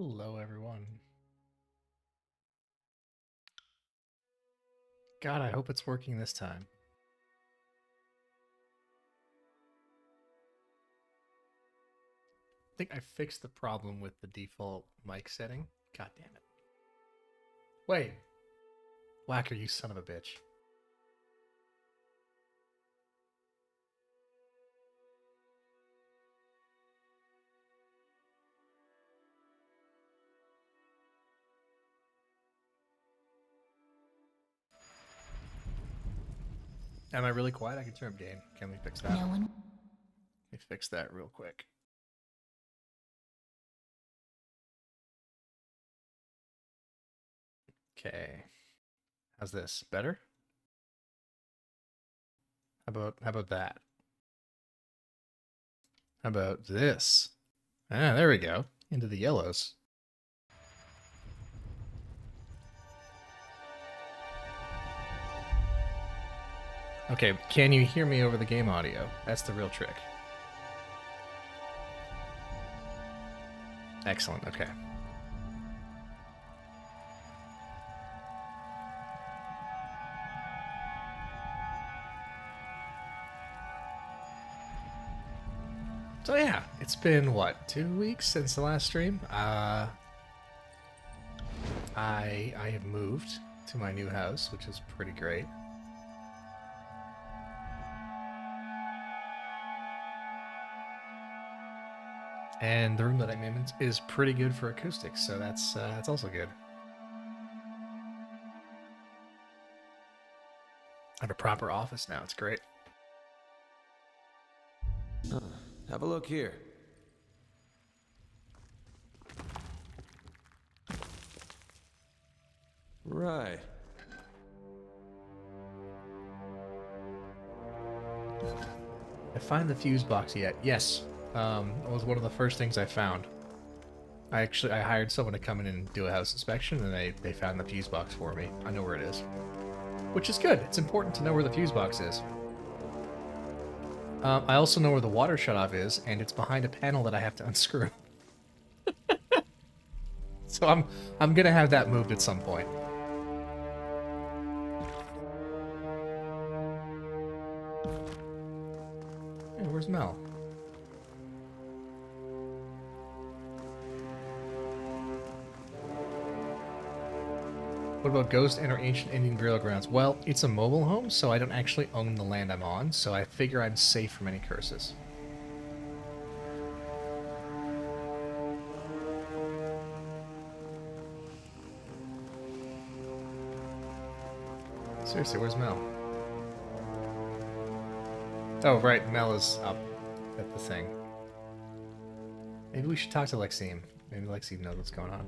Hello, everyone. God, I hope it's working this time. I think I fixed the problem with the default mic setting. God damn it. Wait. Whacker, you son of a bitch. Am I really quiet? I can turn up gain. Can we fix that? No one. Let me fix that real quick. Okay. How's this? Better? How about that? How about this? Ah, there we go. Into the yellows. Okay, can you hear me over the game audio? That's the real trick. Excellent, okay. So yeah, it's been what, 2 weeks since the last stream? I have moved to my new house, which is pretty great. And the room that I'm in is pretty good for acoustics, so that's also good. I have a proper office now. It's great. Have a look here. Right. I find the fuse box yet? Yes. It was one of the first things I found. I hired someone to come in and do a house inspection, and they found the fuse box for me. I know where it is, which is good. It's important to know where the fuse box is. I also know where the water shutoff is, and it's behind a panel that I have to unscrew. So I'm gonna have that moved at some point. Hey, where's Mel? What about Ghost and our ancient Indian burial grounds? Well, it's a mobile home, so I don't actually own the land I'm on, so I figure I'm safe from any curses. Seriously, where's Mel? Oh, right, Mel is up at the thing. Maybe we should talk to Lexime. Maybe Lexime knows what's going on.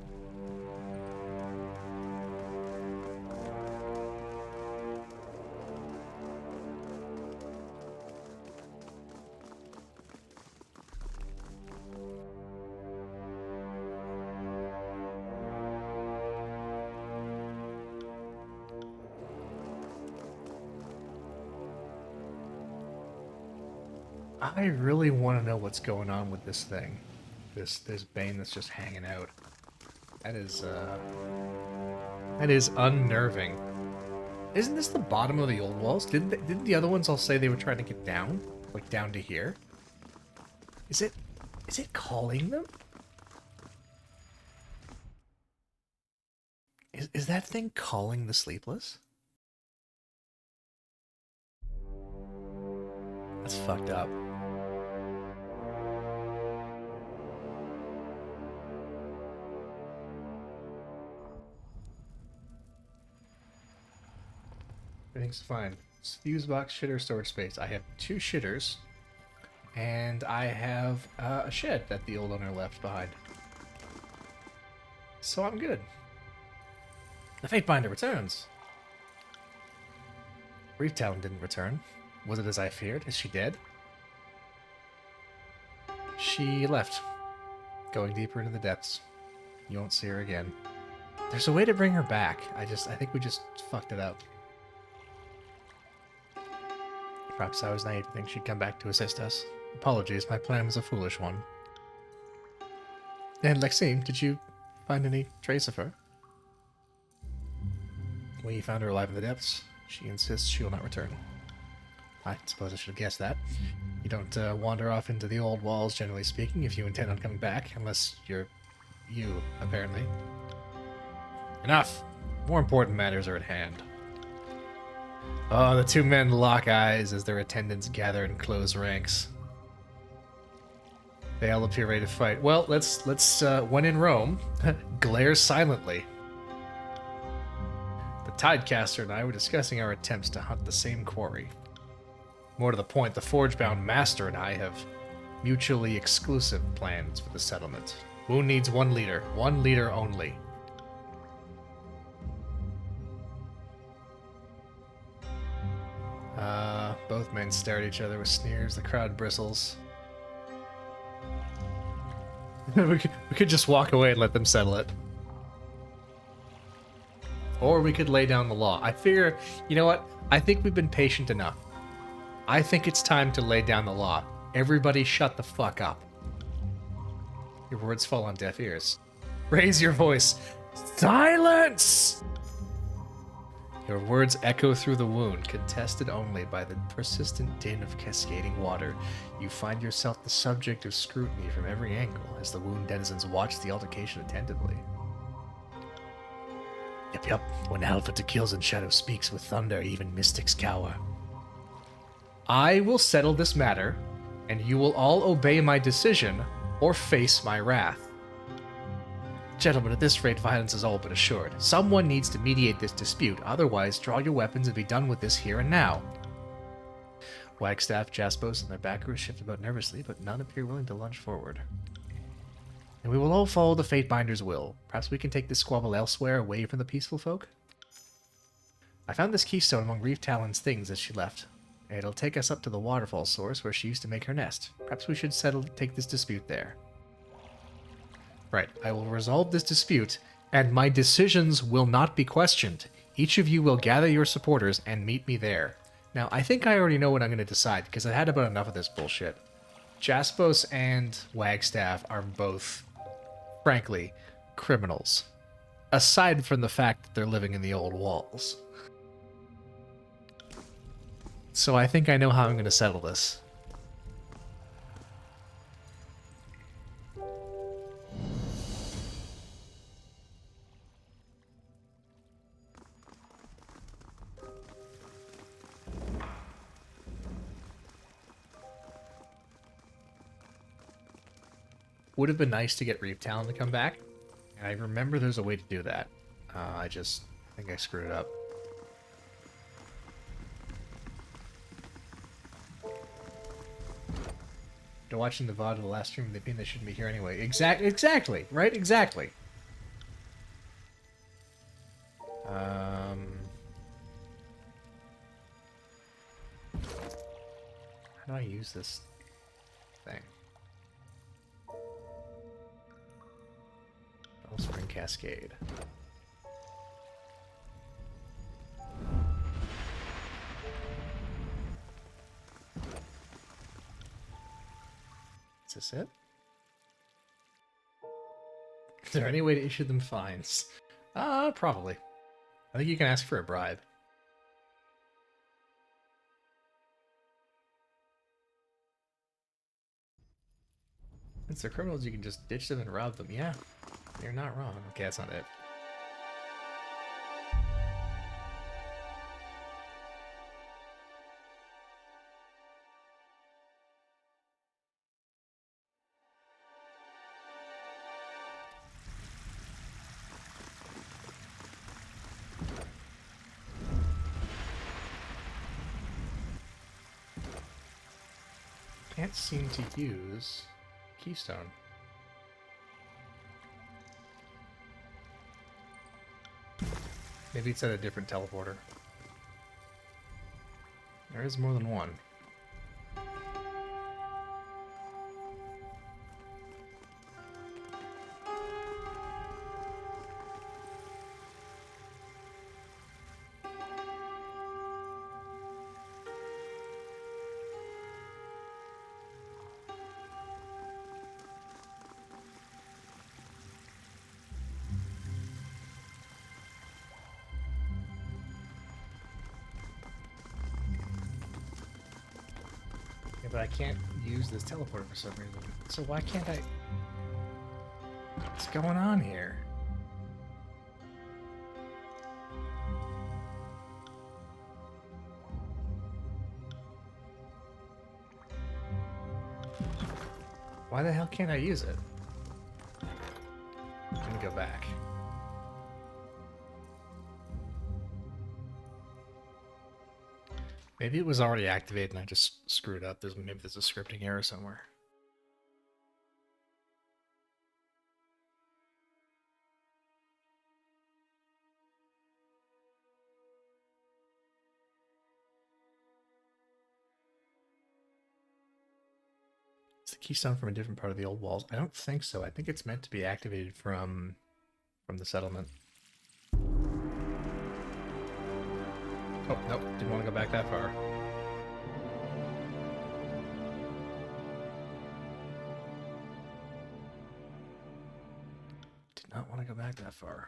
I really want to know what's going on with this thing. This Bane that's just hanging out. That is unnerving. Isn't this the bottom of the old walls? Didn't the other ones all say they were trying to get down? Like down to here? Is it calling them? Is that thing calling the sleepless? That's fucked up. Everything's fine. Fuse box, shitter, storage space. I have 2 shitters, and I have a shed that the old owner left behind. So I'm good. The Fate Binder returns. Reef Talon didn't return. Was it as I feared? Is she dead? She left, going deeper into the depths. You won't see her again. There's a way to bring her back. I think we just fucked it up. Perhaps I was naive to think she'd come back to assist us. Apologies, my plan was a foolish one. And Lexime, did you find any trace of her. We found her alive in the depths. She insists she will not return. I suppose I should have guessed that. You don't wander off into the old walls, generally speaking, if you intend on coming back, unless you're you, apparently. Enough! More important matters are at hand. Oh, the two men lock eyes as their attendants gather in close ranks. They all appear ready to fight. Well, let's when in Rome, glare silently. The Tidecaster and I were discussing our attempts to hunt the same quarry. More to the point, the Forge-bound Master and I have mutually exclusive plans for the settlement. Wound needs one leader only. Both men stare at each other with sneers. The crowd bristles. we could just walk away and let them settle it. Or we could lay down the law. I figure, you know what? I think we've been patient enough. I think it's time to lay down the law. Everybody shut the fuck up. Your words fall on deaf ears. Raise your voice. Silence! Your words echo through the wound, contested only by the persistent din of cascading water. You find yourself the subject of scrutiny from every angle as the wound denizens watch the altercation attentively. Yup. When Alpha to kills and Shadow speaks with thunder, even mystics cower. I will settle this matter, and you will all obey my decision or face my wrath. Gentlemen, at this rate, violence is all but assured. Someone needs to mediate this dispute, otherwise draw your weapons and be done with this here and now. Wagstaff, Jaspos, and their backers shift about nervously, but none appear willing to lunge forward. And we will all follow the Fatebinder's will. Perhaps we can take this squabble elsewhere, away from the peaceful folk? I found this keystone among Reef Talon's things as she left. It'll take us up to the waterfall source where she used to make her nest. Perhaps we should take this dispute there. Right, I will resolve this dispute, and my decisions will not be questioned. Each of you will gather your supporters and meet me there. Now, I think I already know what I'm going to decide, because I had about enough of this bullshit. Jaspos and Wagstaff are both, frankly, criminals. Aside from the fact that they're living in the old walls. So I think I know how I'm going to settle this. Would have been nice to get Reef Talon to come back, and I remember there's a way to do that. I think I screwed it up. They're watching the VOD of the last stream, they think they shouldn't be here anyway. Exactly, right? Exactly. How do I use this thing? Spring Cascade. Is this it? Is there any way to issue them fines? Probably. I think you can ask for a bribe. Since they're criminals, you can just ditch them and rob them. Yeah, you're not wrong. Okay, that's not it. Can't seem to use Keystone. Maybe it's at a different teleporter. There is more than one. but I can't use this teleporter for some reason. So why can't I... What's going on here? Why the hell can't I use it? Let me go back. Maybe it was already activated and I just screwed up. Maybe there's a scripting error somewhere. Is the keystone from a different part of the old walls? I don't think so. I think it's meant to be activated from the settlement. Oh, nope. Didn't want to go back that far. Did not want to go back that far.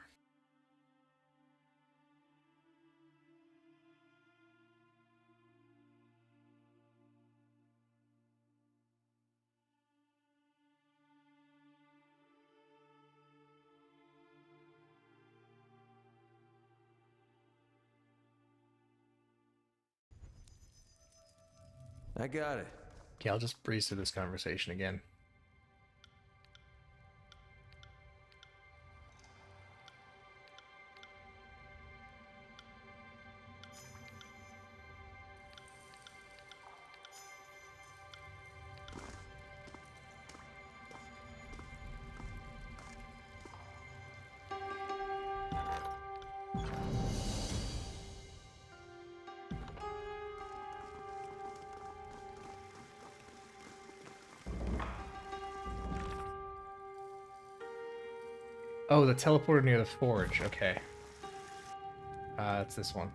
I got it. Okay, I'll just breeze through this conversation again. Oh, the teleporter near the forge. Okay. It's this one.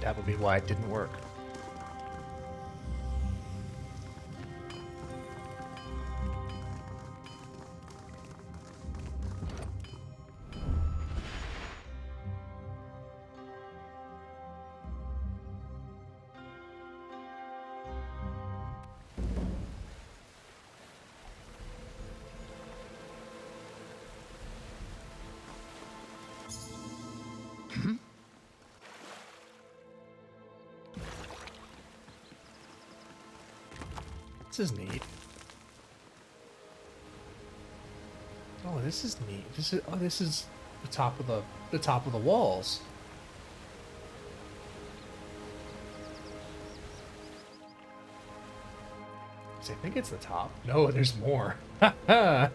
That would be why it didn't work. This is neat. Oh, this is neat. This is the top of the walls. So I think it's the top. No, there's more. Ha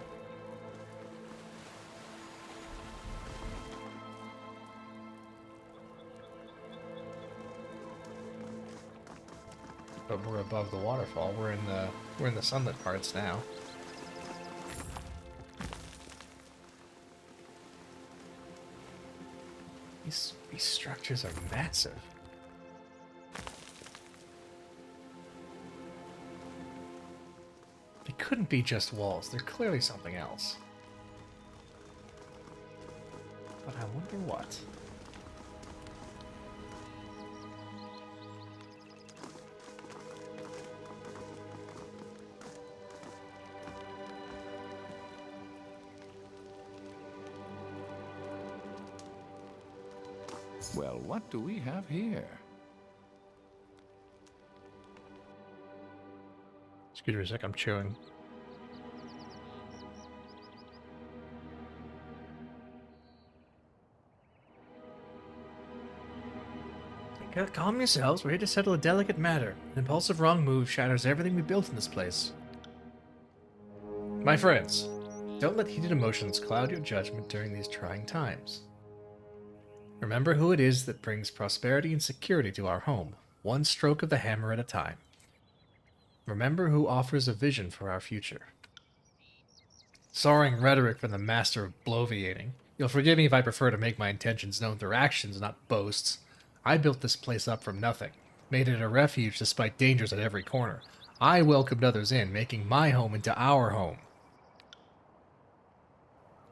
But we're above the waterfall. We're in the sunlit parts now. These structures are massive. They couldn't be just walls. They're clearly something else. But I wonder what. Well, what do we have here? Excuse me a sec, I'm chewing. Calm yourselves, we're here to settle a delicate matter. An impulsive wrong move shatters everything we built in this place. My friends, don't let heated emotions cloud your judgment during these trying times. Remember who it is that brings prosperity and security to our home, one stroke of the hammer at a time. Remember who offers a vision for our future. Soaring rhetoric from the master of bloviating. You'll forgive me if I prefer to make my intentions known through actions, not boasts. I built this place up from nothing, made it a refuge despite dangers at every corner. I welcomed others in, making my home into our home.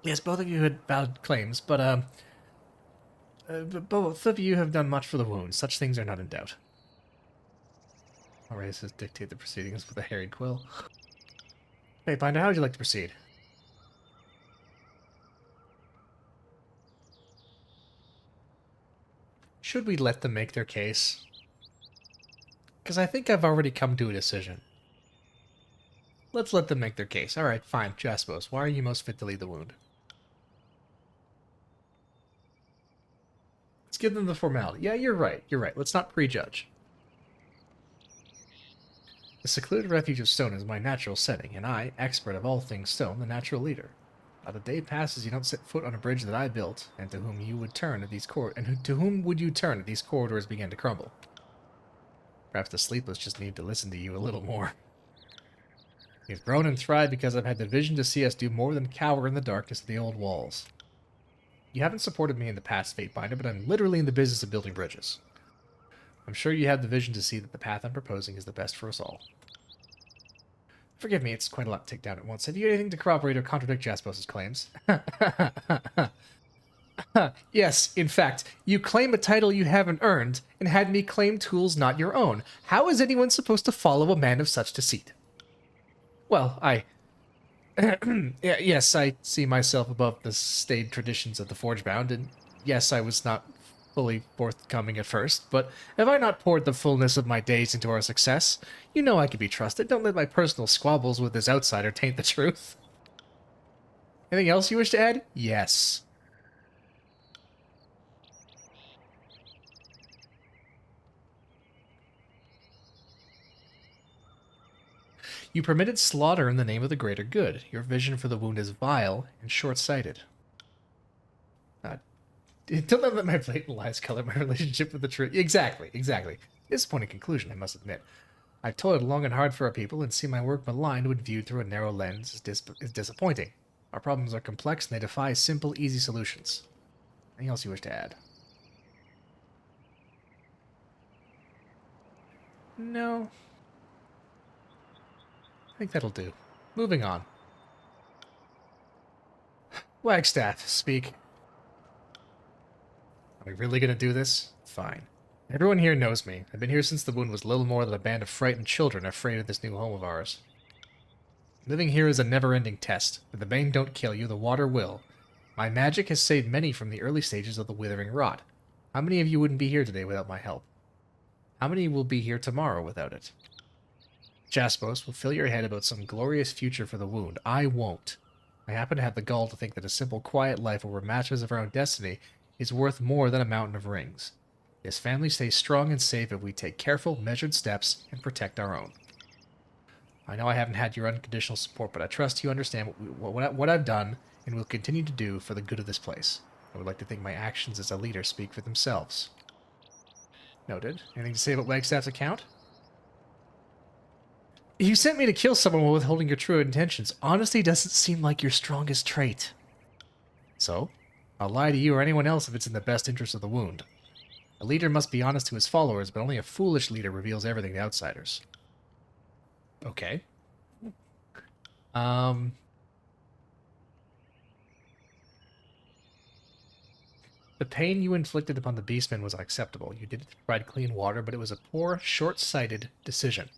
Yes, both of you had valid claims, but both of you have done much for the wound. Such things are not in doubt. I'll raise his dictate the proceedings with a harried quill. Hey, Binder, how would you like to proceed? Should we let them make their case? Because I think I've already come to a decision. Let's let them make their case. Alright, fine. Jaspos, why are you most fit to lead the wound? Let's give them the formality. Yeah, you're right. You're right. Let's not prejudge. The secluded refuge of stone is my natural setting, and I, expert of all things stone, the natural leader. Not a day passes you don't set foot on a bridge that I built, and to whom you would turn if these to whom would you turn if these corridors began to crumble? Perhaps the sleepless just need to listen to you a little more. We've grown and thrived because I've had the vision to see us do more than cower in the darkness of the old walls. You haven't supported me in the past, Fatebinder, but I'm literally in the business of building bridges. I'm sure you have the vision to see that the path I'm proposing is the best for us all. Forgive me, it's quite a lot to take down at once. Have you anything to corroborate or contradict Jaspos' claims? Yes, in fact, you claim a title you haven't earned, and had me claim tools not your own. How is anyone supposed to follow a man of such deceit? Well, yes, I see myself above the staid traditions of the Forgebound, and yes, I was not fully forthcoming at first, but have I not poured the fullness of my days into our success? You know I can be trusted. Don't let my personal squabbles with this outsider taint the truth. Anything else you wish to add? Yes. You permitted slaughter in the name of the greater good. Your vision for the wound is vile and short-sighted. Don't let my blatant lies color my relationship with the truth. Exactly, exactly. Disappointing conclusion, I must admit. I've toiled long and hard for our people, and see my work maligned when viewed through a narrow lens is disappointing. Our problems are complex, and they defy simple, easy solutions. Anything else you wish to add? No. I think that'll do. Moving on. Wagstaff, speak. Are we really gonna do this? Fine. Everyone here knows me. I've been here since the wound was little more than a band of frightened children afraid of this new home of ours. Living here is a never-ending test. If the bane don't kill you, the water will. My magic has saved many from the early stages of the withering rot. How many of you wouldn't be here today without my help? How many will be here tomorrow without it? Jaspos will fill your head about some glorious future for the wound. I won't. I happen to have the gall to think that a simple, quiet life where we're masters of our own destiny is worth more than a mountain of rings. This family stays strong and safe if we take careful, measured steps and protect our own. I know I haven't had your unconditional support, but I trust you understand what I've done and will continue to do for the good of this place. I would like to think my actions as a leader speak for themselves. Noted. Anything to say about Wagstaff's account? You sent me to kill someone while withholding your true intentions. Honesty doesn't seem like your strongest trait. So, I'll lie to you or anyone else if it's in the best interest of the wound. A leader must be honest to his followers, but only a foolish leader reveals everything to outsiders. Okay. The pain you inflicted upon the beastmen was unacceptable. You did it to provide clean water, but it was a poor, short-sighted decision.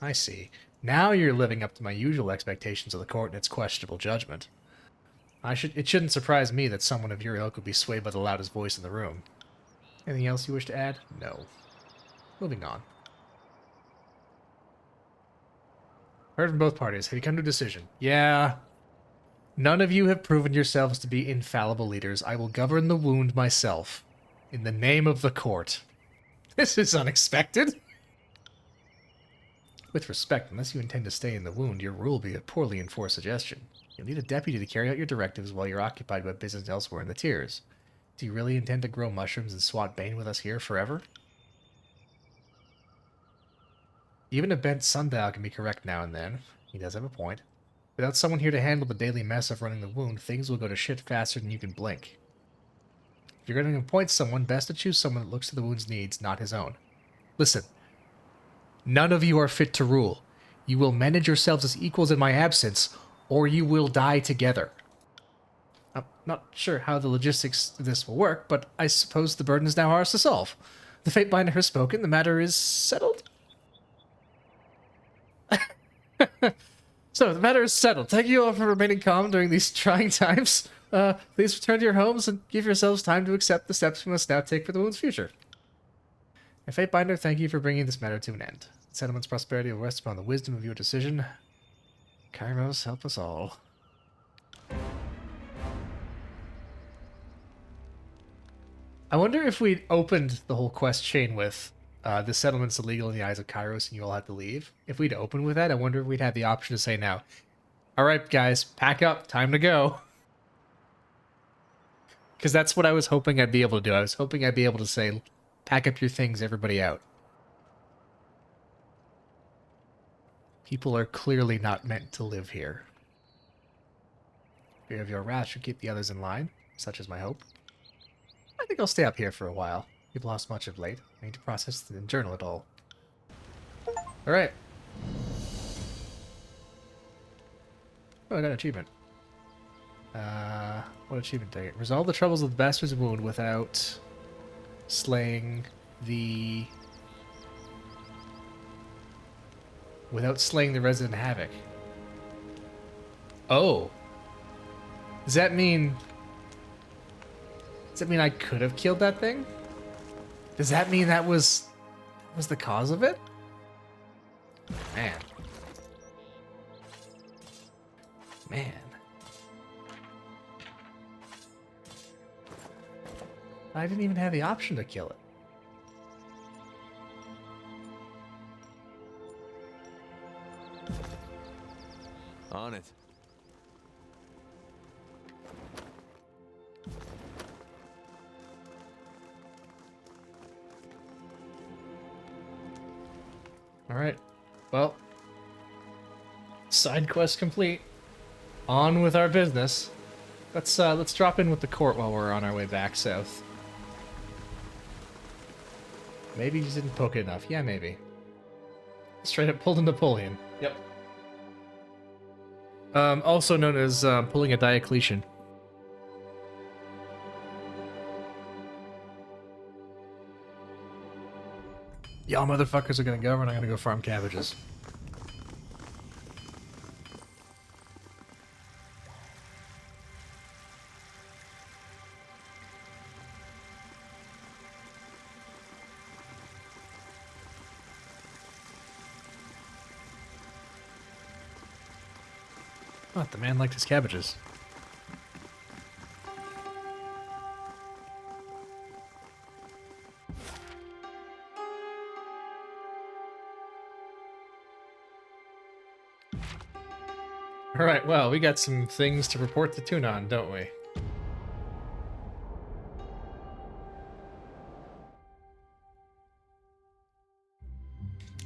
I see. Now you're living up to my usual expectations of the court and its questionable judgment. It shouldn't surprise me that someone of your ilk would be swayed by the loudest voice in the room. Anything else you wish to add? No. Moving on. Heard from both parties. Have you come to a decision? Yeah. None of you have proven yourselves to be infallible leaders. I will govern the wound myself. In the name of the court. This is unexpected. With respect, unless you intend to stay in the wound, your rule will be a poorly enforced suggestion. You'll need a deputy to carry out your directives while you're occupied by business elsewhere in the tiers. Do you really intend to grow mushrooms and swat Bane with us here forever? Even a bent sundial can be correct now and then. He does have a point. Without someone here to handle the daily mess of running the wound, things will go to shit faster than you can blink. If you're going to appoint someone, best to choose someone that looks to the wound's needs, not his own. Listen, None of you are fit to rule. You will manage yourselves as equals in my absence, or you will die together. I'm not sure how the logistics of this will work, but I suppose the burden is now ours to solve. The Fatebinder has spoken. The matter is settled? So, the matter is settled. Thank you all for remaining calm during these trying times. Please return to your homes and give yourselves time to accept the steps we must now take for the wound's future. And Fatebinder, thank you for bringing this matter to an end. The settlement's prosperity will rest upon the wisdom of your decision. Kairos, help us all. I wonder if we'd opened the whole quest chain with the settlement's illegal in the eyes of Kairos and you all have to leave. If we'd opened with that, I wonder if we'd have the option to say now, all right, guys, pack up, time to go. Because that's what I was hoping I'd be able to do. I was hoping I'd be able to say, pack up your things, everybody out. People are clearly not meant to live here. Fear of your wrath should keep the others in line. Such is my hope. I think I'll stay up here for a while. We've lost much of late. I need to process and journal it all. Alright. Oh, I got an achievement. What achievement did I get? Resolve the troubles of the bastard's wound without slaying the... Without slaying the resident havoc. Oh. Does that mean... Does that mean I could have killed that thing? Does that mean that was the cause of it? Man. Man. I didn't even have the option to kill it. On it. Alright. Well. Side quest complete. On with our business. Let's drop in with the court while we're on our way back south. Maybe you didn't poke it enough. Yeah, maybe. Straight up pulled a Napoleon. Yep. Also known as pulling a Diocletian. Y'all motherfuckers are gonna go, and I'm gonna go farm cabbages. What, the man liked his cabbages. Alright, well, we got some things to report to Tune on, don't we?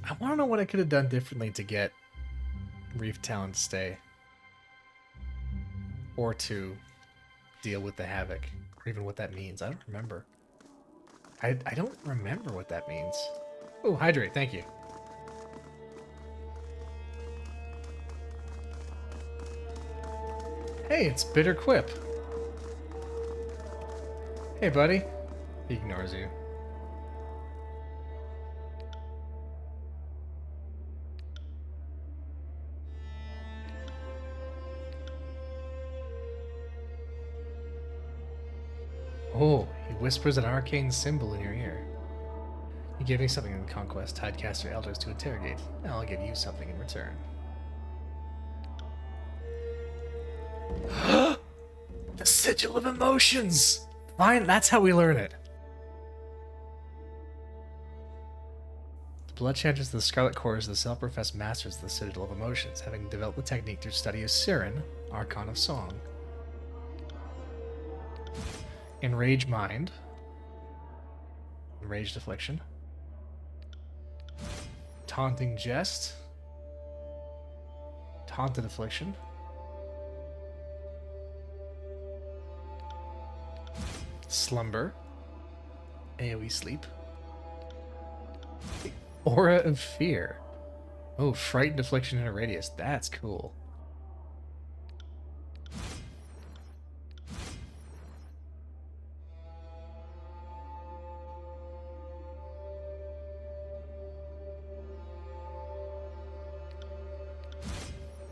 I want to know what I could have done differently to get Reef Talon to stay. Or to deal with the Havoc. Or even what that means. I don't remember. I don't remember what that means. Oh, hydrate, thank you. Hey, it's Bitter Quip. Hey, buddy. He ignores you. Oh, he whispers an arcane symbol in your ear. You give me something in Conquest, Tidecaster Elders to interrogate. Now I'll give you something in return. The Sigil of Emotions! Fine, that's how we learn it. The Blood Chanters of the Scarlet Chorus are the self-professed masters of the Citadel of Emotions, having developed the technique through study of Siren, Archon of Song. Enrage Mind. Enraged Affliction. Taunting Jest. Taunted Affliction. Slumber. AoE Sleep. Aura of Fear. Oh, Frightened Affliction in a Radius. That's cool.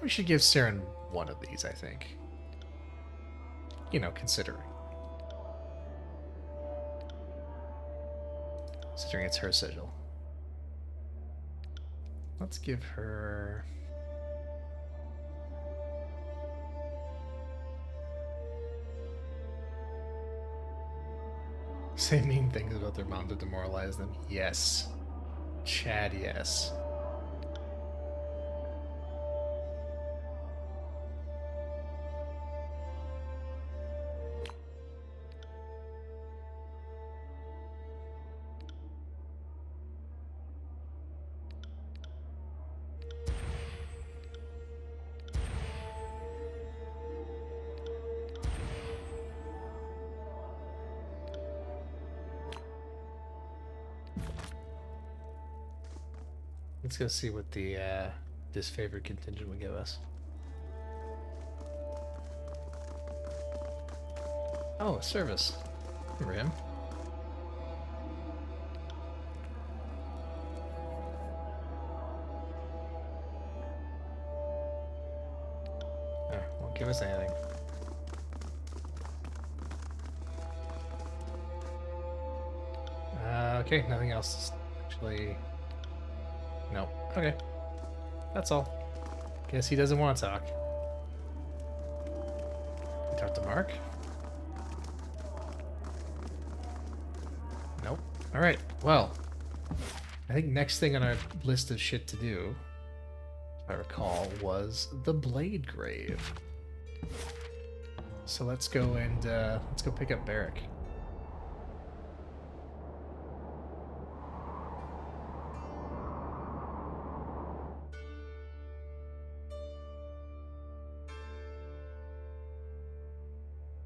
We should give Saren one of these, I think. You know, considering. Considering it's her sigil. Let's give her... Say mean things about their mom to demoralize them. Yes. Chad, yes. Let's go see what the disfavored contingent would give us. Oh, service. Remember him? Oh, won't give us anything. Okay, nothing else. Actually, no. Okay, that's all. Guess he doesn't want to talk. We talk to Mark? Nope. All right. Well, I think next thing on our list of shit to do, if I recall, was the Blade Grave. So let's go and let's go pick up Barrick.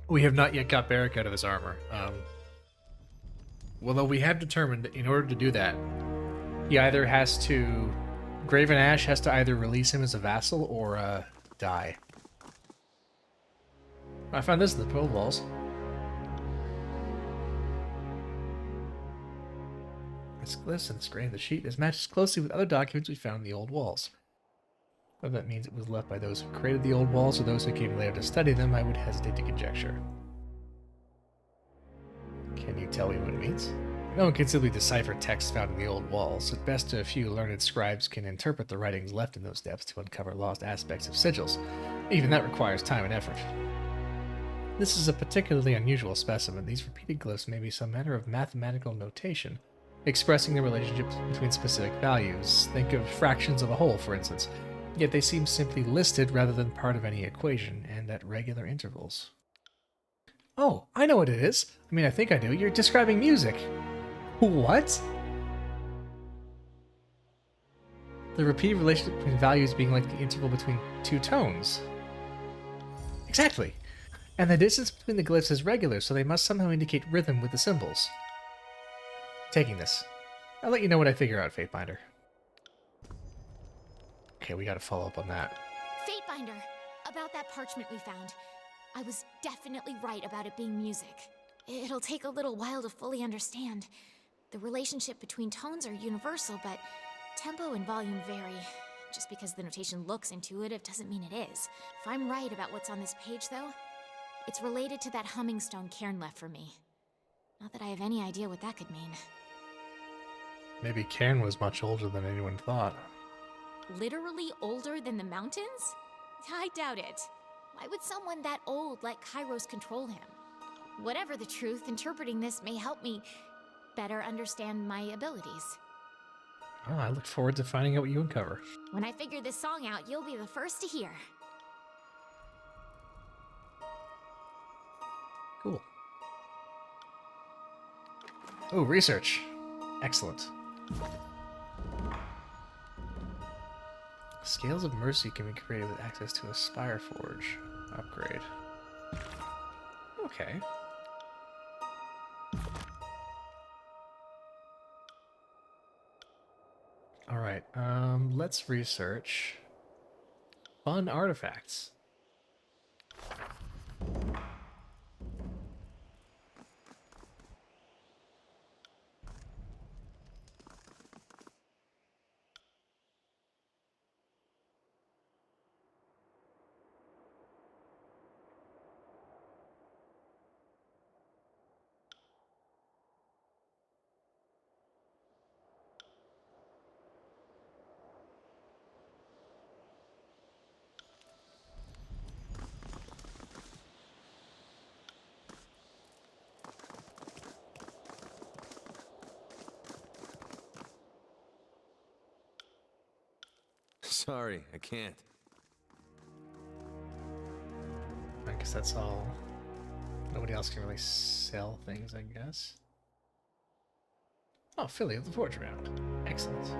We have not yet got Barrick out of his armor. Although we have determined that in order to do that, he either has to... Graven Ash has to either release him as a vassal or die. I found this in the Old Walls. This glyphs and this grain of the sheet is matched closely with other documents we found in the Old Walls. Whether that means it was left by those who created the Old Walls or those who came later to study them, I would hesitate to conjecture. Can you tell me what it means? No one can simply decipher text found in the Old Walls. At best, a few learned scribes can interpret the writings left in those depths to uncover lost aspects of sigils. Even that requires time and effort. This is a particularly unusual specimen. These repeated glyphs may be some manner of mathematical notation, expressing the relationships between specific values. Think of fractions of a whole, for instance. Yet they seem simply listed rather than part of any equation, and at regular intervals. Oh, I know what it is. I mean, I think I do. You're describing music. What? The repeated relationship between values being like the interval between two tones. Exactly. And the distance between the glyphs is regular, so they must somehow indicate rhythm with the symbols. Taking this. I'll let you know what I figure out, Fatebinder. Okay, we gotta follow up on that. Fatebinder, about that parchment we found. I was definitely right about it being music. It'll take a little while to fully understand. The relationship between tones are universal, but tempo and volume vary. Just because the notation looks intuitive doesn't mean it is. If I'm right about what's on this page, though, it's related to that humming stone Cairn left for me. Not that I have any idea what that could mean. Maybe Cairn was much older than anyone thought. Literally older than the mountains? I doubt it. Why would someone that old let Kairos control him? Whatever the truth, interpreting this may help me better understand my abilities. Oh, I look forward to finding out what you uncover. When I figure this song out, you'll be the first to hear. Cool. Oh, research. Excellent. Scales of Mercy can be created with access to a Spire Forge upgrade. Okay. Alright, let's research fun artifacts. Sorry, I can't. I guess that's all. Nobody else can really sell things, I guess. Oh, Philly of the Forge round. Excellent.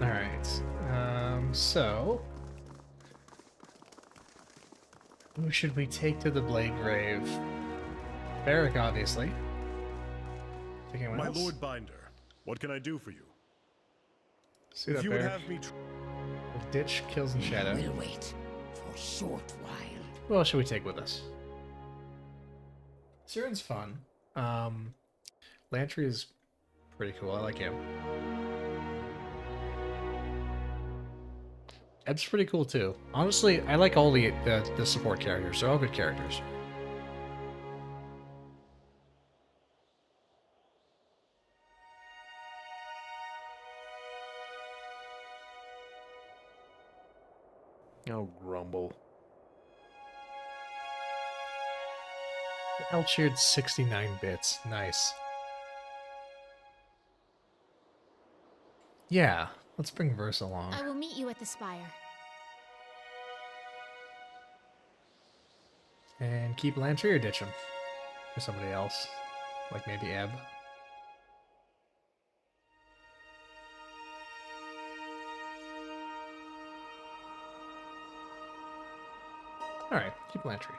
Alright. So who should we take to the Blade Grave? Barrick, obviously. Anyone My else? Lord Binder, what can I do for you? Suit If up, you would Barrick. have me Ditch kills in shadow. We'll wait for a short while. Who else should we take with us? Siren's fun. Lantry is pretty cool. I like him. Eb's pretty cool too. Honestly, I like all the support characters. They're all good characters. Oh, grumble. L cheered 69 bits. Nice. Yeah, let's bring Verse along. I will meet you at the spire. And keep Lantry or ditch him for somebody else. Like maybe Eb. Alright, keep Lantry.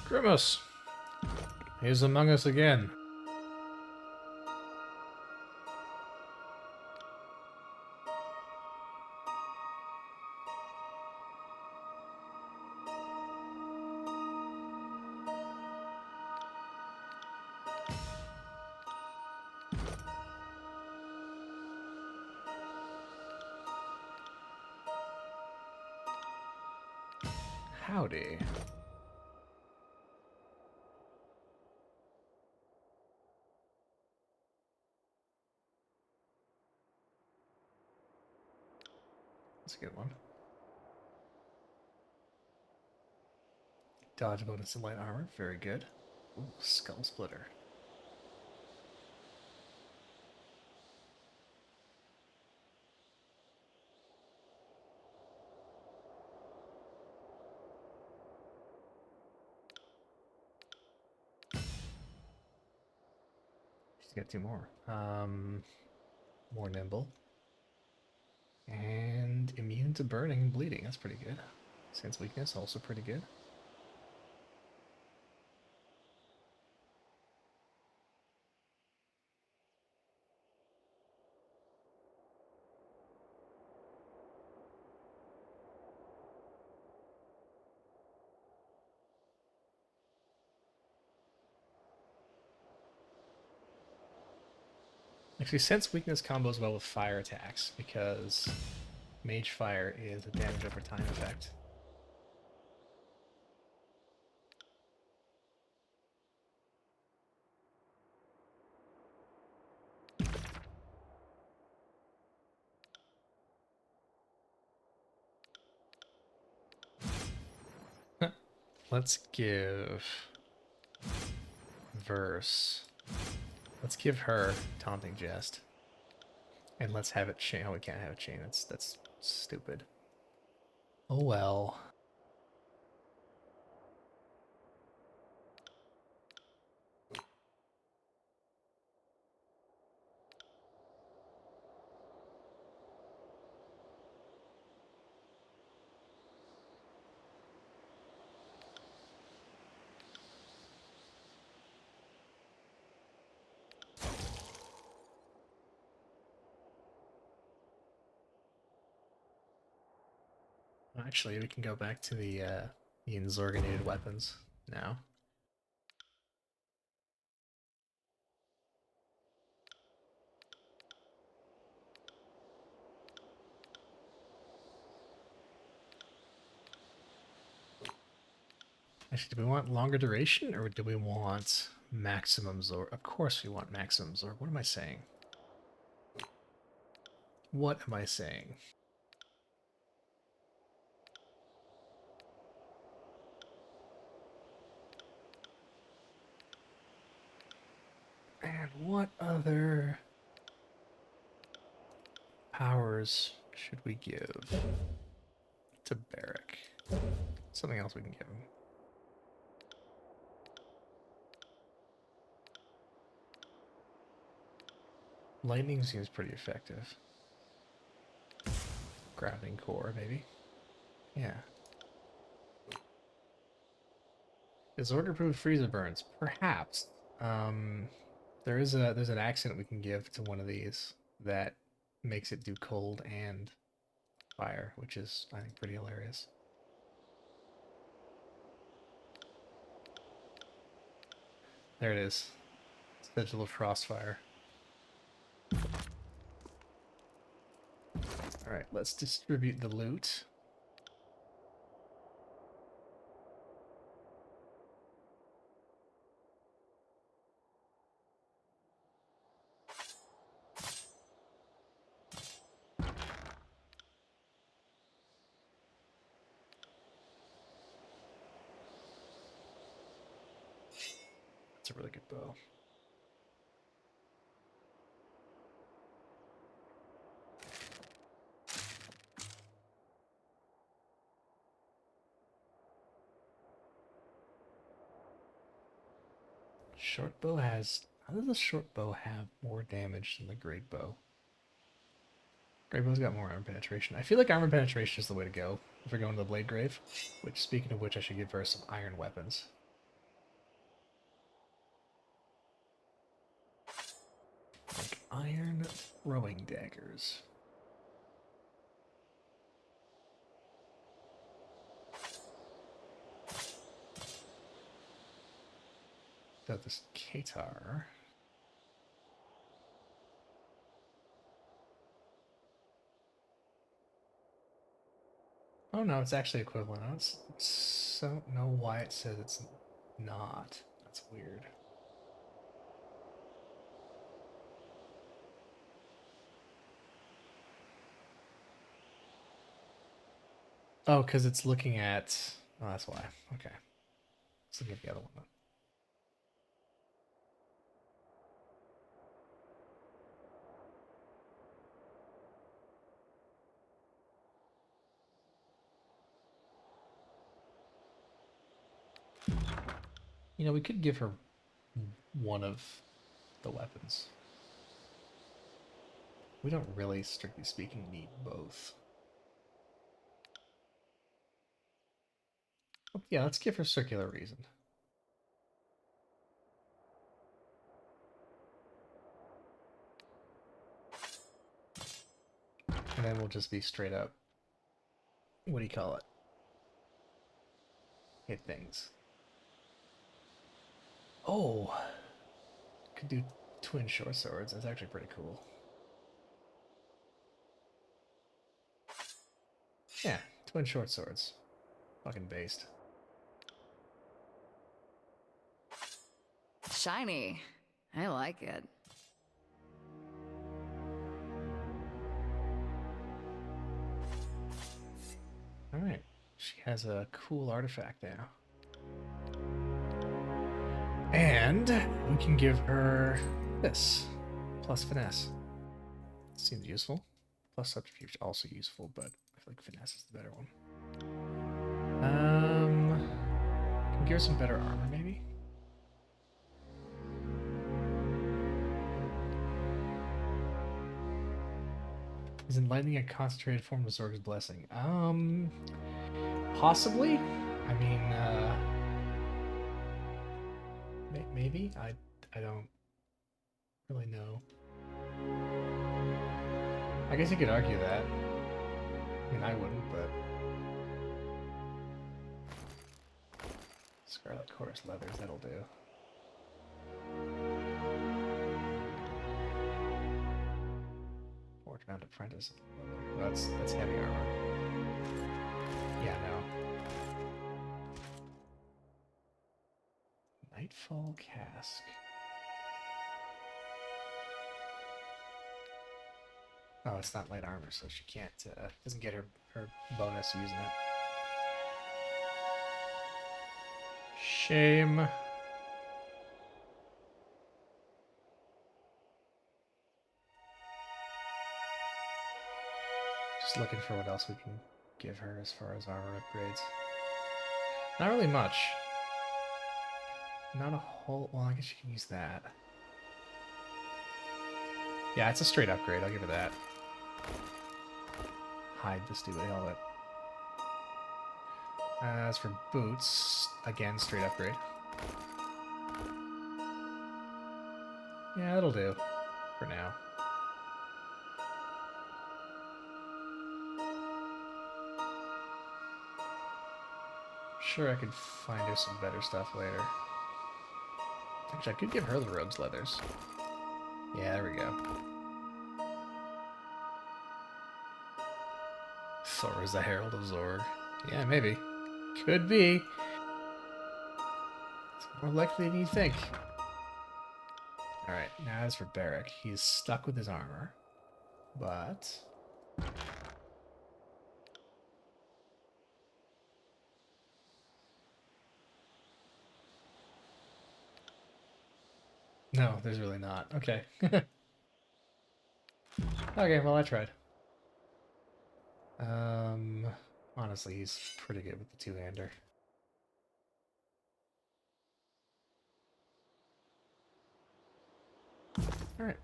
Grimmus! He's among us again. Howdy. That's a good one. Dodge bonus and light armor, very good. Ooh, skull splitter. She's got two more. More nimble. And immune to burning and bleeding. That's pretty good. Sense weakness, also pretty good. Actually, sense weakness combos well with fire attacks because mage fire is a damage over time effect. Let's give Verse. Let's give her Taunting Jest. And let's have it chain. Oh, we can't have it chain. That's stupid. Oh well. Actually, we can go back to the Inzorganated weapons now. Actually, do we want longer duration or do we want maximum Zorg? Of course we want maximum Zorg. What am I saying? What am I saying? And what other powers should we give to Barrack? Something else we can give him. Lightning seems pretty effective. Grounding core, maybe. Yeah. Is order-proof freezer burns? Perhaps. There's an accent we can give to one of these that makes it do cold and fire, which is, I think, pretty hilarious. There it is. Sigil of Frostfire. Alright, let's distribute the loot. That's a really good bow. Short bow has... How does the short bow have more damage than the great bow? Great bow's got more armor penetration. I feel like armor penetration is the way to go if we're going to the Blade Grave. Which, speaking of which, I should give her some iron weapons. Like iron throwing daggers. Got this Katar. Oh no, it's actually equivalent. I don't know why it says it's not. That's weird. Oh, because it's looking at... Oh, that's why. Okay. Let's look at the other one then. You know, we could give her one of the weapons. We don't really, strictly speaking, need both. Oh, yeah, let's give her Circular Reason. And then we'll just be straight up... What do you call it? Hit things. Oh! Could do twin short swords. That's actually pretty cool. Yeah, twin short swords. Fucking based. Shiny. I like it. Alright. She has a cool artifact now. And we can give her this. Plus finesse. Seems useful. Plus subterfuge also useful, but I feel like finesse is the better one. Can we give her some better armor, maybe? Is enlightening a concentrated form of Zorg's blessing? Possibly. I mean, maybe. I don't really know. I guess you could argue that. I mean, I wouldn't, but Scarlet Chorus leathers, that'll do. Forge Mount Apprentice. Oh, that's heavy armor. Yeah, no. Nightfall Cask. Oh, it's not light armor, so she can't, doesn't get her bonus using it. Shame. Just looking for what else we can give her as far as armor upgrades. Not really much. Not a whole... Well, I guess you can use that. Yeah, it's a straight upgrade. I'll give her that. Hide the stupid helmet. As for boots, again, straight upgrade. Yeah, that'll do for now. Sure, I could find her some better stuff later. Actually, I could give her the rogue's leathers. Yeah, there we go. Thor is the Herald of Zorg. Yeah, maybe. Could be. It's more likely than you think. Alright, now as for Barrack, he's stuck with his armor. But... no, there's really not. Okay. Okay, well, I tried. Honestly, he's pretty good with the two-hander. All right,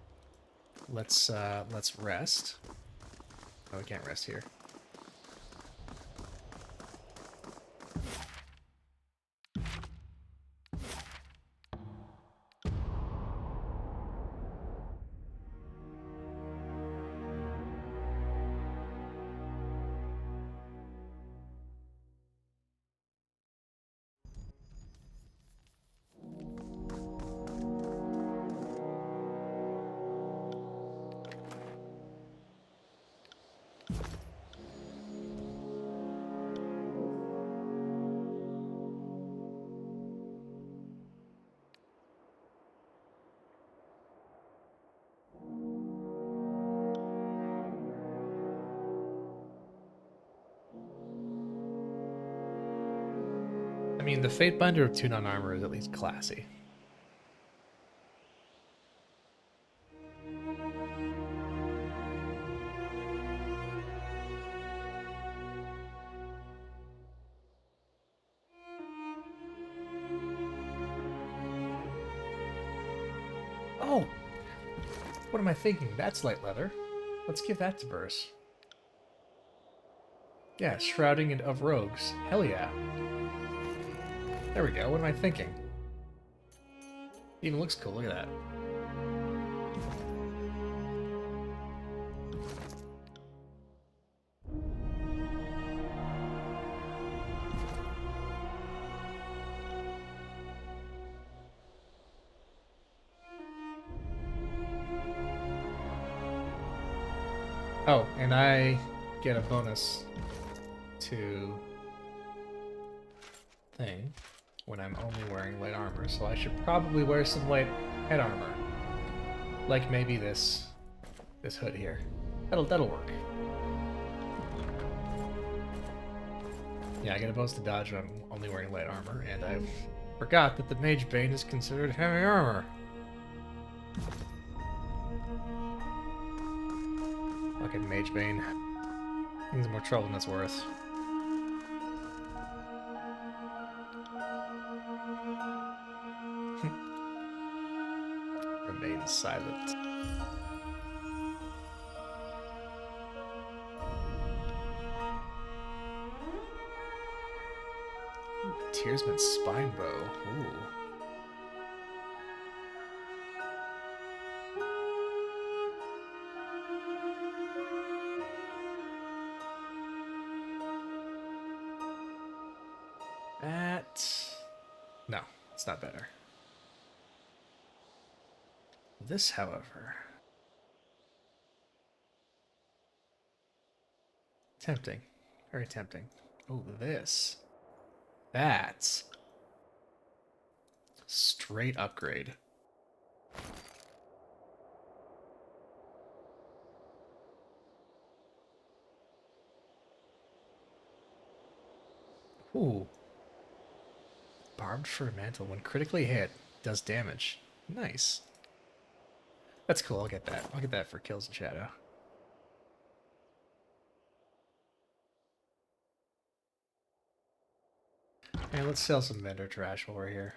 let's rest. Oh, we can't rest here. I mean, the Fate Binder of Tunon armor is at least classy. Oh! What am I thinking? That's light leather. Let's give that to Burse. Yeah, Shrouding and of Rogues. Hell yeah. There we go. What am I thinking? Even looks cool. Look at that. Oh, and I get a bonus to thing when I'm only wearing light armor, so I should probably wear some light head armor. Like maybe this hood here. That'll work. Yeah, I get a bonus to dodge when I'm only wearing light armor, and I forgot that the Mage Bane is considered heavy armor. Fucking Mage Bane. He's more trouble than it's worth. remain silent. Ooh, Tearsman's spine bow. Ooh. No, it's not better. This, however, tempting. Very tempting. Oh, this. That's straight upgrade. Ooh. Barbed fur mantle. When critically hit, does damage. Nice. That's cool. I'll get that. I'll get that for kills in shadow. Hey, let's sell some vendor trash while we're here.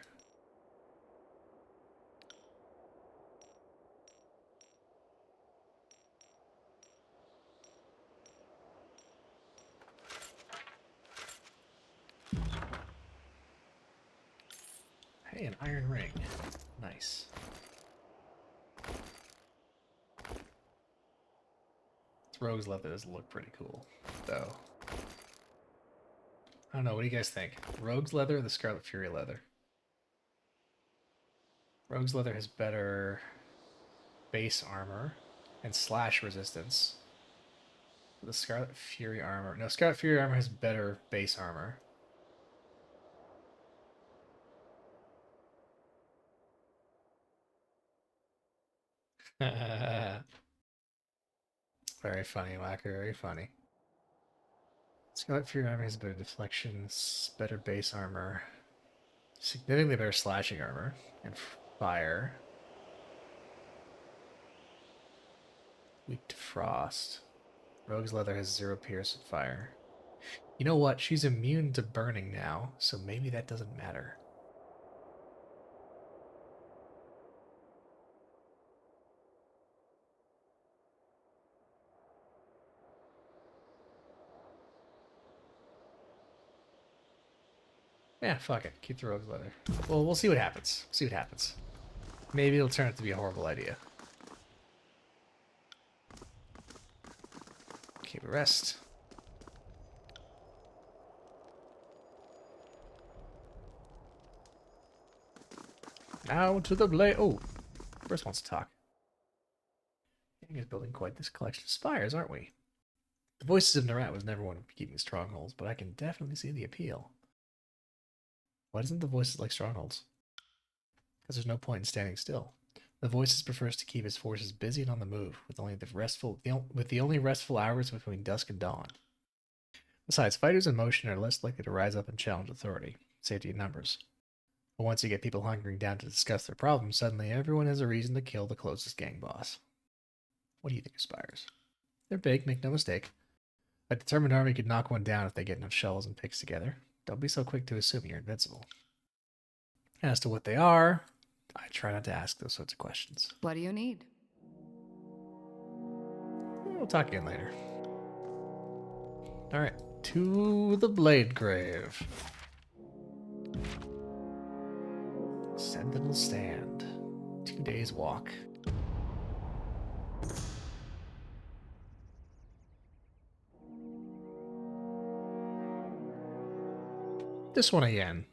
Hey, an iron ring. Nice. This rogue's leather does look pretty cool, though. I don't know, what do you guys think? Rogue's leather or the Scarlet Fury leather? Rogue's leather has better base armor and slash resistance. The Scarlet Fury armor... No, Scarlet Fury armor has better base armor. Very funny, Whacker, very funny. Scarlet Fury armor has better deflections, better base armor, significantly better slashing armor, and fire. Weak to frost. Rogue's leather has 0 pierce and fire. You know what? She's immune to burning now, so maybe that doesn't matter. Yeah, fuck it. Keep the rogue's leather. Well, we'll see what happens. See what happens. Maybe it'll turn out to be a horrible idea. Keep a rest. Now to the blade. Oh, Bruce wants to talk. Gang is building quite this collection of spires, aren't we? The Voices of Narat was never one of keeping strongholds, but I can definitely see the appeal. Why doesn't the Voices like strongholds? Because there's no point in standing still. The Voices prefers to keep his forces busy and on the move, with the only restful hours between dusk and dawn. Besides, fighters in motion are less likely to rise up and challenge authority, safety in numbers. But once you get people hunkering down to discuss their problems, suddenly everyone has a reason to kill the closest gang boss. What do you think of spires? They're big, make no mistake. A determined army could knock one down if they get enough shovels and picks together. Don't be so quick to assume you're invincible. As to what they are, I try not to ask those sorts of questions. What do you need? We'll talk again later. Alright, to the Blade Grave. Sentinel Stand. 2 days walk. This one again.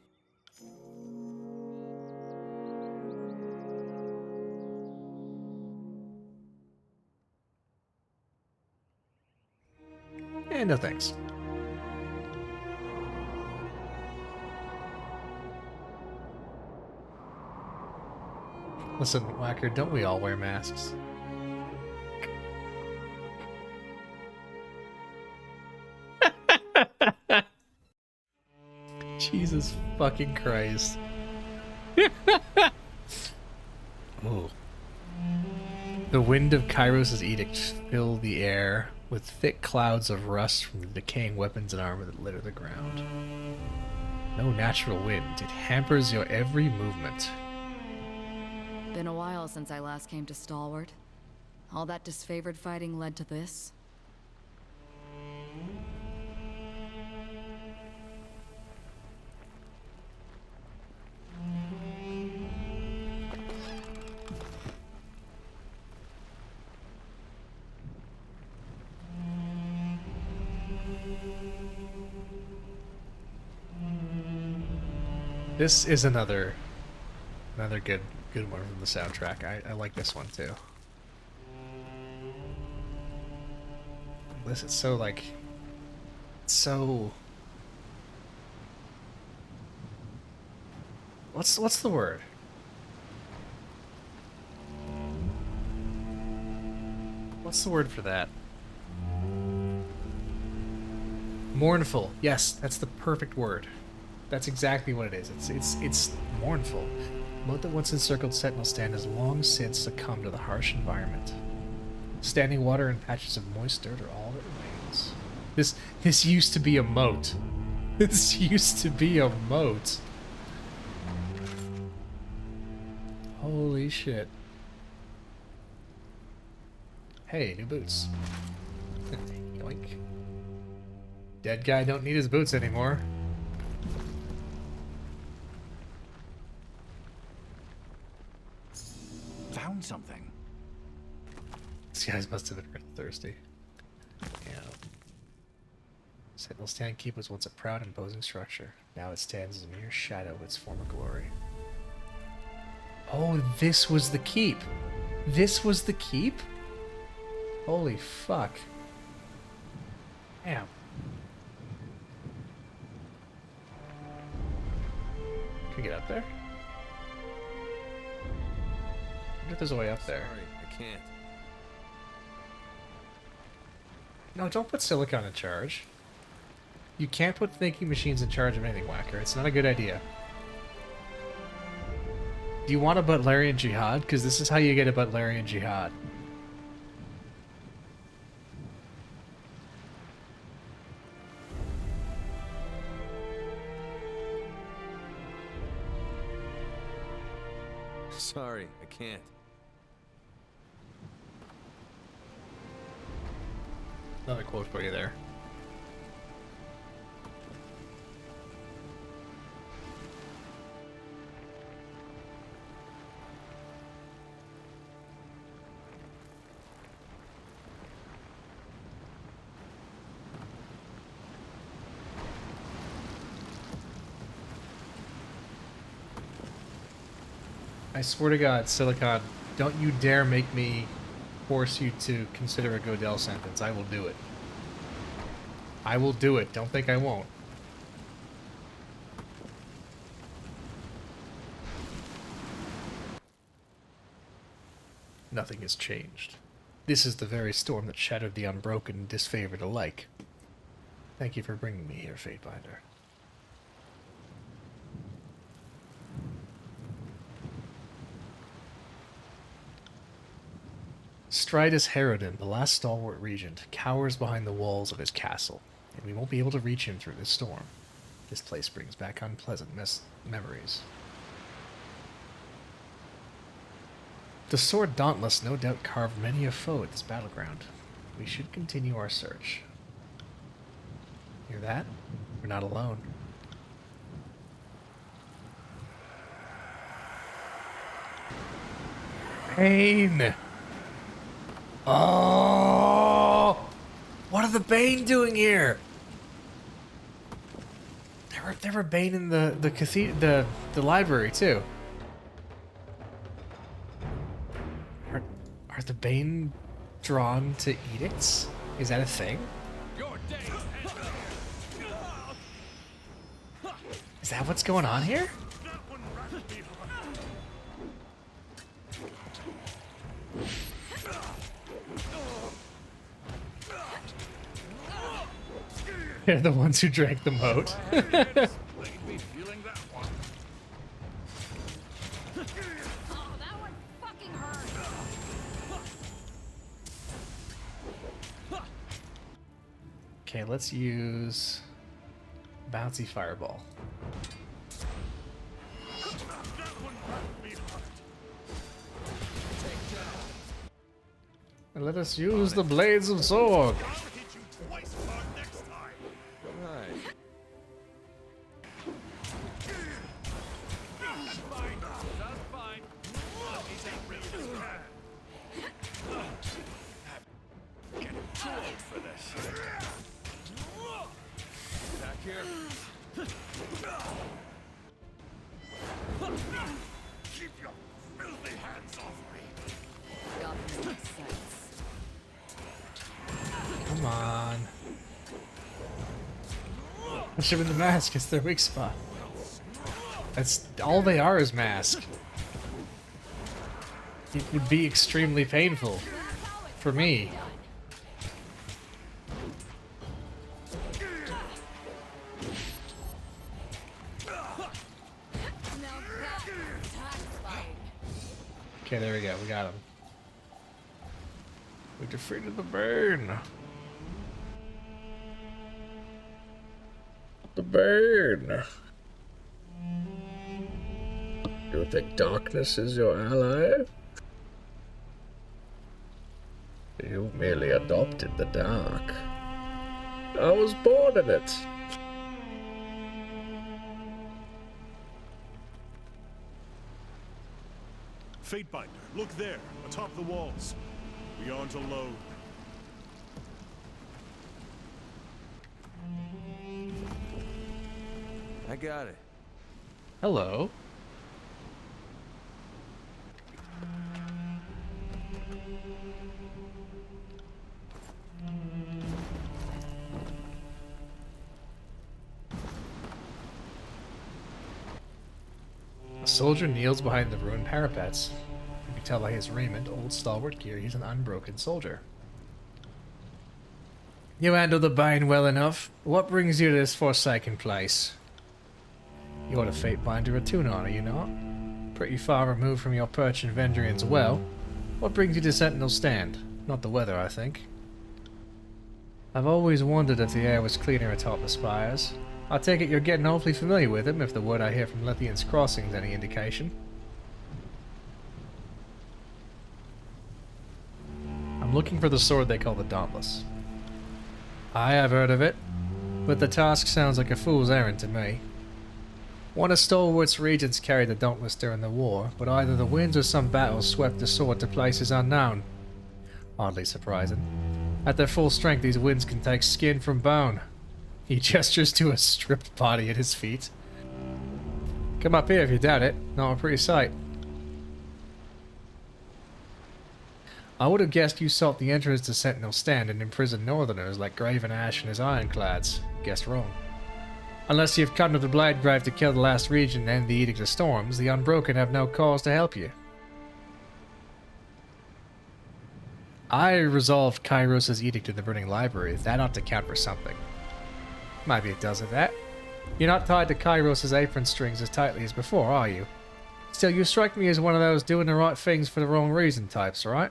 And no thanks. Listen, Whacker, don't we all wear masks? Jesus fucking Christ. Ooh. The wind of Kairos' edict filled the air with thick clouds of rust from the decaying weapons and armor that litter the ground. No natural wind, it hampers your every movement. Been a while since I last came to Stalwart. All that disfavored fighting led to this. This is another good one from the soundtrack. I like this one too. This is so like so. What's the word? What's the word for that? Mournful. Yes, that's the perfect word. That's exactly what it is. It's mournful. Moat that once encircled Sentinel Stand has long since succumbed to the harsh environment. Standing water and patches of moist dirt are all that remains. This used to be a moat. This used to be a moat. Holy shit. Hey, new boots. Yoink. Dead guy don't need his boots anymore. Found something. These guys must have been really thirsty. Yeah. Sentinel Stand Keep was once a proud, imposing structure. Now it stands as a mere shadow of its former glory. Oh, this was the keep. This was the keep? Holy fuck. Damn. Can we get up there? I wonder if there's a way up there. Sorry, I can't. No, don't put Silicon in charge. You can't put thinking machines in charge of anything, Whacker. It's not a good idea. Do you want a Butlerian Jihad? Because this is how you get a Butlerian Jihad. Sorry, I can't. Another quote for you there. I swear to God, Silicon, don't you dare make me force you to consider a Godel sentence. I will do it. I will do it. Don't think I won't. Nothing has changed. This is the very storm that shattered the unbroken and disfavored alike. Thank you for bringing me here, Fatebinder. Stridus Harridan, the last stalwart regent, cowers behind the walls of his castle, and we won't be able to reach him through this storm. This place brings back unpleasant memories. The sword Dauntless no doubt carved many a foe at this battleground. We should continue our search. Hear that? We're not alone. Pain! Oh! What are the Bane doing here? They were Bane in the library too. Are the Bane drawn to edicts? Is that a thing? Is that what's going on here? They're the ones who drank the moat. Okay, let's use bouncy fireball. And let us use the blades of Zorg. I'll hit you twice hard next time. Right. Too old for this. Back here. Keep your filthy hands off me. Got me in sights. Come on. Push him in the mask. It's their weak spot. That's all they are is mask. It would be extremely painful for me. Okay, there we go. We got him. We defeated the burn. The burn. You think darkness is your ally? You merely adopted the dark. I was born in it. Fatebinder, look there, atop the walls. We aren't alone. I got it. Hello. A soldier kneels behind the ruined parapets. You can tell by his raiment, old stalwart gear, he's an unbroken soldier. You handle the bind well enough. What brings you to this forsaken place? You're the Fatebinder of Tunon, are you not? Pretty far removed from your perch in Vendrian's well. What brings you to Sentinel Stand? Not the weather, I think. I've always wondered if the air was cleaner atop the spires. I take it you're getting awfully familiar with him, if the word I hear from Lithian's Crossing's any indication. I'm looking for the sword they call the Dauntless. I have heard of it, but the task sounds like a fool's errand to me. One of Stalwart's regents carried the Dauntless during the war, but either the winds or some battles swept the sword to places unknown. Oddly surprising. At their full strength, these winds can take skin from bone. He gestures to a stripped body at his feet. Come up here if you doubt it. Not a pretty sight. I would have guessed you sought the entrance to Sentinel Stand and imprisoned northerners like Graven Ash and his ironclads. Guessed wrong. Unless you've come to the Bladegrave to kill the last regent and end the Edict of Storms, the Unbroken have no cause to help you. I resolved Kairos' edict in the Burning Library. That ought to count for something. Maybe it does at that. You're not tied to Kairos' apron strings as tightly as before, are you? Still, you strike me as one of those doing the right things for the wrong reason types, right?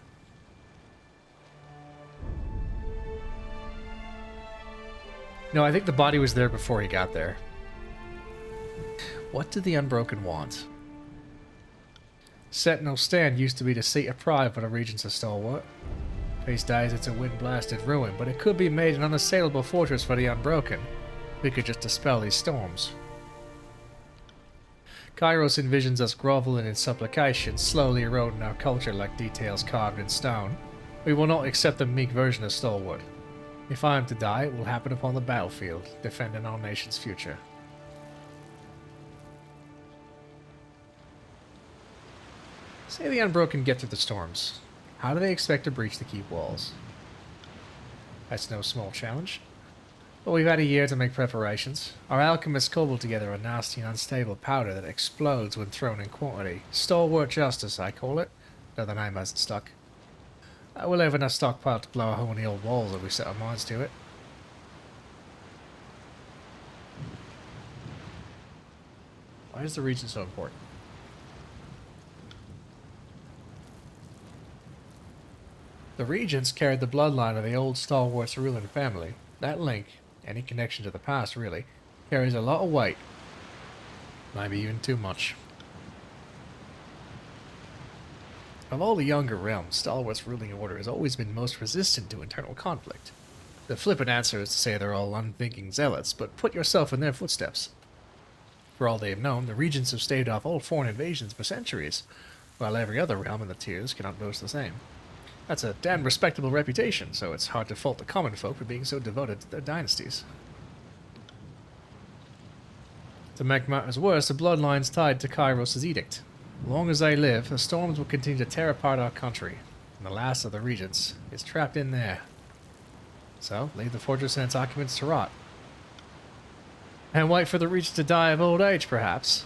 No, I think the body was there before he got there. What did the Unbroken want? Sentinel Stand used to be the seat of pride for the Regents of Stalwart. These days it's a wind-blasted ruin, but it could be made an unassailable fortress for the Unbroken. We could just dispel these storms. Kairos envisions us groveling in supplication, slowly eroding our culture like details carved in stone. We will not accept a meek version of Stalwart. If I am to die, it will happen upon the battlefield, defending our nation's future. Say the Unbroken get through the storms. How do they expect to breach the keep walls? That's no small challenge. But we've had a year to make preparations. Our alchemists cobbled together a nasty and unstable powder that explodes when thrown in quantity. Stalwart justice, I call it, though the name hasn't stuck. We'll have enough stockpile to blow a hole in the old walls if we set our minds to it. Why is the region so important? The Regents carried the bloodline of the old Stalwart's ruling family. That link, any connection to the past really, carries a lot of weight. Maybe even too much. Of all the younger realms, Stalwart's ruling order has always been most resistant to internal conflict. The flippant answer is to say they're all unthinking zealots, but put yourself in their footsteps. For all they have known, the regents have staved off all foreign invasions for centuries, while every other realm in the tiers cannot boast the same. That's a damn respectable reputation, so it's hard to fault the common folk for being so devoted to their dynasties. To make matters worse, the bloodline's tied to Kairos' edict. As long as I live, the storms will continue to tear apart our country, and the last of the regents is trapped in there. So, leave the fortress and its occupants to rot. And wait for the regent to die of old age, perhaps.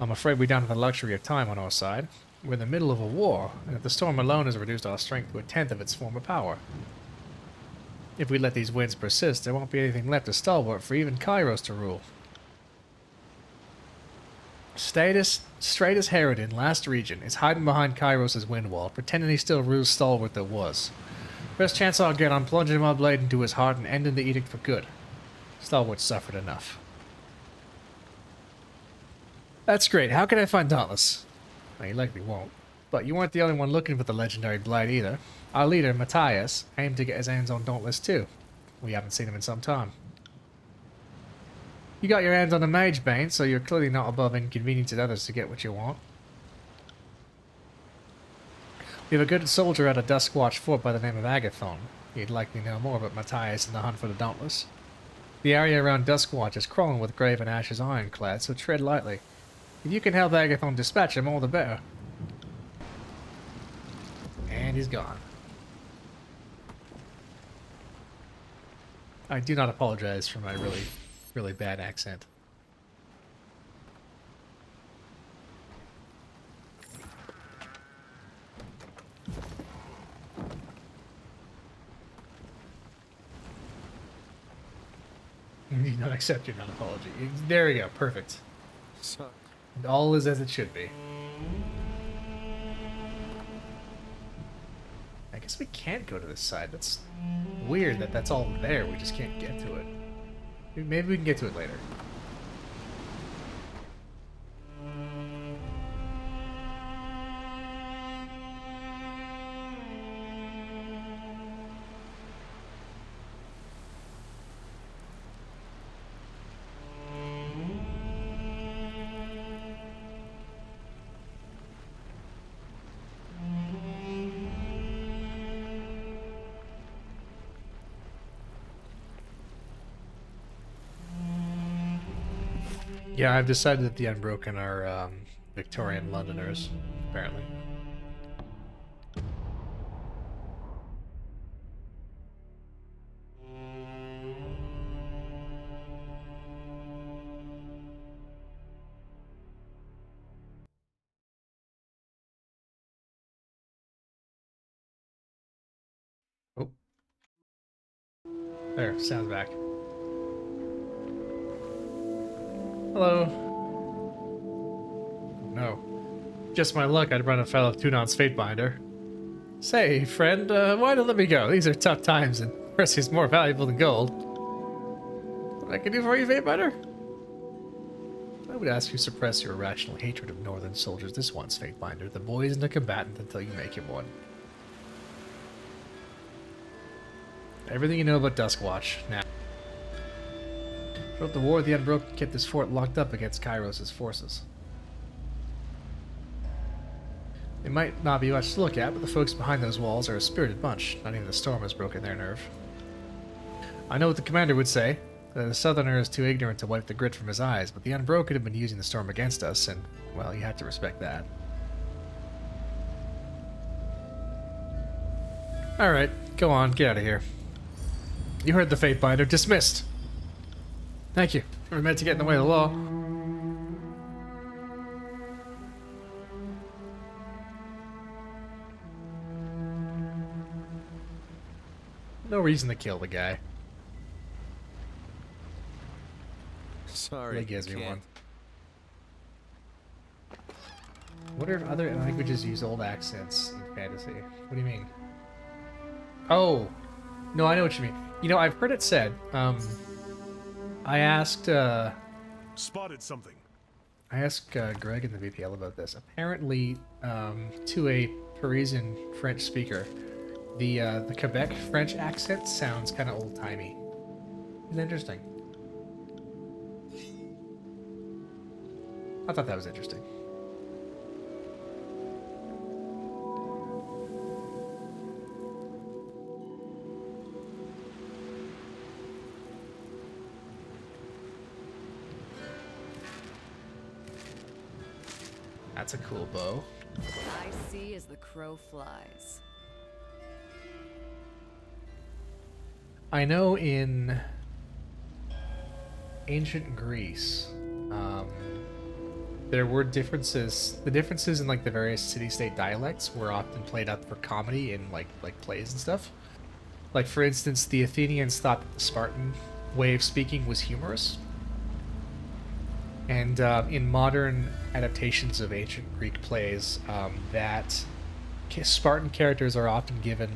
I'm afraid we don't have the luxury of time on our side. We're in the middle of a war, and if the storm alone has reduced our strength to a tenth of its former power. If we let these winds persist, there won't be anything left of Stalwart for even Kairos to rule. Straight as Harridan, last region, is hiding behind Kairos' wind wall, pretending he still rules Stalwart that was. Best chance I'll get on plunging my blade into his heart and ending the edict for good. Stalwart suffered enough. That's great. How can I find Dauntless? Well, you likely won't. But you weren't the only one looking for the legendary blade either. Our leader, Matthias, aimed to get his hands on Dauntless too. We haven't seen him in some time. You got your hands on the Mage Bane, so you're clearly not above inconveniencing others to get what you want. We have a good soldier at a Duskwatch fort by the name of Agathon. He'd likely know more about Matthias and the hunt for the Dauntless. The area around Duskwatch is crawling with Graven Ash's ironclad, so tread lightly. If you can help Agathon dispatch him, all the better. And he's gone. I do not apologize for my really bad accent. You do not accept your non-apology. There we go, perfect. So, And all is as it should be. I guess we can't go to this side. That's weird that that's all there. We just can't get to it. Maybe we can get to it later. Yeah, I've decided that the Unbroken are Victorian Londoners, apparently. Oh. There, sound's back. Hello. No. Just my luck, I'd run afoul of Tunon's Fatebinder. Say, friend, why don't let me go? These are tough times, and mercy's more valuable than gold. What I can do for you, Fatebinder? I would ask you suppress your irrational hatred of northern soldiers this once, Fatebinder. The boy isn't a combatant until you make him one. Everything you know about Duskwatch, now. Throughout the war, the Unbroken kept this fort locked up against Kairos' forces. It might not be much to look at, but the folks behind those walls are a spirited bunch. Not even the storm has broken their nerve. I know what the commander would say. The southerner is too ignorant to wipe the grit from his eyes, but the Unbroken have been using the storm against us, and, well, you have to respect that. Alright, go on, get out of here. You heard the Fatebinder. Dismissed! Thank you. Never meant to get in the way of the law. No reason to kill the guy. sorry. He gives me can't. one. What if other languages use old accents in fantasy? What do you mean? Oh! No, I know what you mean. You know, I've heard it said, I asked Spotted something. Greg in the VPL about this. Apparently, to a Parisian French speaker. The Quebec French accent sounds kind of old-timey. It's interesting. I thought that was interesting. That's a cool bow. I see as the crow flies. I know in ancient Greece, there were differences. The differences in like the various city-state dialects were often played up for comedy in like plays and stuff. Like for instance, the Athenians thought that the Spartan way of speaking was humorous, and in modern adaptations of ancient Greek plays, that Spartan characters are often given,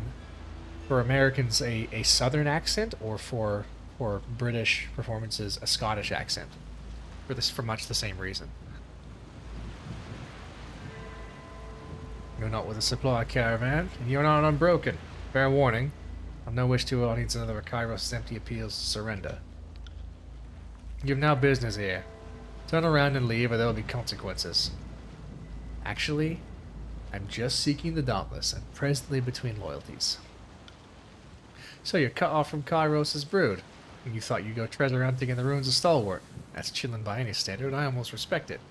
for Americans, a Southern accent, or for British performances, a Scottish accent, for much the same reason. You're not with a supply caravan, and you're not unbroken. Fair warning. I've no wish to audience another of Kairos' empty appeals to surrender. You've now business here. Turn around and leave, or there will be consequences. Actually, I'm just seeking the Dauntless, and presently between loyalties. So you're cut off from Kairos' brood, and you thought you'd go treasure hunting in the ruins of Stalwart. That's chilling by any standard, and I almost respect it.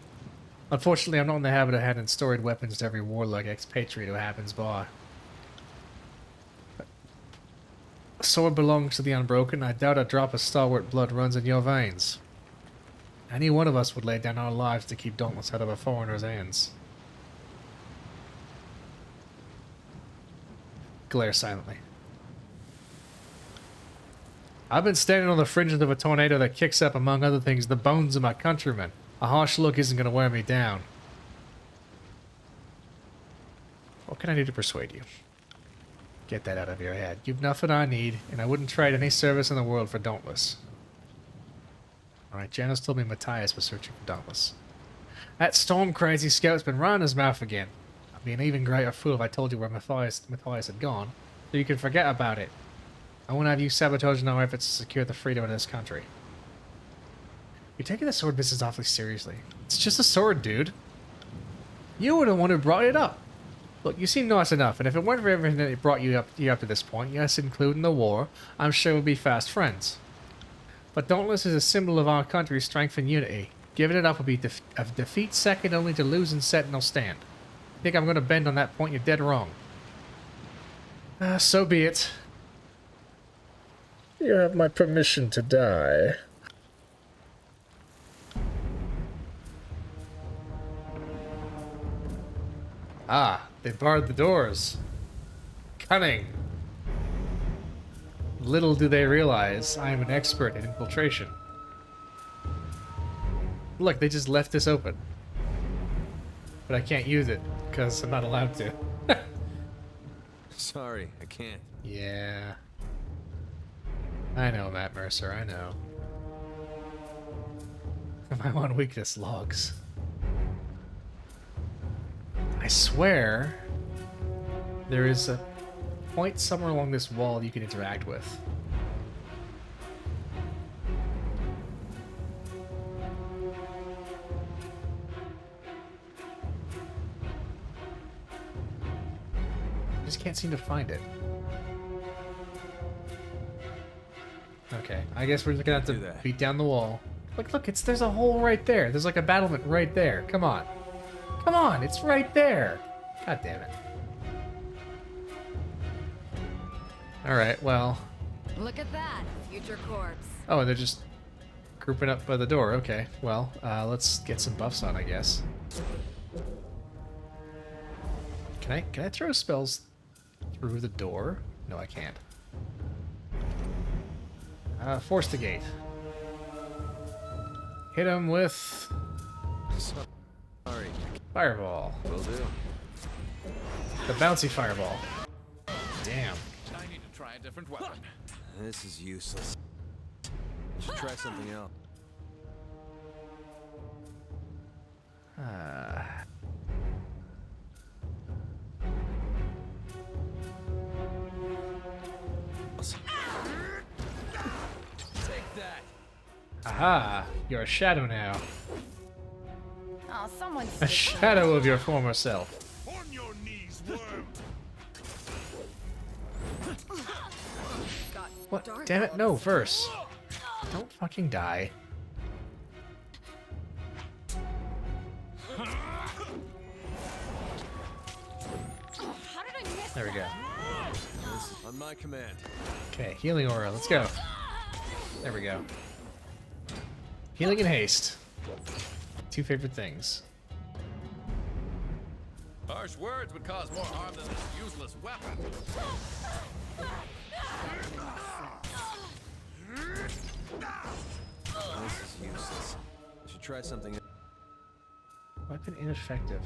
Unfortunately, I'm not in the habit of handing storied weapons to every warlike expatriate who happens by. A sword belongs to the unbroken. I doubt a drop of Stalwart blood runs in your veins. Any one of us would lay down our lives to keep Dauntless out of a foreigner's hands. Glare silently. I've been standing on the fringes of a tornado that kicks up, among other things, the bones of my countrymen. A harsh look isn't going to wear me down. What can I do to persuade you? Get that out of your head. You've nothing I need, and I wouldn't trade any service in the world for Dauntless. Alright, Janus told me Matthias was searching for Dauntless. That storm-crazy scout's been running his mouth again. I'd be an even greater fool if I told you where Matthias had gone, so you can forget about it. I won't have you sabotaging our efforts to secure the freedom of this country. You're taking the sword business awfully seriously. It's just a sword, dude. You were the one who brought it up. Look, you seem nice enough, and if it weren't for everything that brought you up to this point, yes, including the war, I'm sure we'd be fast friends. But Dauntless is a symbol of our country's strength and unity. Giving it up would be a defeat second only to losing Sentinel Stand. You think I'm going to bend on that point? You're dead wrong. So be it. You have my permission to die. Ah, they barred the doors. Cunning. Little do they realize I am an expert in infiltration. Look, they just left this open. But I can't use it, because I'm not allowed to. Sorry, I can't. Yeah. I know, Matt Mercer, I know. My one weakness, logs. I swear there is a point somewhere along this wall you can interact with. Just can't seem to find it. Okay, I guess we're just gonna have to beat down the wall. Look, there's a hole right there. There's like a battlement right there. Come on. Come on, it's right there. God damn it. Alright, well. Look at that, future corpse. Oh, and they're just grouping up by the door. Okay, well, let's get some buffs on, I guess. Can I throw spells through the door? No, I can't. Force the gate. Hit him with Sorry. fireball. Will do. The bouncy fireball. Damn. I need to try a different weapon. This is useless. I should try something else. Aha! You're a shadow now. Oh, someone A shadow of your former self. On your knees, worm! What? Damn it, no, verse. Don't fucking die. There we go. On my command. Okay, healing aura, let's go. There we go. Healing and haste. Two favorite things. Harsh words would cause more harm than this useless weapon. This is useless. I should try something. Weapon ineffective.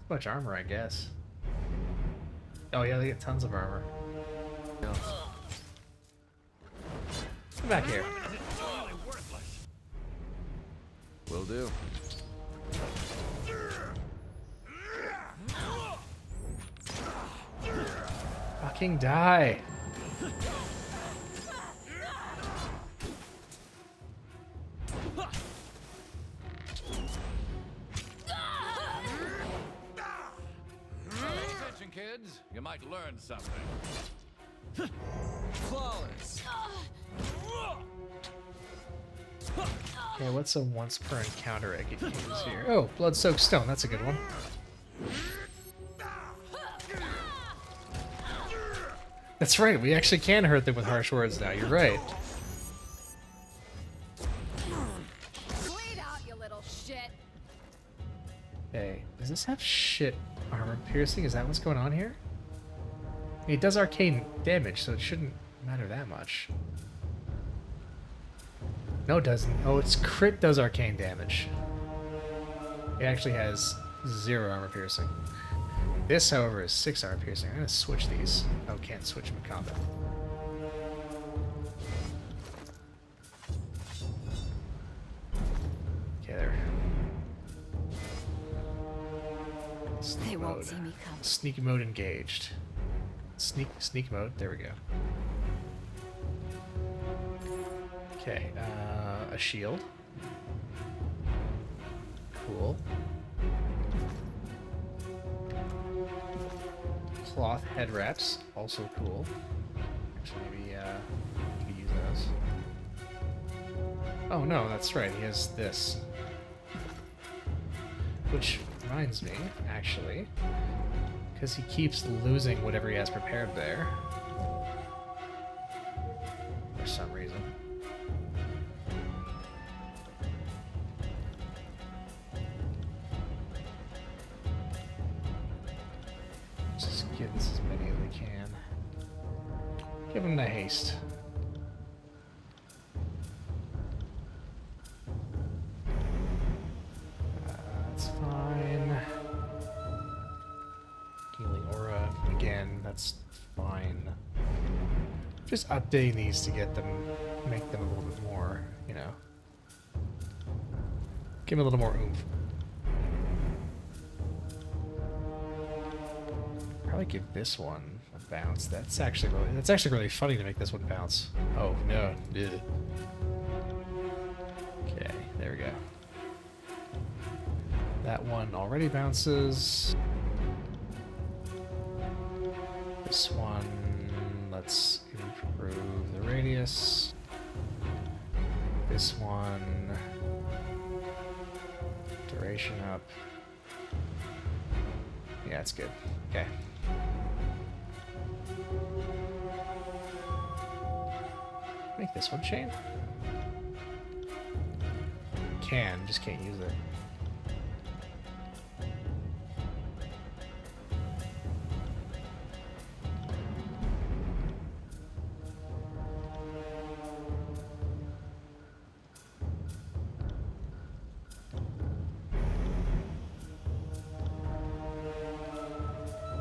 Much armor, I guess. Oh yeah, they get tons of armor. else. Come back here. Will do. Fucking die. Pay attention, kids. You might learn something. Flawless. Okay, what's a once per encounter I could use here? Oh, blood-soaked stone. That's a good one. That's right. We actually can hurt them with harsh words now. You're right. Bleed out, you little shit. Okay, does this have shit armor piercing? Is that what's going on here? It does arcane damage, so it shouldn't matter that much. No, it doesn't. Oh, its crit does arcane damage. It actually has 0 armor piercing. This, however, is 6 armor piercing. I'm gonna switch these. Oh, can't switch them in combat. Okay, there. Sneak They won't mode. see me come. Sneak mode engaged. Sneak mode. There we go. Okay, a shield. Cool. Cloth head wraps, also cool. Actually, maybe you could use those. Oh no, that's right. He has this. Which reminds me, actually, because he keeps losing whatever he has prepared there. For some reason. Just give this as many as we can. Give him the haste. That's fine. Healing aura again. That's fine. Just updating these to get them, make them a little bit more, you know. Give them a little more oomph. Probably give this one a bounce. That's actually really funny to make this one bounce. Oh no. Ugh. Okay, there we go. That one already bounces. This one, let's improve the radius. This one, duration up. Yeah, it's good. Okay. Make this one chain. Can, just can't use it.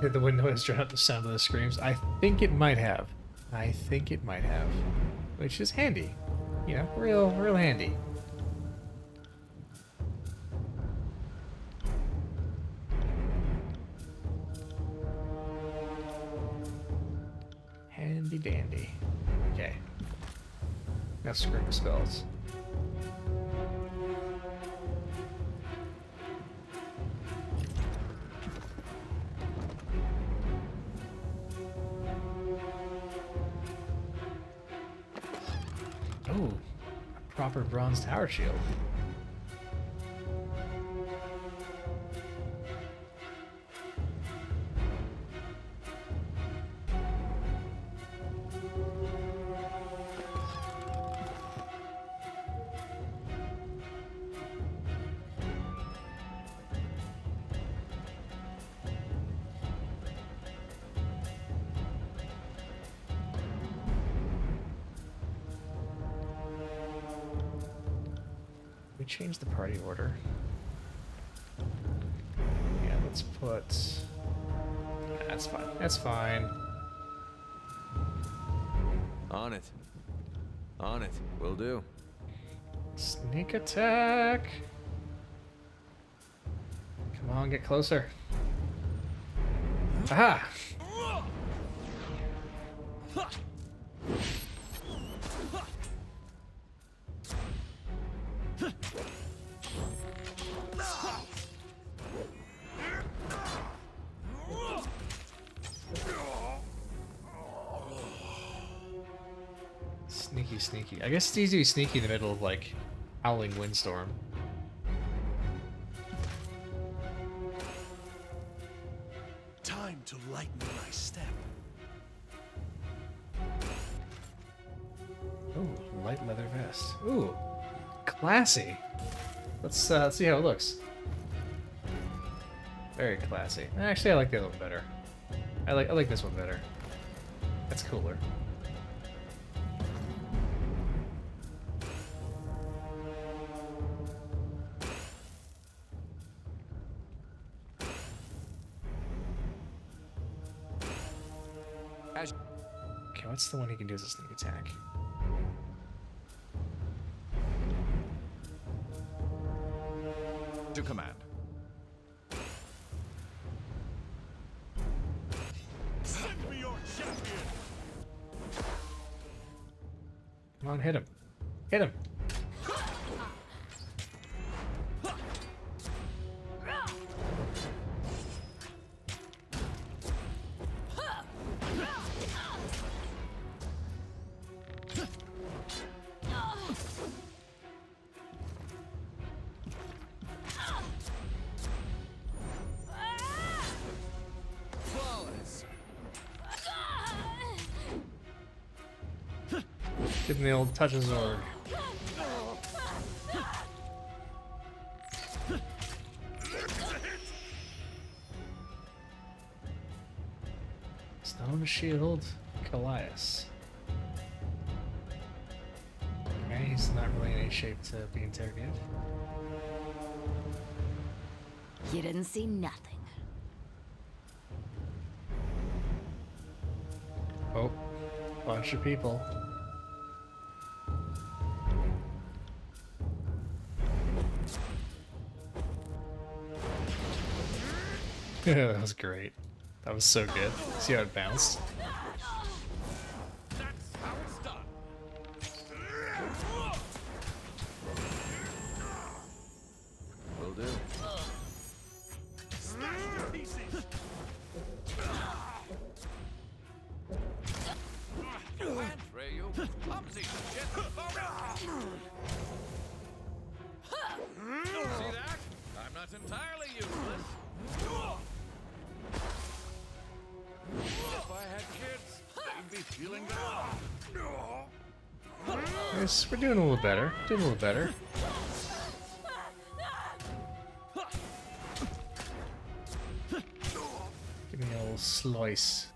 Did the wind noise drown out the sound of the screams? I think it might have. I think it might have. Which is handy. You know, real handy. Handy dandy. Okay. Now scream spells. Oh, a proper bronze tower shield. We changed the party order. Yeah, let's put... That's fine. That's fine. On it. On it. Will do. Sneak attack! Come on, get closer. Aha! Sneaky, sneaky. I guess it's easy to be sneaky in the middle of, like, howling windstorm. Time to lighten my step. Ooh, light leather vest. Ooh, classy. Let's see how it looks. Very classy. Actually, I like the other one better. I like this one better. That's cooler. Okay, what's the one he can do as a sneak attack? To command. Send me your champion! Come on, hit him. Hit him. Give him the old touch of Zorg. Stone Shield, Callias. Okay, he's not really in any shape to be interrogated. You didn't see nothing. Oh, bunch of people. Yeah, that was great. That was so good. See how it bounced? That's how it's done. Will do. Smash to pieces! And Freyu, clumsy shit. See that? I'm not entirely useless. If I had kids, they'd be feeling good. Yes, we're doing a little better. Doing a little better. Give me a little slice.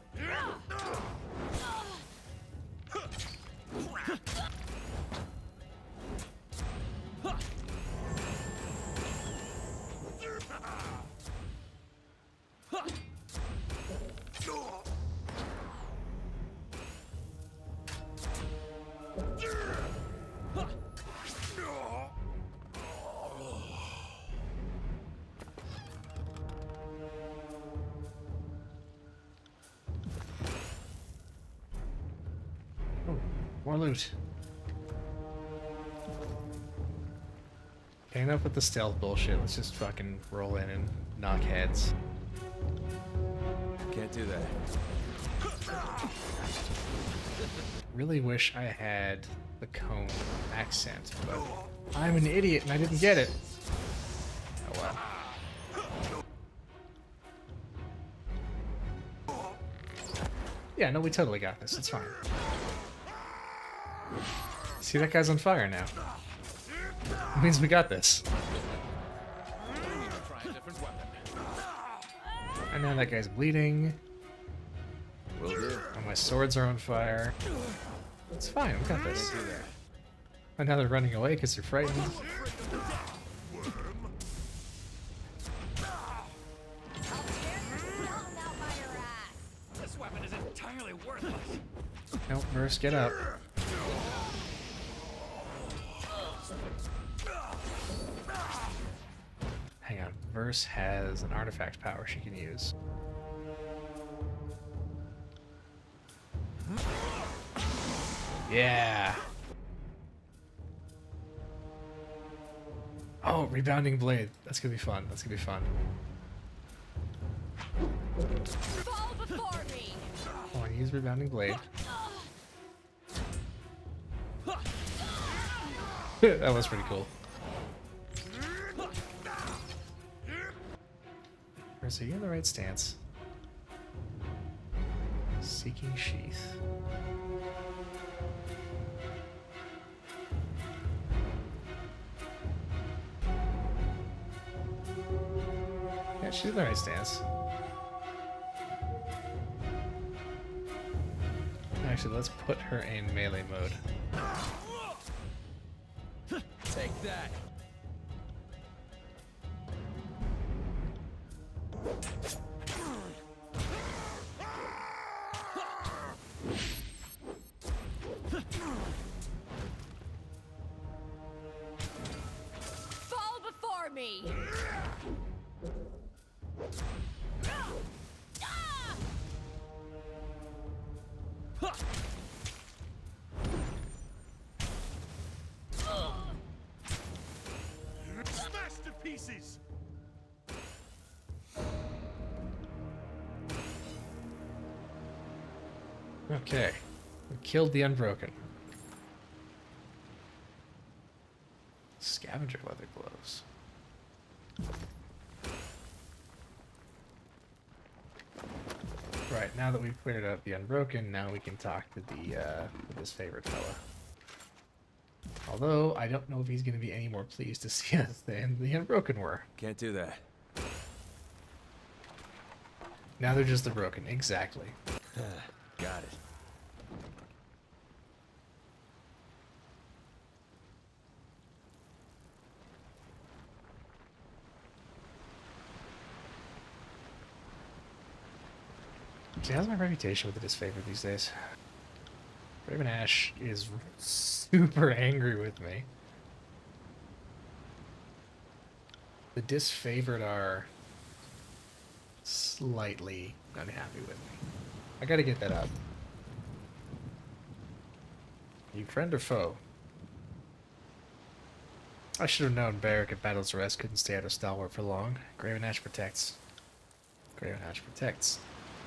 More loot. Okay, enough with the stealth bullshit. Let's just fucking roll in and knock heads. Can't do that. really wish I had the cone accent, but I'm an idiot and I didn't get it. Oh well. Yeah, no, we totally got this. It's fine. See, that guy's on fire now. It means we got this. Try a different weapon. And now that guy's bleeding. Will do. And my swords are on fire. It's fine, we got this. And now they're running away because they're frightened. This weapon is entirely worthless. Nope, Verse, get up. Hang on, Verse has an artifact power she can use. Yeah. Oh, rebounding blade. That's gonna be fun. That's gonna be fun. Fall before me! Oh, I use rebounding blade. That was pretty cool. Verse, are you in the right stance? Seeking sheath. Yeah, she's in the right stance. Actually, let's put her in melee mode. Take that. Fall before me! Smashed to pieces! Okay, we killed the Unbroken. Scavenger leather gloves. Right, now that we've cleared out the Unbroken, now we can talk to this favorite fella. Although, I don't know if he's going to be any more pleased to see us than the Unbroken were. Can't do that. Now they're just the Broken, exactly. Got it. See, how's my reputation with the disfavor these days? Raven Ash is super angry with me. The disfavored are slightly unhappy with me. I gotta get that up. You friend or foe? I should have known Barrack at Battle's Rest couldn't stay out of Stalwart for long. Graven Ash protects. Graven Ash protects.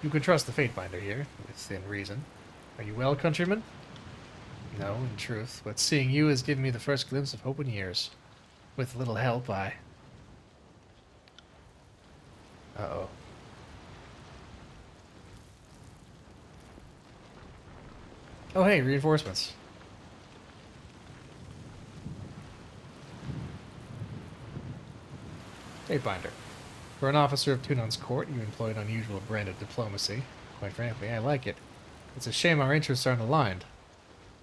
You can trust the Fatebinder here, within reason. Are you well, countryman? No, in truth, but seeing you has given me the first glimpse of hope in years. With a little help, I... Uh-oh. Oh, hey, reinforcements. Fatebinder. For an officer of Tunon's court, you employ an unusual brand of diplomacy. Quite frankly, I like it. It's a shame our interests aren't aligned.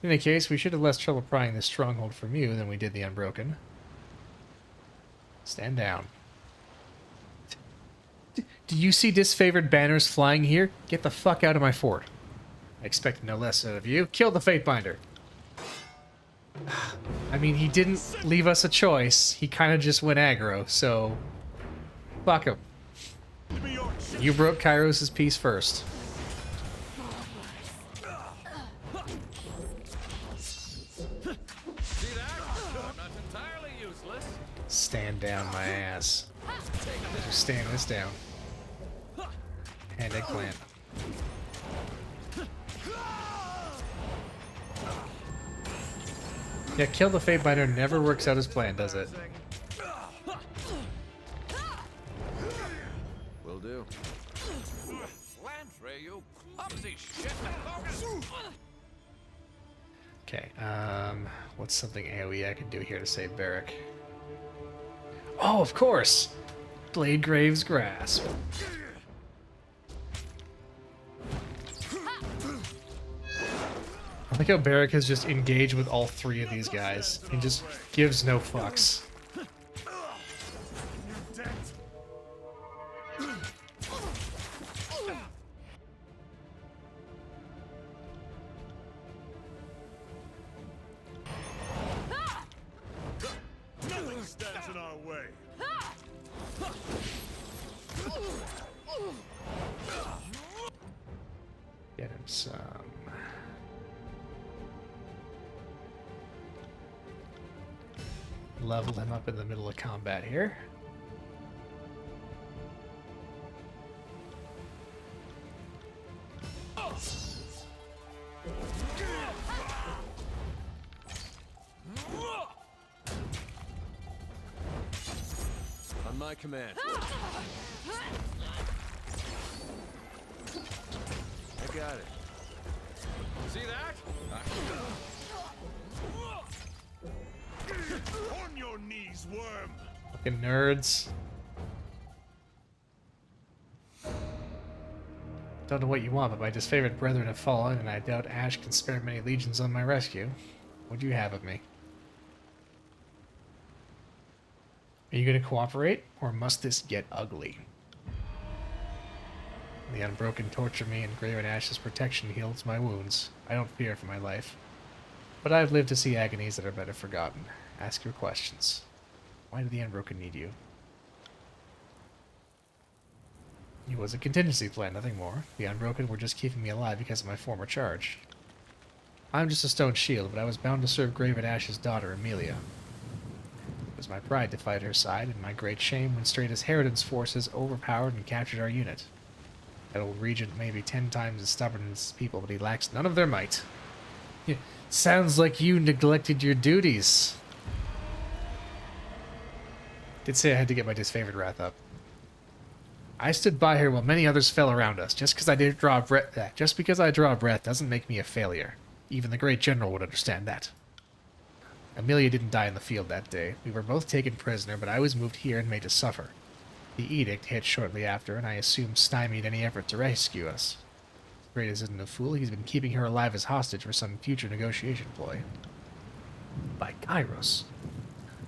In any case, we should have less trouble prying this stronghold from you than we did the Unbroken. Stand down. Do you see disfavored banners flying here? Get the fuck out of my fort. I expected no less out of you. Kill the Fatebinder. I mean, he didn't leave us a choice. He kind of just went aggro, so... Fuck him. You broke Kairos' peace first. See that? I'm not entirely useless. Stand down my ass. Just stand this down. And eggplant. Yeah, kill the Fatebinder never works out as planned, does it? Will do. Lantry, you clumsy shit! Okay, what's something AoE I can do here to save Barrack? Oh, of course! Blade Grave's Grasp. I like how Barrack has just engaged with all three of these guys and just gives no fucks. Nothing stands in our way. Get him some. Level him up in the middle of combat here. On my command. I got it. See that? On your knees, worm. Fucking nerds. Don't know what you want, but my disfavored brethren have fallen, and I doubt Ash can spare many legions on my rescue. What'd you have of me? Are you gonna cooperate, or must this get ugly? The Unbroken torture me, and Graven Ash's protection heals my wounds. I don't fear for my life. But I've lived to see agonies that are better forgotten. Ask your questions. Why did the Unbroken need you? It was a contingency plan, nothing more. The Unbroken were just keeping me alive because of my former charge. I'm just a stone shield, but I was bound to serve Graven Ash's daughter, Amelia. It was my pride to fight at her side, and my great shame when Strata's Harridan's forces overpowered and captured our unit. That old regent may be 10 times as stubborn as his people, but he lacks none of their might. Sounds like you neglected your duties. Did say I had to get my disfavored wrath up. I stood by her while many others fell around us. Just because I draw a breath doesn't make me a failure. Even the great general would understand that. Amelia didn't die in the field that day. We were both taken prisoner, but I was moved here and made to suffer. The edict hit shortly after, and I assume stymied any effort to rescue us. Kratos isn't a fool. He's been keeping her alive as hostage for some future negotiation ploy. By Kairos.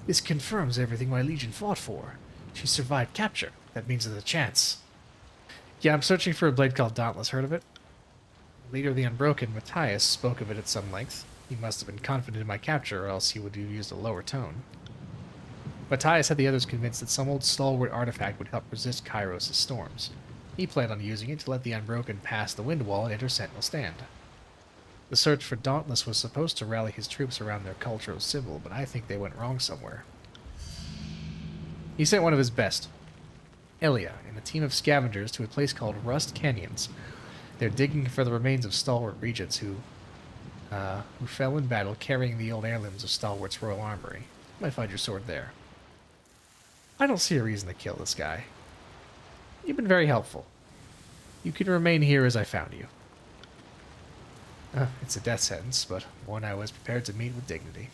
This confirms everything my legion fought for. She survived capture. That means there's a chance. Yeah, I'm searching for a blade called Dauntless. Heard of it? Leader of the Unbroken, Matthias, spoke of it at some length. He must have been confident in my capture, or else he would have used a lower tone. Matthias had the others convinced that some old stalwart artifact would help resist Kairos' storms. He planned on using it to let the Unbroken pass the wind wall and enter Sentinel Stand. The search for Dauntless was supposed to rally his troops around their cultural symbol, but I think they went wrong somewhere. He sent one of his best, Elia, and a team of scavengers to a place called Rust Canyons. They're digging for the remains of stalwart regents who fell in battle carrying the old heirlooms of Stalwart's royal armory. Might find your sword there. I don't see a reason to kill this guy. You've been very helpful. You can remain here as I found you. It's a death sentence, but one I was prepared to meet with dignity.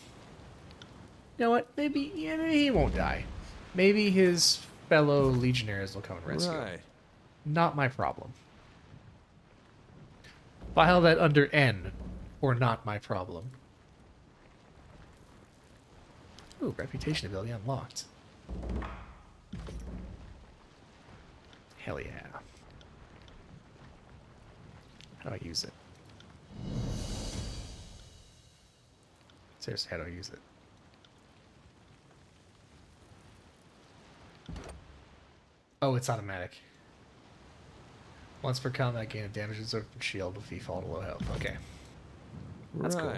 You know what? Maybe he won't die. Maybe his fellow legionnaires will come and rescue him. Right. Not my problem. File that under N, or not my problem. Ooh, reputation ability unlocked. Hell yeah. How do I use it? Seriously, how do I use it? Oh, it's automatic. Once per combat, gain a damage absorbed from shield if you fall to low health. Okay. That's cool.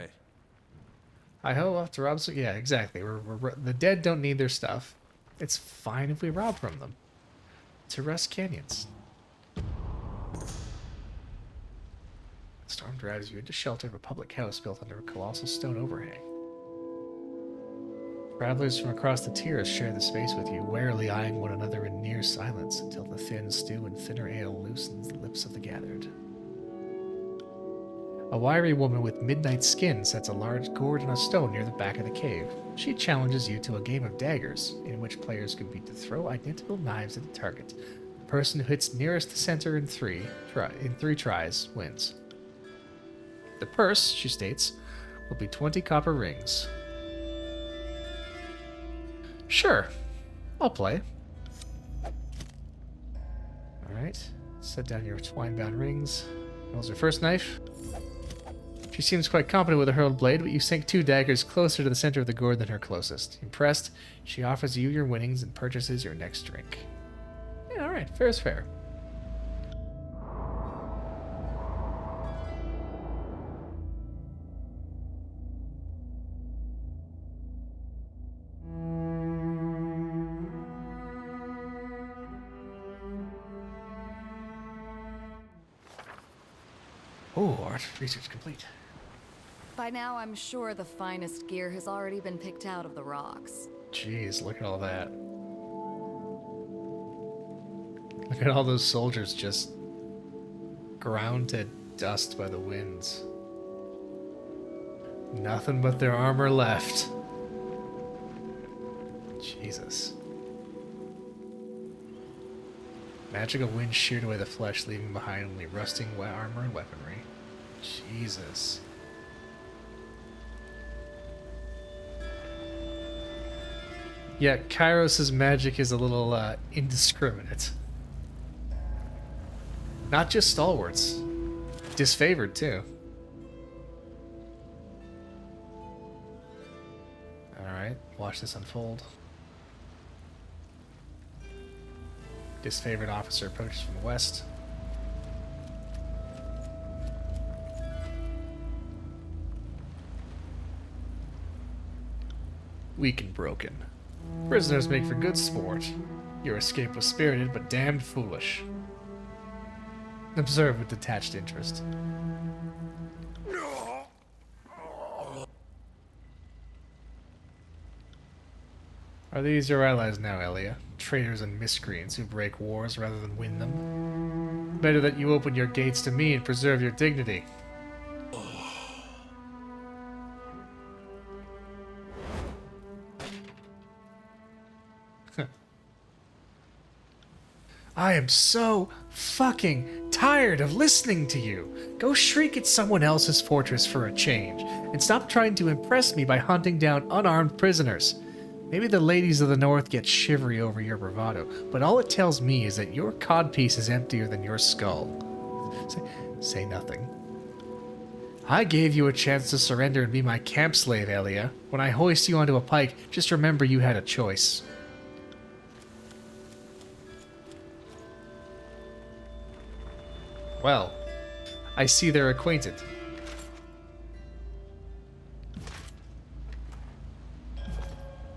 I hope after rob. So yeah, exactly. The dead don't need their stuff. It's fine if we rob from them. To Rust Canyons. Storm drives you into shelter of a public house built under a colossal stone overhang. Travelers from across the tiers share the space with you, warily eyeing one another in near silence until the thin stew and thinner ale loosens the lips of the gathered. A wiry woman with midnight skin sets a large gourd on a stone near the back of the cave. She challenges you to a game of daggers, in which players compete to throw identical knives at the target. The person who hits nearest the center in three tries wins. The purse, she states, will be 20 copper rings. Sure, I'll play. Alright, set down your twine-bound rings. Rolls her first knife. She seems quite competent with a hurled blade, but you sink 2 daggers closer to the center of the gourd than her closest. Impressed, she offers you your winnings and purchases your next drink. Yeah, alright, fair is fair. Oh, art research complete. By now, I'm sure the finest gear has already been picked out of the rocks. Jeez, look at all that. Look at all those soldiers just ground to dust by the winds. Nothing but their armor left. Jesus. Magical wind sheared away the flesh, leaving behind only rusting armor and weaponry. Jesus. Yeah, Kairos' magic is a little indiscriminate. Not just stalwarts. Disfavored, too. Alright, watch this unfold. Disfavored officer approaches from the west. Weak and broken. Prisoners make for good sport. Your escape was spirited, but damned foolish. Observe with detached interest. Are these your allies now, Elia? Traitors and miscreants who break wars rather than win them? Better that you open your gates to me and preserve your dignity. I am so fucking tired of listening to you. Go shriek at someone else's fortress for a change, and stop trying to impress me by hunting down unarmed prisoners. Maybe the ladies of the north get shivery over your bravado, but all it tells me is that your codpiece is emptier than your skull. Say nothing. I gave you a chance to surrender and be my camp slave, Elia. When I hoist you onto a pike, just remember you had a choice. Well, I see they're acquainted.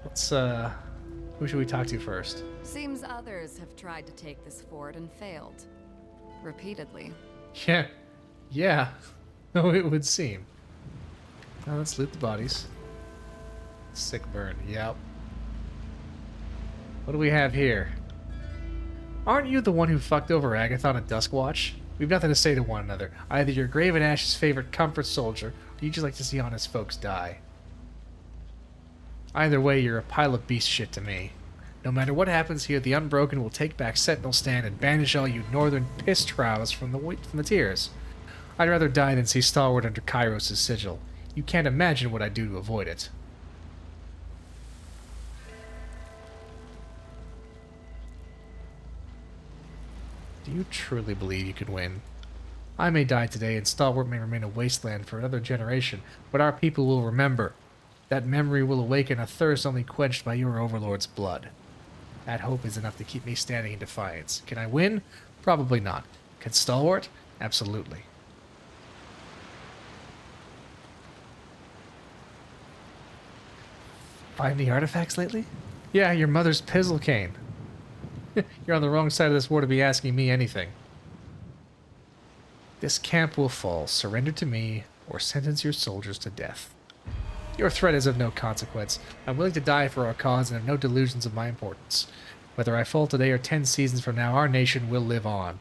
Let's, who should we talk to first? Seems others have tried to take this fort and failed. Repeatedly. Yeah. No, it would seem. Now let's loot the bodies. Sick burn, yep. What do we have here? Aren't you the one who fucked over Agathon at Duskwatch? We've nothing to say to one another. Either you're Graven Ash's favorite comfort soldier, or you just like to see honest folks die. Either way, you're a pile of beast shit to me. No matter what happens here, the Unbroken will take back Sentinel Stand and banish all you northern piss troughs from the tiers. I'd rather die than see Stalwart under Kairos' sigil. You can't imagine what I'd do to avoid it. Do you truly believe you can win? I may die today and Stalwart may remain a wasteland for another generation, but our people will remember. That memory will awaken a thirst only quenched by your overlord's blood. That hope is enough to keep me standing in defiance. Can I win? Probably not. Can Stalwart? Absolutely. Find the artifacts lately? Yeah, your mother's pizzle cane. You're on the wrong side of this war to be asking me anything. This camp will fall. Surrender to me, or sentence your soldiers to death. Your threat is of no consequence. I'm willing to die for our cause and have no delusions of my importance. Whether I fall today or 10 seasons from now, our nation will live on.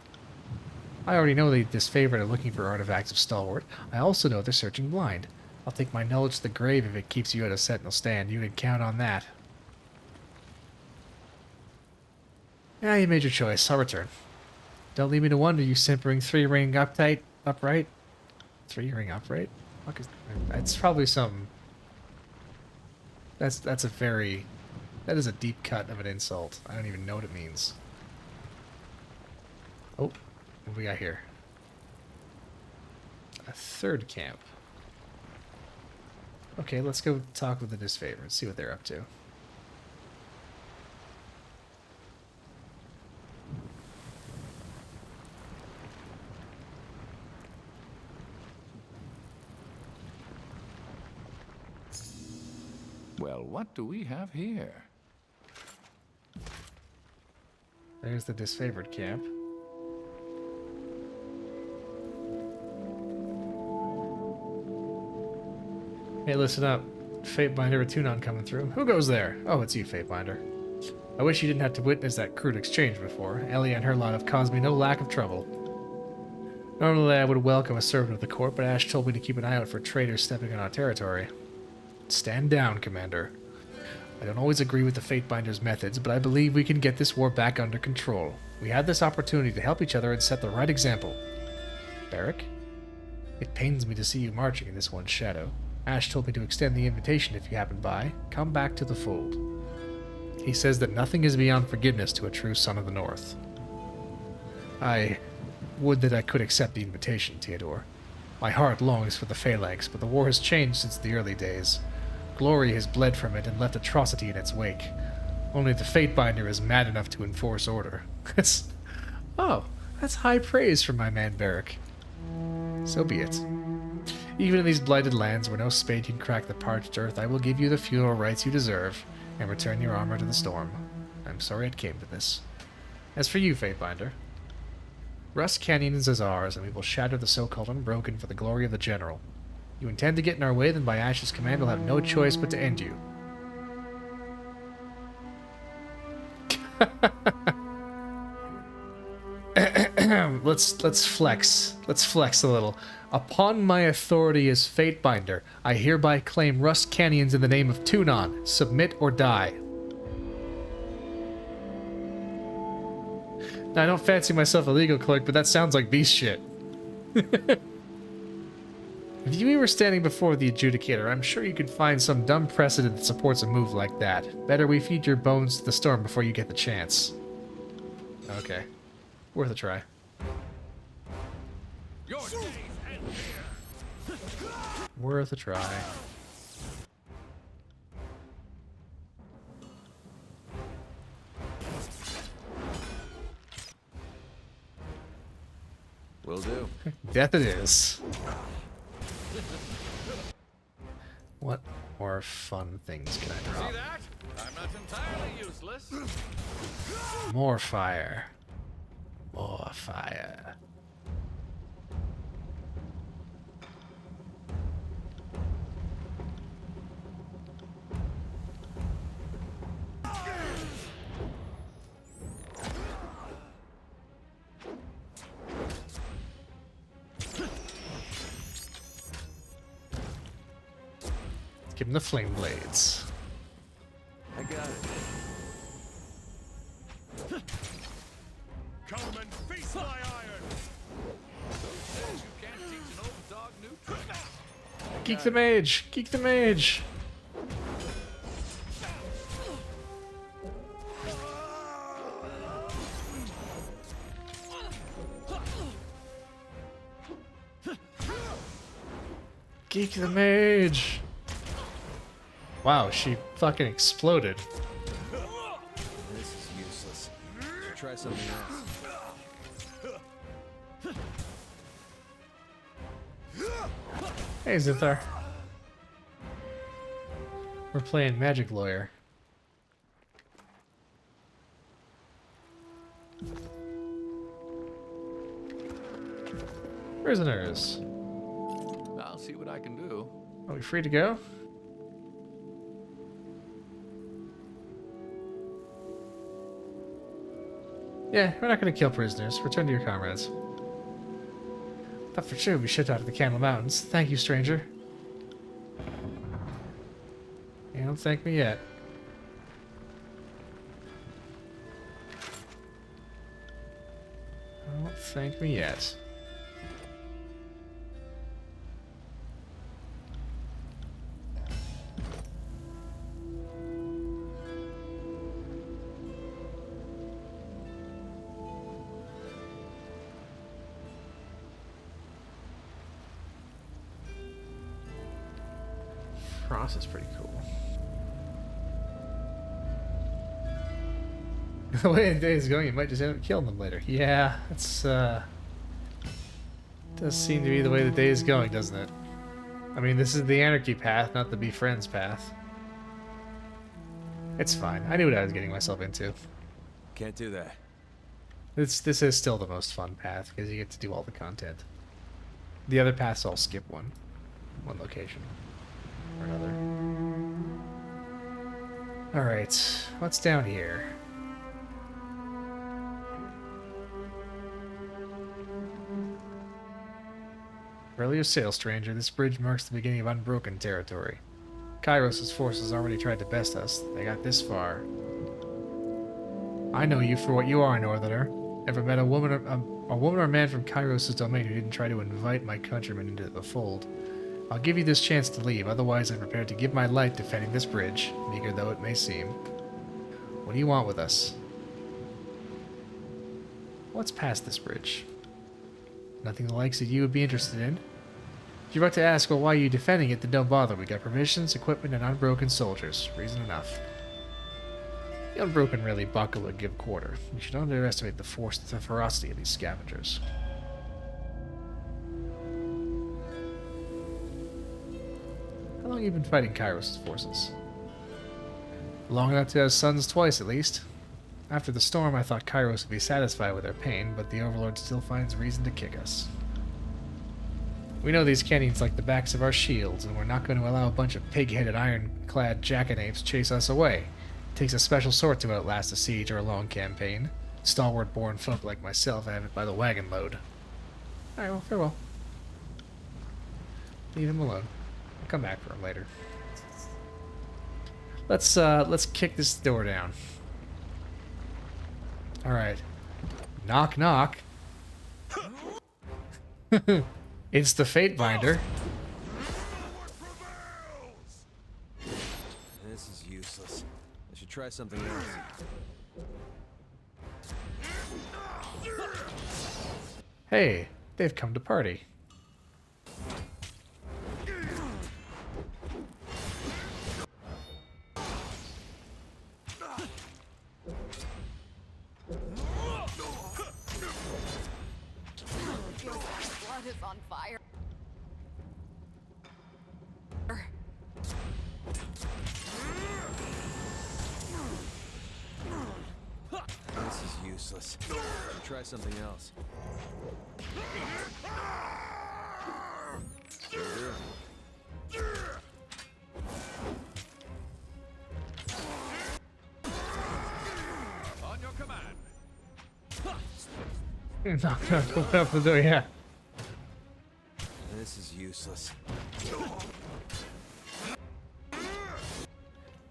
I already know the disfavored are looking for artifacts of Stalwart. I also know they're searching blind. I'll take my knowledge to the grave if it keeps you at a Sentinel stand. You can count on that. Yeah, you made your choice. I'll return. Don't leave me to wonder, you simpering three-ring upright? Three-ring upright? Fuck is... It's probably some... That is a deep cut of an insult. I don't even know what it means. Oh, what do we got here? A third camp. Okay, let's go talk with the disfavored, see what they're up to. Well, what do we have here? There's the disfavored camp. Hey, listen up. Fatebinder with Tunon coming through. Who goes there? Oh, it's you, Fatebinder. I wish you didn't have to witness that crude exchange before. Ellie and her lot have caused me no lack of trouble. Normally I would welcome a servant of the court, but Ash told me to keep an eye out for traitors stepping on our territory. Stand down, Commander. I don't always agree with the Fatebinder's methods, but I believe we can get this war back under control. We had this opportunity to help each other and set the right example. Barrick? It pains me to see you marching in this one's shadow. Ash told me to extend the invitation if you happen by. Come back to the fold. He says that nothing is beyond forgiveness to a true son of the North. I would that I could accept the invitation, Theodore. My heart longs for the Phalanx, but the war has changed since the early days. Glory has bled from it and left atrocity in its wake. Only the Fatebinder is mad enough to enforce order. That's high praise from my man Barrick. So be it. Even in these blighted lands where no spade can crack the parched earth, I will give you the funeral rites you deserve and return your armor to the storm. I'm sorry it came to this. As for you, Fatebinder, Rust Canyon is ours, and we will shatter the so-called Unbroken for the glory of the General. You intend to get in our way, then by Ash's command we'll have no choice but to end you. Let's flex. Let's flex a little. Upon my authority as Fatebinder, I hereby claim Rust Canyons in the name of Tunon. Submit or die. Now, I don't fancy myself a legal clerk, but that sounds like beast shit. If you were standing before the adjudicator, I'm sure you could find some dumb precedent that supports a move like that. Better we feed your bones to the storm before you get the chance. Okay. Worth a try. Your days end here. Worth a try. Will do. Death it is. What more fun things can I drop? See that? I'm not entirely useless. More fire. More fire. Give him the flame blades. I got it. Come and feast my iron! You can't teach an old dog new tricks. Geek the mage! Geek the mage! Geek the mage! Wow, she fucking exploded. This is useless. Should try something else. Hey, Zithar. We're playing Magic Lawyer. Prisoners. I'll see what I can do. Are we free to go? Yeah, we're not gonna kill prisoners. Return to your comrades. Thought for sure we shipped out of the Candle Mountains. Thank you, stranger. You don't thank me yet. Don't thank me yet. Frost is pretty cool. The way the day is going, you might just end up killing them later. Yeah, that's does seem to be the way the day is going, doesn't it? I mean, this is the anarchy path, not the be friends path. It's fine. I knew what I was getting myself into. Can't do that. This is still the most fun path because you get to do all the content. The other paths I'll skip one location or another. All right, what's down here? Earlier sail, stranger. This bridge marks the beginning of unbroken territory. Kairos' forces already tried to best us. They got this far. I know you for what you are, Northerner. Ever met a woman or man from Kairos' domain who didn't try to invite my countrymen into the fold? I'll give you this chance to leave, otherwise I'm prepared to give my life defending this bridge, meager though it may seem. What do you want with us? What's past this bridge? Nothing the likes of you would be interested in. If you're about to ask, well, why are you defending it, then don't bother. We got provisions, equipment, and unbroken soldiers. Reason enough. The unbroken really buckle and give quarter. We should not underestimate the ferocity of these scavengers. How long have you been fighting Kairos' forces? Long enough to have sons twice, at least. After the storm, I thought Kairos would be satisfied with our pain, but the Overlord still finds reason to kick us. We know these canyons like the backs of our shields, and we're not going to allow a bunch of pig-headed, iron-clad jackanapes chase us away. It takes a special sort to outlast a siege or a long campaign. Stalwart-born folk like myself have it by the wagon load. Alright, well, farewell. Leave him alone. I'll come back for him later. Let's kick this door down. Alright. Knock, knock. It's the Fate Binder. This is useless. I should try something else. Hey, they've come to party. Blood is on fire. This is useless. I should try something else. On your command. Knock, knock, open up the door, yeah. This is useless.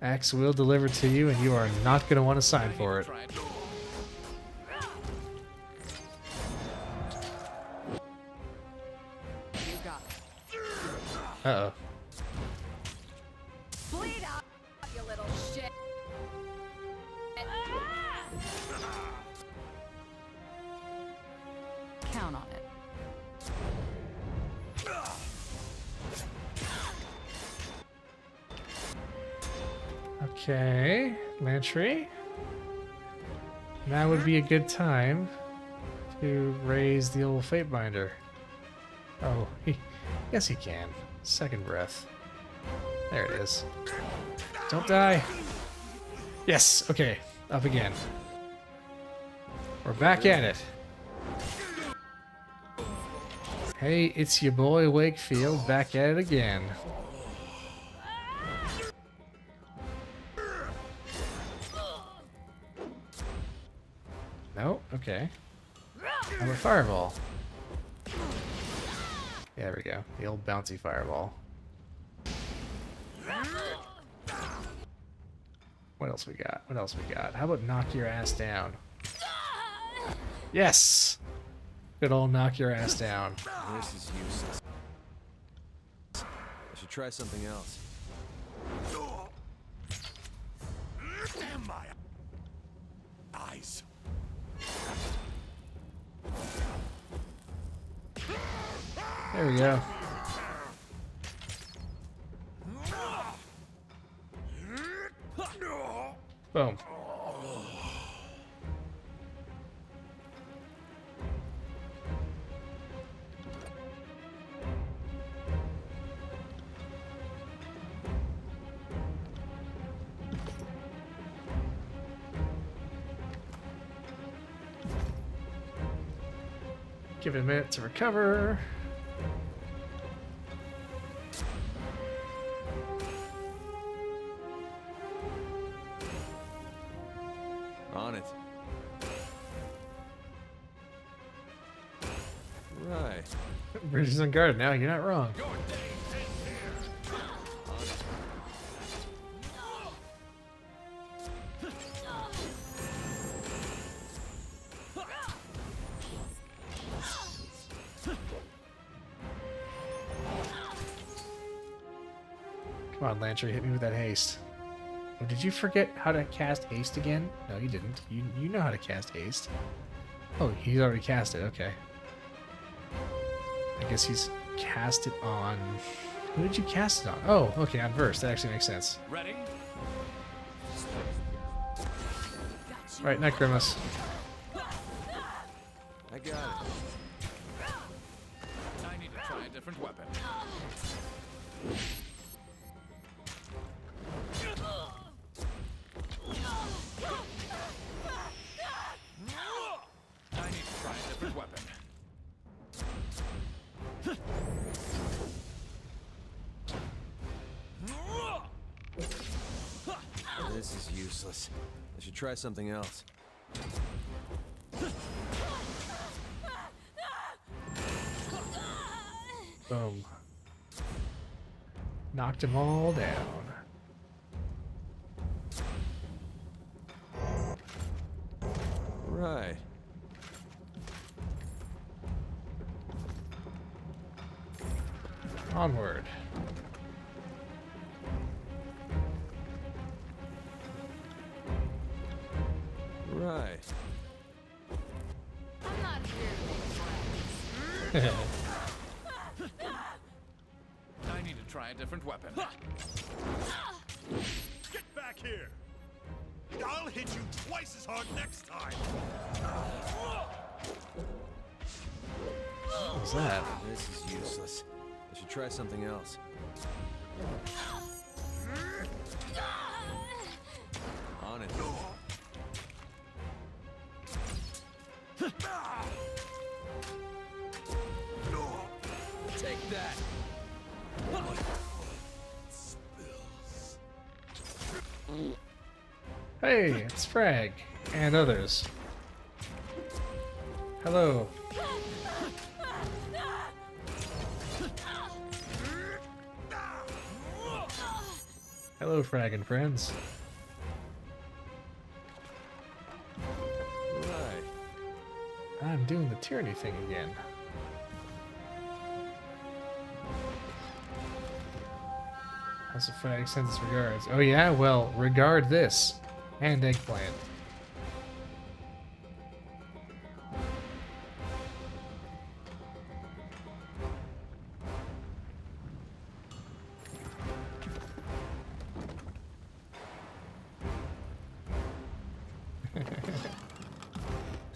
Axe will deliver to you, and you are not going to want to sign for it. You got it. Uh-oh. Bleed out, you little shit. Count on it. Okay, Lantry. Now would be a good time to raise the old Fate Binder. Oh, yes he can. Second breath. There it is. Don't die. Yes, okay. Up again. We're back at it. Hey, it's your boy Wakefield back at it again. Oh, okay. How about fireball? Yeah, there we go. The old bouncy fireball. What else we got? What else we got? How about knock your ass down? Yes! Good old knock your ass down. This is useless. I should try something else. Damn my eyes. There we go. Boom. Give it a minute to recover. On it. Right. Bridges on guard now, you're not wrong. Come on, Lancer, hit me with that haste. Oh, did you forget how to cast haste again? No, you didn't. You know how to cast haste. Oh, he's already cast it. Okay. I guess he's cast it on... Who did you cast it on? Oh, okay, on Verse. That actually makes sense. Ready? Right, Necromus. I got it. I need to try a different weapon. I need to try a different weapon. This is useless. I should try something else. Boom. Knocked them all down. Right. Onward. Right. I'm not here to make friends. I need to try a different weapon. Get back here! I'll hit you twice as hard next time! What was that? This is useless. I should try something else. On it. Take that. Hey, it's Frag and others. Hello. Hello, Frag and friends. Right. I'm doing the tyranny thing again. House of Frag sends its regards. Oh yeah? Well, regard this. And eggplant.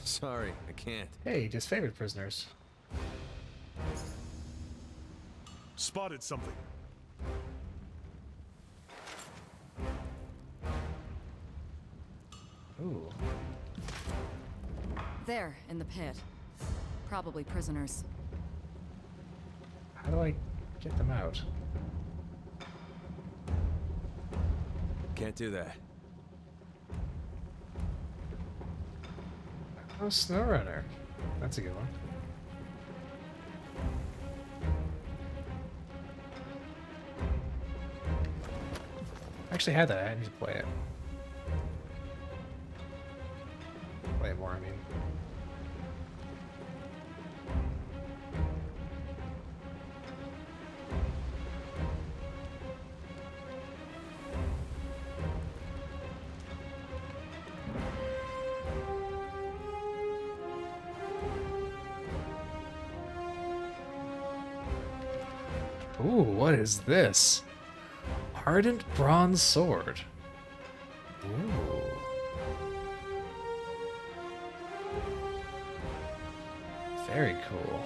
Sorry, I can't. Hey, disfavored prisoners. Spotted something. Ooh. There, in the pit. Probably prisoners. How do I get them out? Can't do that. Oh, SnowRunner. That's a good one. I actually had that. I need to play it. Play it more, I mean. Ooh, what is this? Ardent Bronze Sword. Ooh. Very cool.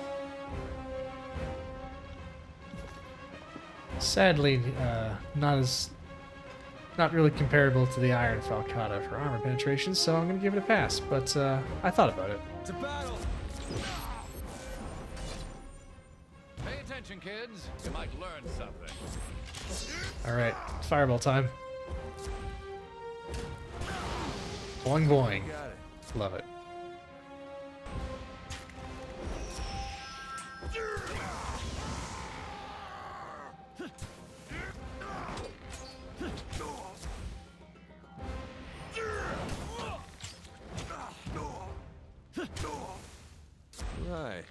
Sadly, not really comparable to the Iron Falcata for armor penetration, so I'm gonna give it a pass. But I thought about it. To battle! Pay attention, kids. You might learn something. All right, fireball time. Boing boing. Got it. Love it. Right.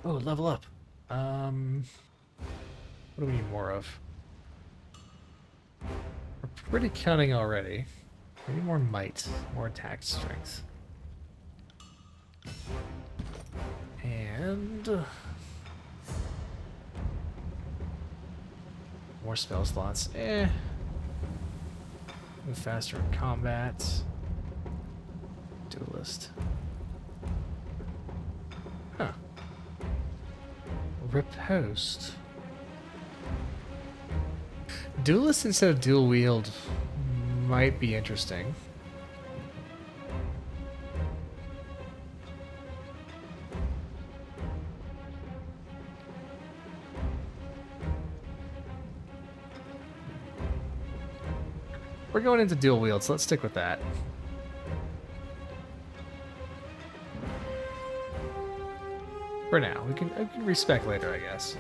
Oh, level up. What do we need more of? We're pretty cunning already. We need more might, more attack strength. And more spell slots. Move faster in combat. Duelist. Huh. Riposte. Duelist instead of dual wield might be interesting. We're going into dual wield, so let's stick with that. For now, we can respec later, I guess.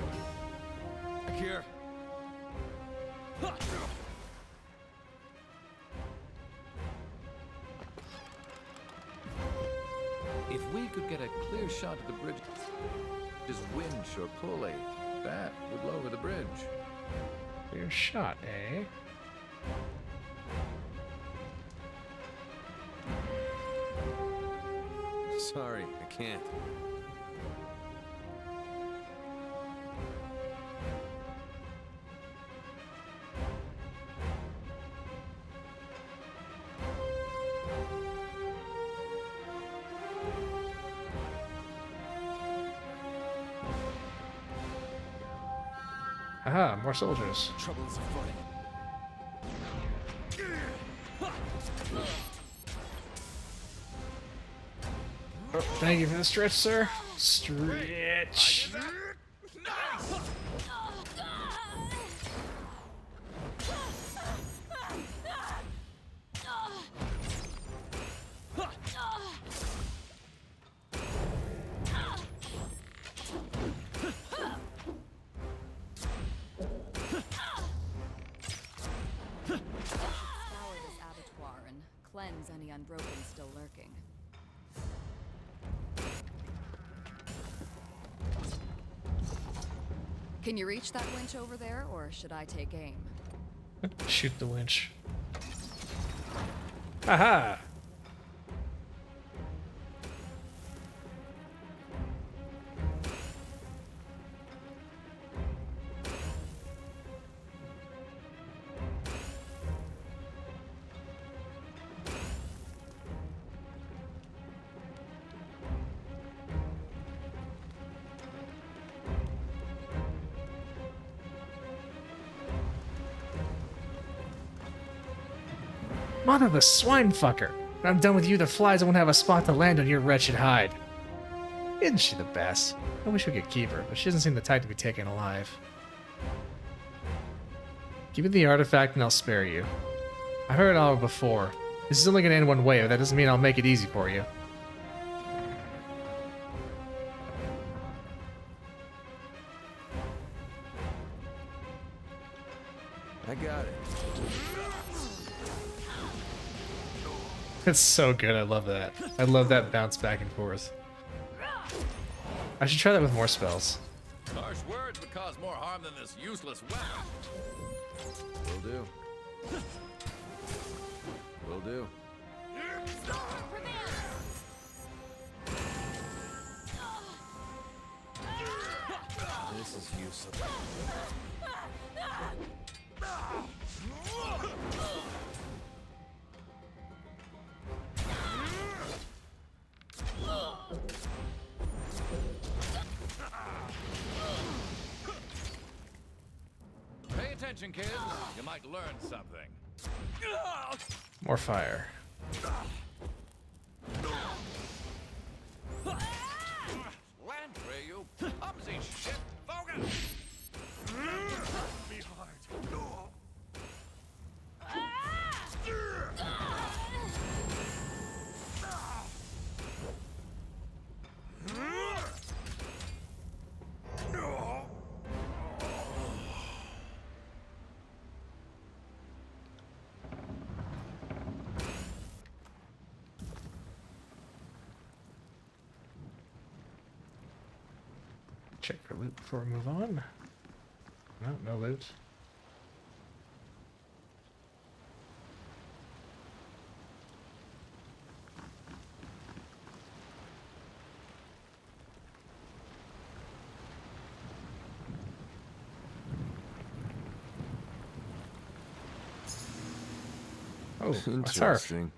Back here. If we could get a clear shot of the bridge's winch or pulley, that would lower the bridge. Clear shot, eh? Sorry, I can't. Aha, more soldiers. Troubles afoot. Oh, thank you for the stretch, sir. Stretch. Scour this abattoir and cleanse any unbroken still lurking. Can you reach that winch over there, or should I take aim? Shoot the winch. Aha! Mother of the swine fucker! When I'm done with you, the flies won't have a spot to land on your wretched hide. Isn't she the best? I wish we could keep her, but she doesn't seem the type to be taken alive. Give me the artifact and I'll spare you. I've heard it all before. This is only gonna end one way, but that doesn't mean I'll make it easy for you. I got it. It's so good, I love that. I love that bounce back and forth. I should try that with more spells. Harsh words would cause more harm than this useless weapon. Will do. Will do. This is useless. Pay attention, kids. You might learn something. More fire. Landry, you clumsy shit, Vogan! Be hard. Check for loot before we move on. No, no loot. Oh, that's her. Interesting.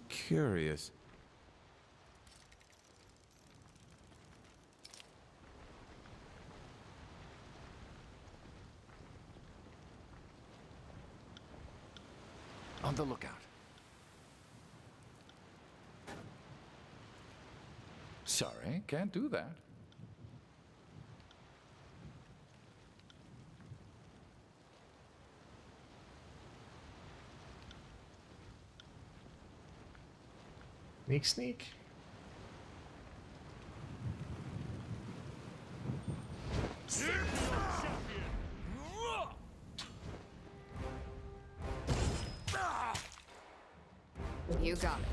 Curious. On the lookout. Sorry, can't do that. Sneak, sneak. You got it.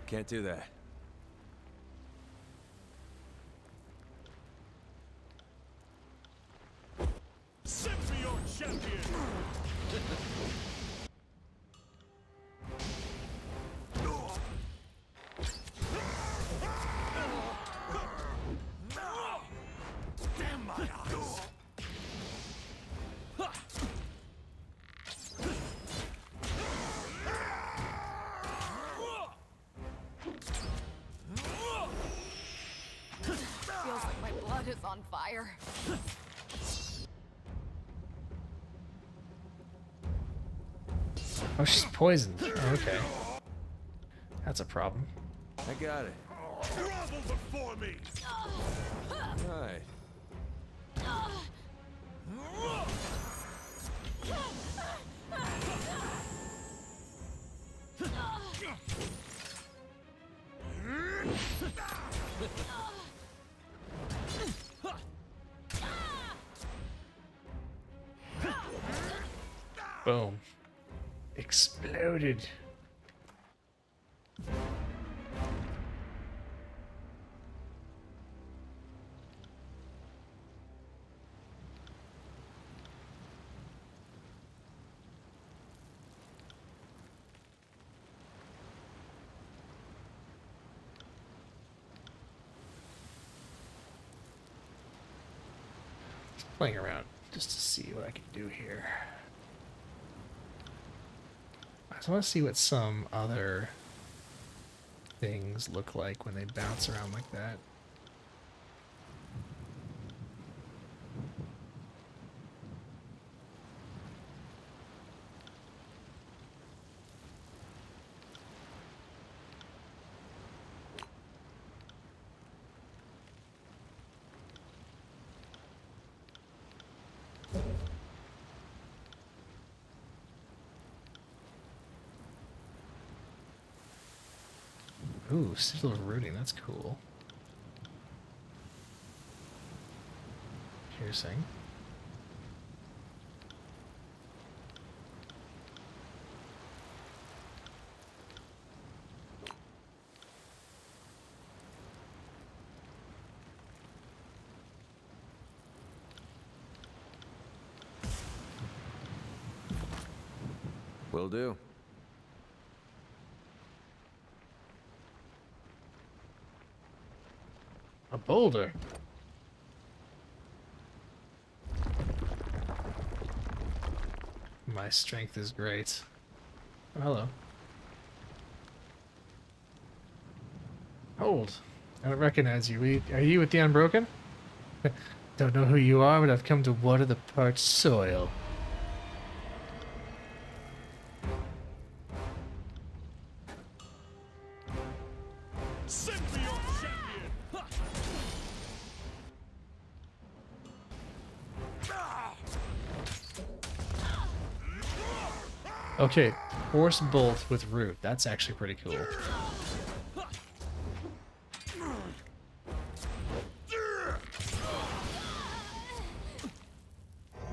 Can't do that. Send me your champion! Damn my eyes! Feels like my blood is on fire. Oh, she's poisoned. Oh, okay. That's a problem. I got it. Grovel before me! Right. Boom. Exploded. Just playing around just to see what I can do here. I just want to see what some other things look like when they bounce around like that. Ooh, still rooting, that's cool. Piercing. Will do. A boulder. My strength is great. Oh, hello. Hold. I don't recognize you. Are you with the Unbroken? Don't know who you are, but I've come to water the parched soil. Symbiote champion! Okay, Force Bolt with Root. That's actually pretty cool.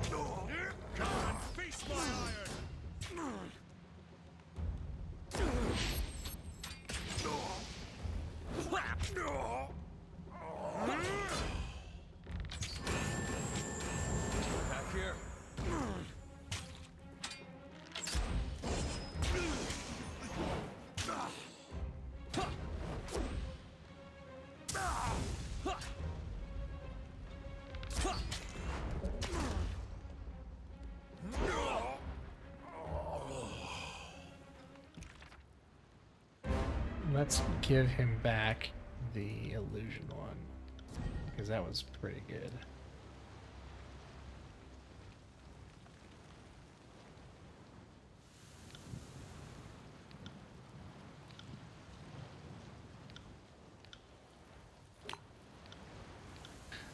Come and face my iron! Back here. Let's give him back the illusion one, because that was pretty good.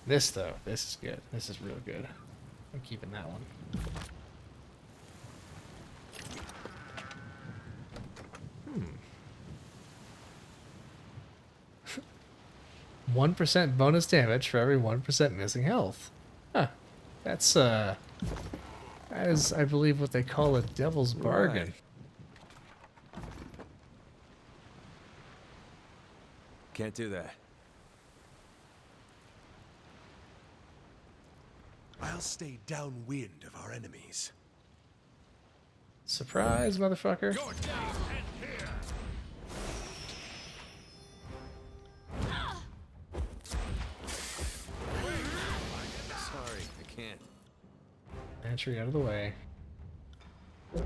This though, this is good. This is real good. I'm keeping that one. 1% bonus damage for every 1% missing health. Huh. That is, I believe, what they call a devil's bargain. Right. Can't do that. I'll stay downwind of our enemies. Surprise, motherfucker. Your days end here! Sorry, I can't. Entry out of the way. Wait,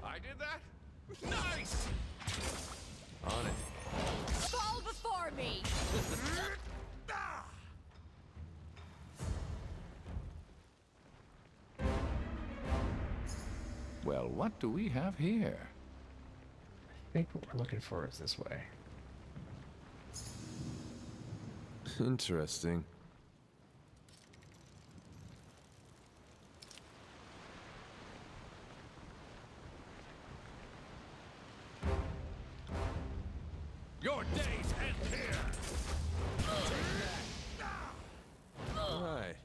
I did that? Nice! On it. Fall before me! Well, what do we have here? I think what we're looking for is this way. Interesting. Your days end here! All right.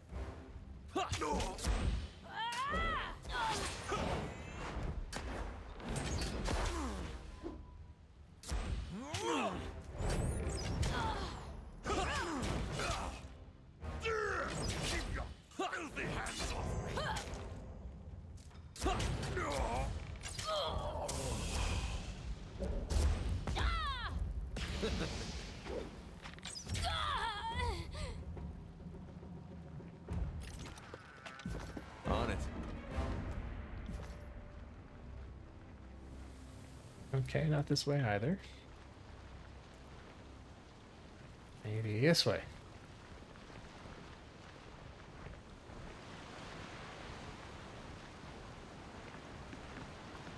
Okay, not this way either. Maybe this way.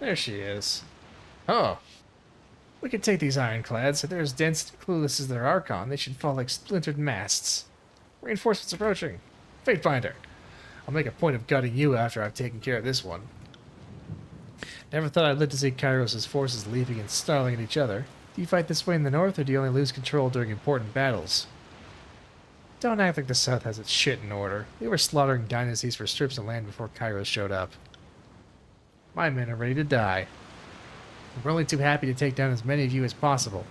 There she is. Oh. We could take these ironclads. If they're as dense and clueless as their Archon, they should fall like splintered masts. Reinforcements approaching. Fatebinder. I'll make a point of gutting you after I've taken care of this one. Never thought I'd live to see Kairos' forces leaping and snarling at each other. Do you fight this way in the north, or do you only lose control during important battles? Don't act like the south has its shit in order. They were slaughtering dynasties for strips of land before Kairos showed up. My men are ready to die. We're only too happy to take down as many of you as possible.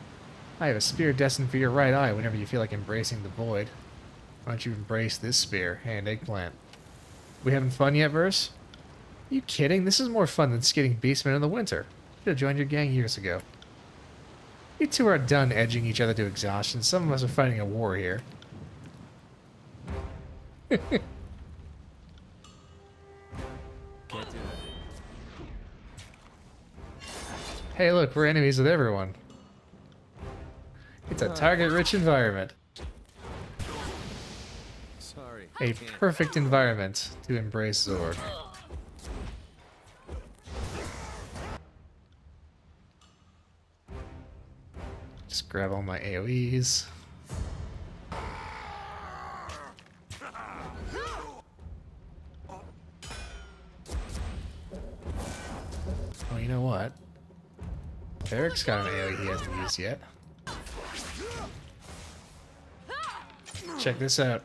I have a spear destined for your right eye whenever you feel like embracing the void. Why don't you embrace this spear and eggplant? We having fun yet, Verse? Are you kidding? This is more fun than skidding Beastmen in the winter. Should have joined your gang years ago. You two are done edging each other to exhaustion. Some of us are fighting a war here. Can't do that. Hey, look, we're enemies with everyone. It's a target-rich environment. Sorry. A perfect environment to embrace Zorg. Just grab all my AoEs. Oh, you know what? Eric's got an AoE he hasn't used yet. Check this out.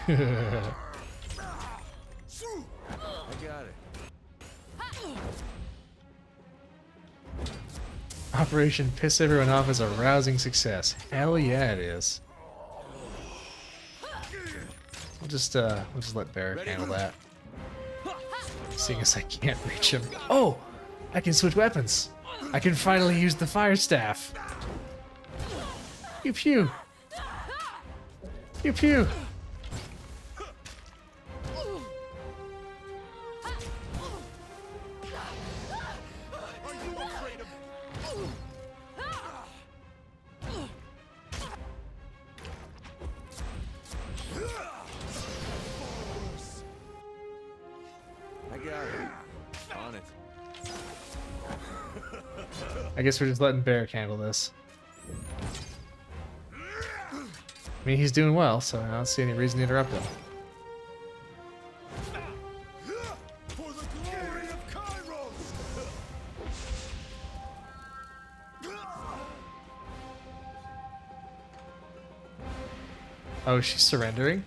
I got it. Operation Piss Everyone Off is a rousing success. Hell yeah, it is. We'll just let Barrick handle that. Seeing as I can't reach him. Oh! I can switch weapons! I can finally use the fire staff! Pew pew! Pew pew! I got it. On it. I guess we're just letting Barrick handle this. I mean, he's doing well, so I don't see any reason to interrupt him. For the glory of Kairos! Oh, she's surrendering?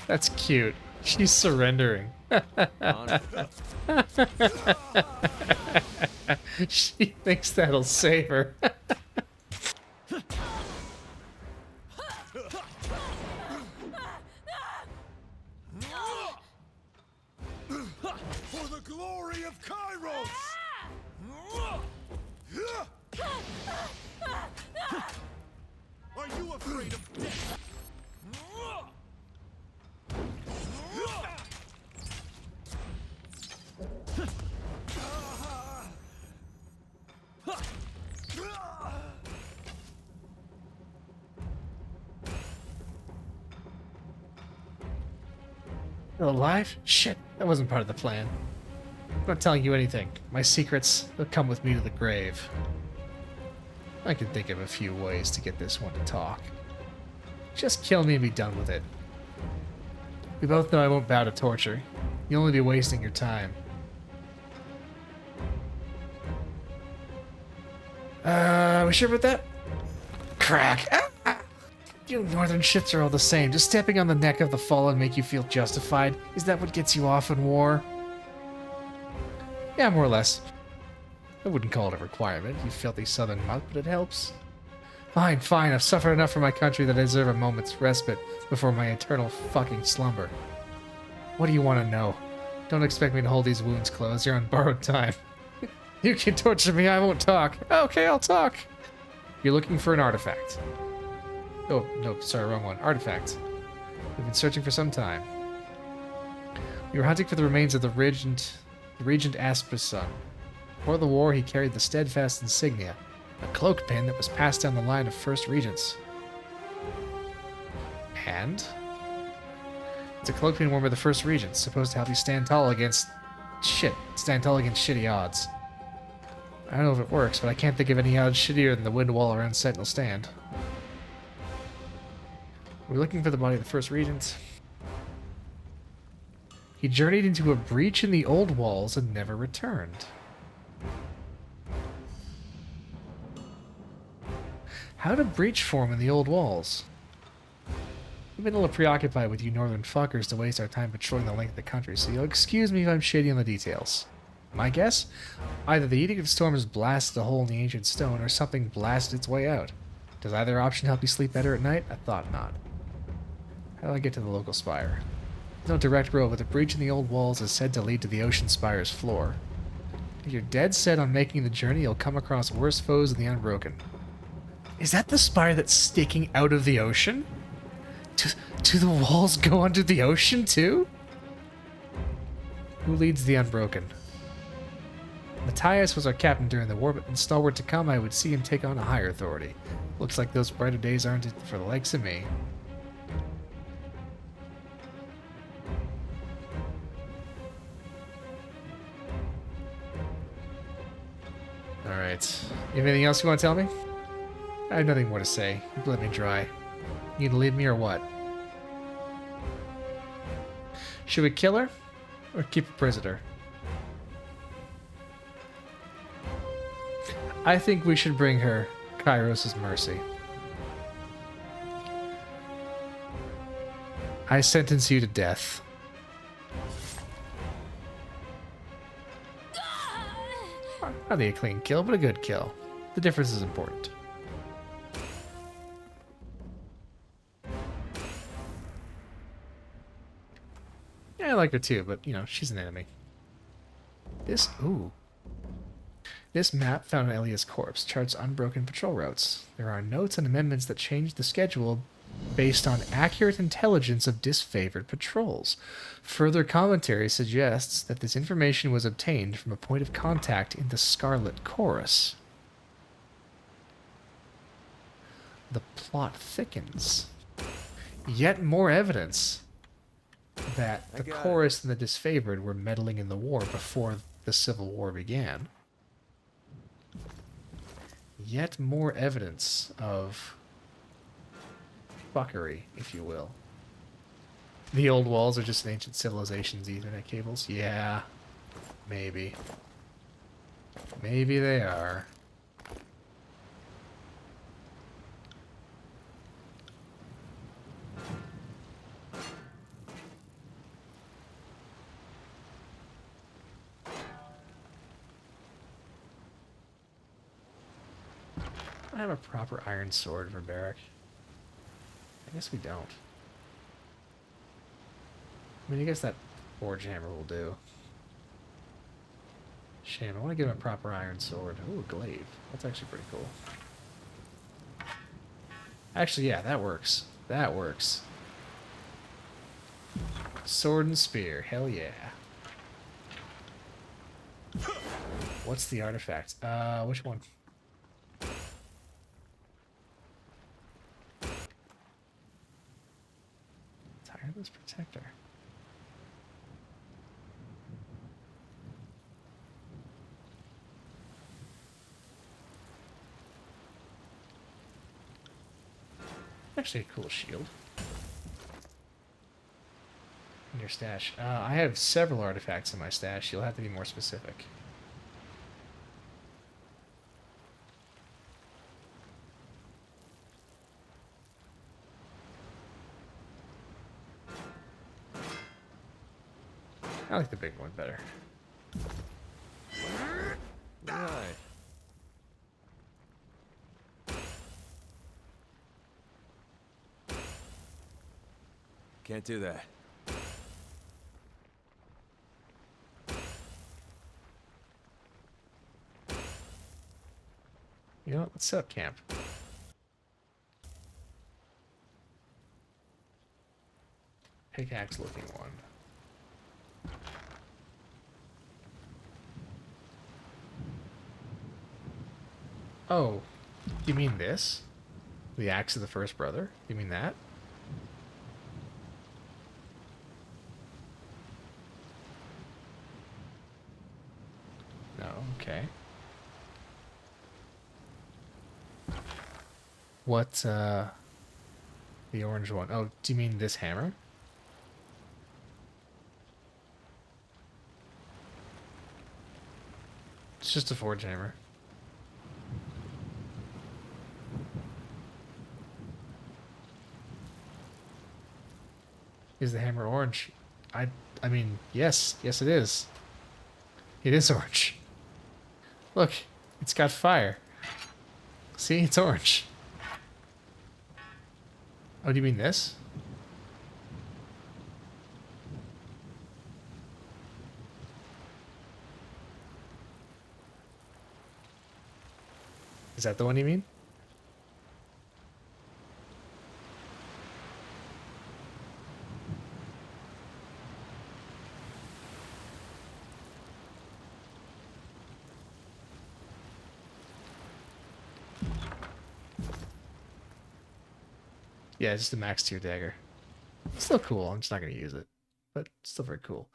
That's cute. She's surrendering. On it. She thinks that'll save her. For the glory of Kairos! Are you afraid of death? Still alive? Shit, that wasn't part of the plan. I'm not telling you anything. My secrets, they'll come with me to the grave. I can think of a few ways to get this one to talk. Just kill me and be done with it. We both know I won't bow to torture. You'll only be wasting your time. We sure about that? Crack! Ah! You northern shits are all the same. Does stepping on the neck of the fallen make you feel justified? Is that what gets you off in war? Yeah, more or less. I wouldn't call it a requirement, you filthy southern mutt, but it helps. Fine, fine, I've suffered enough for my country that I deserve a moment's respite before my eternal fucking slumber. What do you want to know? Don't expect me to hold these wounds closed, you're on borrowed time. You can torture me, I won't talk. Okay, I'll talk. You're looking for an artifact. Oh, no, sorry, wrong one. Artifact. We've been searching for some time. You were hunting for the remains of the Regent Asper's son. Before the war, he carried the steadfast insignia, a cloak pin that was passed down the line of first regents. And? It's a cloak pin worn by the first regents, supposed to help you stand tall against shitty odds. I don't know if it works, but I can't think of any odds shittier than the wind wall around Sentinel Stand. We're looking for the body of the first regent. He journeyed into a breach in the old walls and never returned. How did a breach form in the old walls? We've been a little preoccupied with you northern fuckers to waste our time patrolling the length of the country, so you'll excuse me if I'm shady on the details. My guess? Either the Edict of Storms blasted a hole in the ancient stone, or something blasted its way out. Does either option help you sleep better at night? I thought not. How do I get to the local spire? There's no direct road, but the breach in the old walls is said to lead to the ocean spire's floor. If you're dead set on making the journey, you'll come across worse foes than the Unbroken. Is that the spire that's sticking out of the ocean? Do the walls go under the ocean too? Who leads the Unbroken? Matthias was our captain during the war, but in stalwart to come, I would see him take on a higher authority. Looks like those brighter days aren't for the likes of me. Alright. You have anything else you want to tell me? I have nothing more to say. You bled me dry. You gonna leave me or what? Should we kill her? Or keep a prisoner? I think we should bring her Kairos' mercy. I sentence you to death. Not a clean kill, but a good kill. The difference is important. Yeah, I like her too, but, you know, she's an enemy. This map found on Elia's corpse charts unbroken patrol routes. There are notes and amendments that change the schedule based on accurate intelligence of disfavored patrols. Further commentary suggests that this information was obtained from a point of contact in the Scarlet Chorus. The plot thickens. Yet more evidence that the Chorus and the disfavored were meddling in the war before the Civil War began. Yet more evidence of fuckery, if you will. The old walls are just an ancient civilization's Ethernet cables? Yeah, maybe. Maybe they are. I have a proper iron sword for Barrack. I guess we don't. I mean, I guess that forge hammer will do. Shame, I want to give him a proper iron sword. Ooh, a glaive. That's actually pretty cool. Actually, yeah, that works. That works. Sword and spear. Hell yeah. What's the artifact? Which one? Tireless Protector. Actually a cool shield. In your stash. I have several artifacts in my stash. You'll have to be more specific. I like the big one better. Right. Can't do that. You know what? Let's set up camp. Pickaxe looking one. Oh, you mean this? The axe of the first brother? You mean that? No, okay. What, the orange one? Oh, do you mean this hammer? It's just a forge hammer. Is the hammer orange? I mean, yes. Yes, it is. It is orange. Look, it's got fire. See, it's orange. Oh, do you mean this? Is that the one you mean? Yeah, it's just a max tier dagger. Still cool. I'm just not going to use it. But still very cool.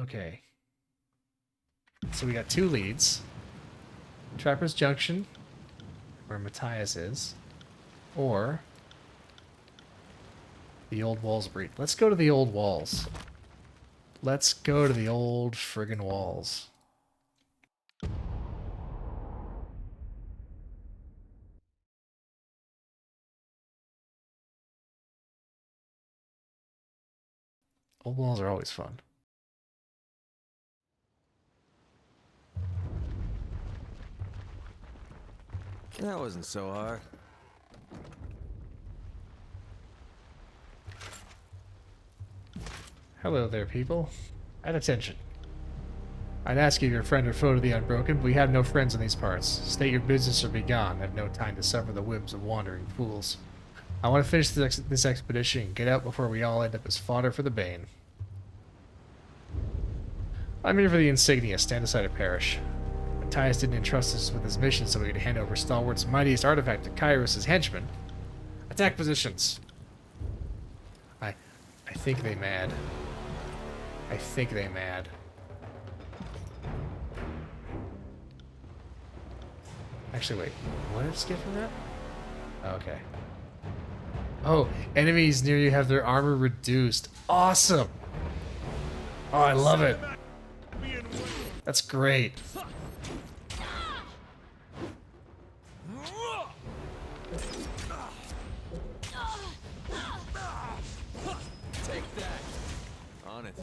Okay. So we got 2 leads. Trapper's Junction, where Matthias is. Or the Old Walls Breed. Let's go to the Old Walls. Let's go to the old friggin' walls. Old walls are always fun. That wasn't so hard. Hello there, people. At attention. I'd ask you if you're a friend or foe to the Unbroken, but we have no friends in these parts. State your business or be gone. I have no time to suffer the whims of wandering fools. I want to finish this expedition and get out before we all end up as fodder for the Bane. I'm here for the insignia. Stand aside or perish. Matthias didn't entrust us with his mission so we could hand over Stalwart's mightiest artifact to Kairos' henchmen. Attack positions. I think they mad. I think they mad. Actually, wait. What did I just get from that? Okay. Oh, enemies near you have their armor reduced. Awesome! Oh, I love it. That's great. Take that. On it.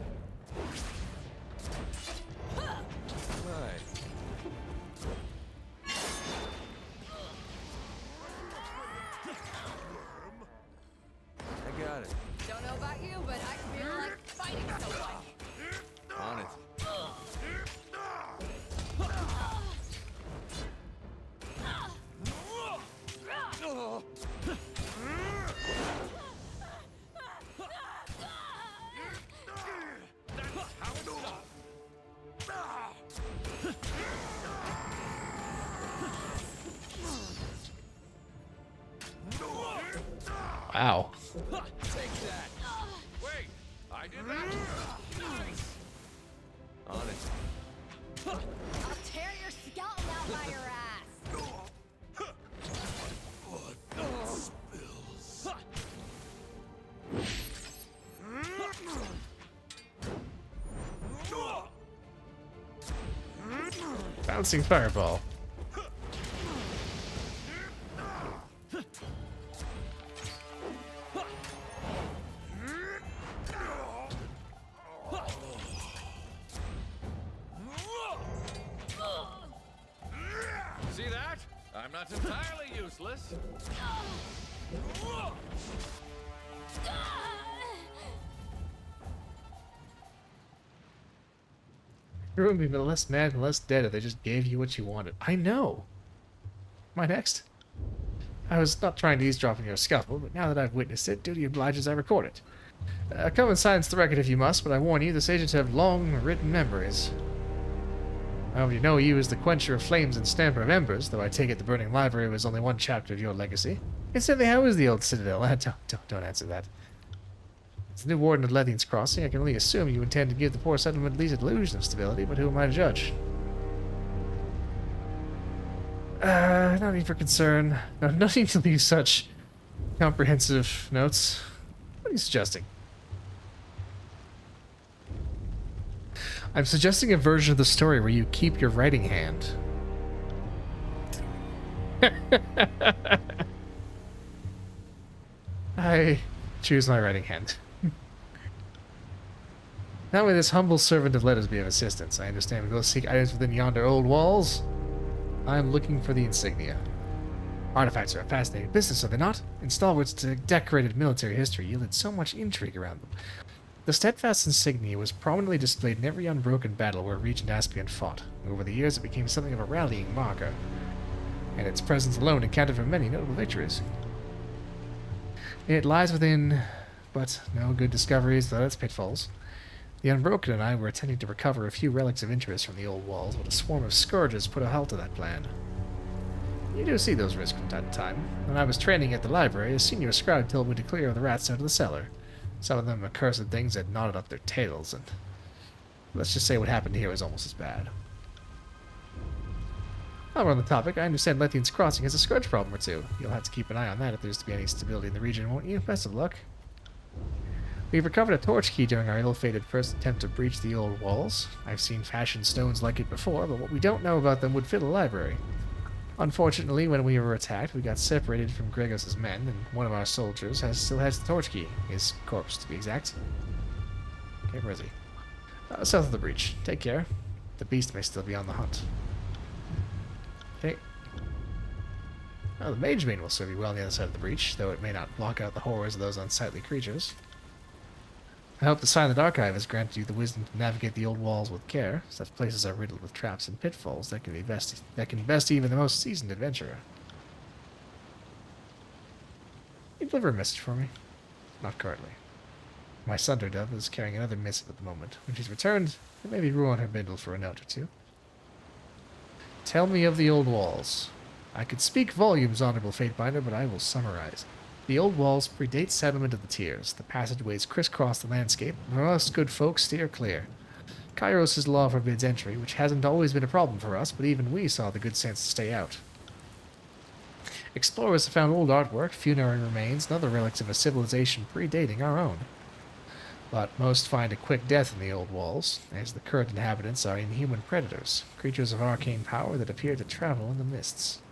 Right. I got it. Don't know about you, but I feel like fighting someone. On it. Wow. Take that. Wait, I did that. On it. I'll tear your skeleton out by your ass. Bouncing fireball. See that? I'm not entirely useless. You would be less mad and less dead if they just gave you what you wanted. I know. My next? I was not trying to eavesdrop on your scuffle, but now that I've witnessed it, duty obliges I record it. Come and silence the record if you must, but I warn you, this agents have long written memories. I already know you as the quencher of flames and stamper of embers, though I take it the burning library was only one chapter of your legacy. Incidentally, how is the old citadel? Don't answer that. As the new warden of Lethian's Crossing, I can only assume you intend to give the poor settlement at least an illusion of stability, but who am I to judge? No need for concern. No need to leave such comprehensive notes. What are you suggesting? I'm suggesting a version of the story where you keep your writing hand. I choose my writing hand. Now may this humble servant of letters be of assistance. I understand we both seek items within yonder old walls. I am looking for the insignia. Artifacts are a fascinating business, are they not? In stalwarts to decorated military history yielded so much intrigue around them. The steadfast insignia was prominently displayed in every unbroken battle where Regent Aspian fought. Over the years it became something of a rallying marker, and its presence alone accounted for many notable victories. It lies within, but no good discoveries, though its pitfalls. The Unbroken and I were attempting to recover a few relics of interest from the old walls, but a swarm of scourges put a halt to that plan. You do see those risks from time to time. When I was training at the library, a senior scribe told me to clear the rats out of the cellar. Some of them accursed things had knotted up their tails, and let's just say what happened here was almost as bad. While we're on the topic, I understand Lethian's Crossing has a scourge problem or two. You'll have to keep an eye on that if there's to be any stability in the region, won't you? Best of luck. We've recovered a torch key during our ill-fated first attempt to breach the old walls. I've seen fashioned stones like it before, but what we don't know about them would fill a library. Unfortunately, when we were attacked, we got separated from Gregos' men, and one of our soldiers still has the torch key. His corpse, to be exact. Okay, where is he? South of the breach. Take care. The beast may still be on the hunt. Okay. Oh, the Mage Bane will serve you well on the other side of the breach, though it may not block out the horrors of those unsightly creatures. I hope the Silent Archive has granted you the wisdom to navigate the old walls with care. Such places are riddled with traps and pitfalls that can best even the most seasoned adventurer. You deliver a message for me? Not currently. My Sunder Dove is carrying another missive at the moment. When she's returned, it may be ruin her bindle for a note or two. Tell me of the old walls. I could speak volumes, Honorable Fatebinder, but I will summarize. The old walls predate settlement of the tiers. The passageways crisscross the landscape, and us good folks steer clear. Kairos' law forbids entry, which hasn't always been a problem for us, but even we saw the good sense to stay out. Explorers have found old artwork, funerary remains, and other relics of a civilization predating our own. But most find a quick death in the old walls, as the current inhabitants are inhuman predators, creatures of arcane power that appear to travel in the mists.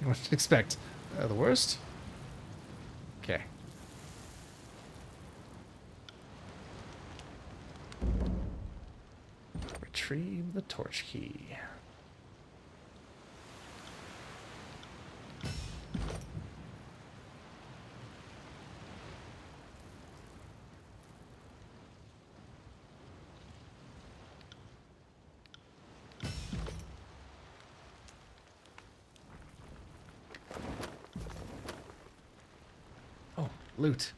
What to expect? The worst? Okay. Retrieve the torch key. Loot.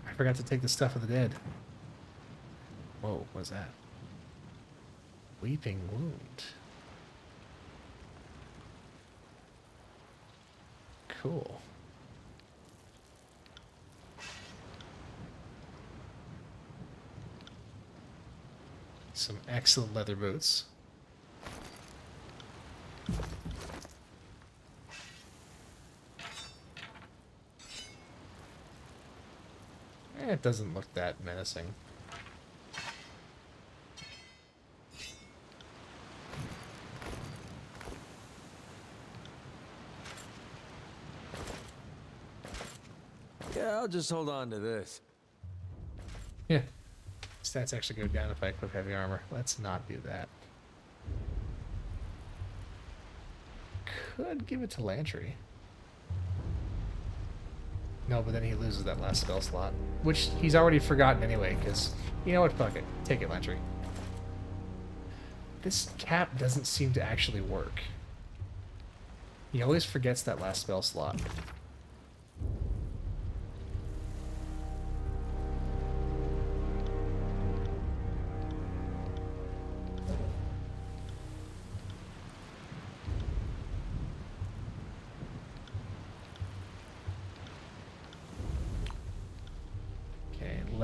I forgot to take the stuff of the dead. Whoa, what's that? Weeping Wound. Cool. Some excellent leather boots. It doesn't look that menacing. Yeah, I'll just hold on to this. Yeah. Stats actually go down if I equip heavy armor. Let's not do that. Could give it to Lantry. No, but then he loses that last spell slot. Which he's already forgotten anyway, because, you know what, fuck it. Take it, Lantry. This cap doesn't seem to actually work. He always forgets that last spell slot.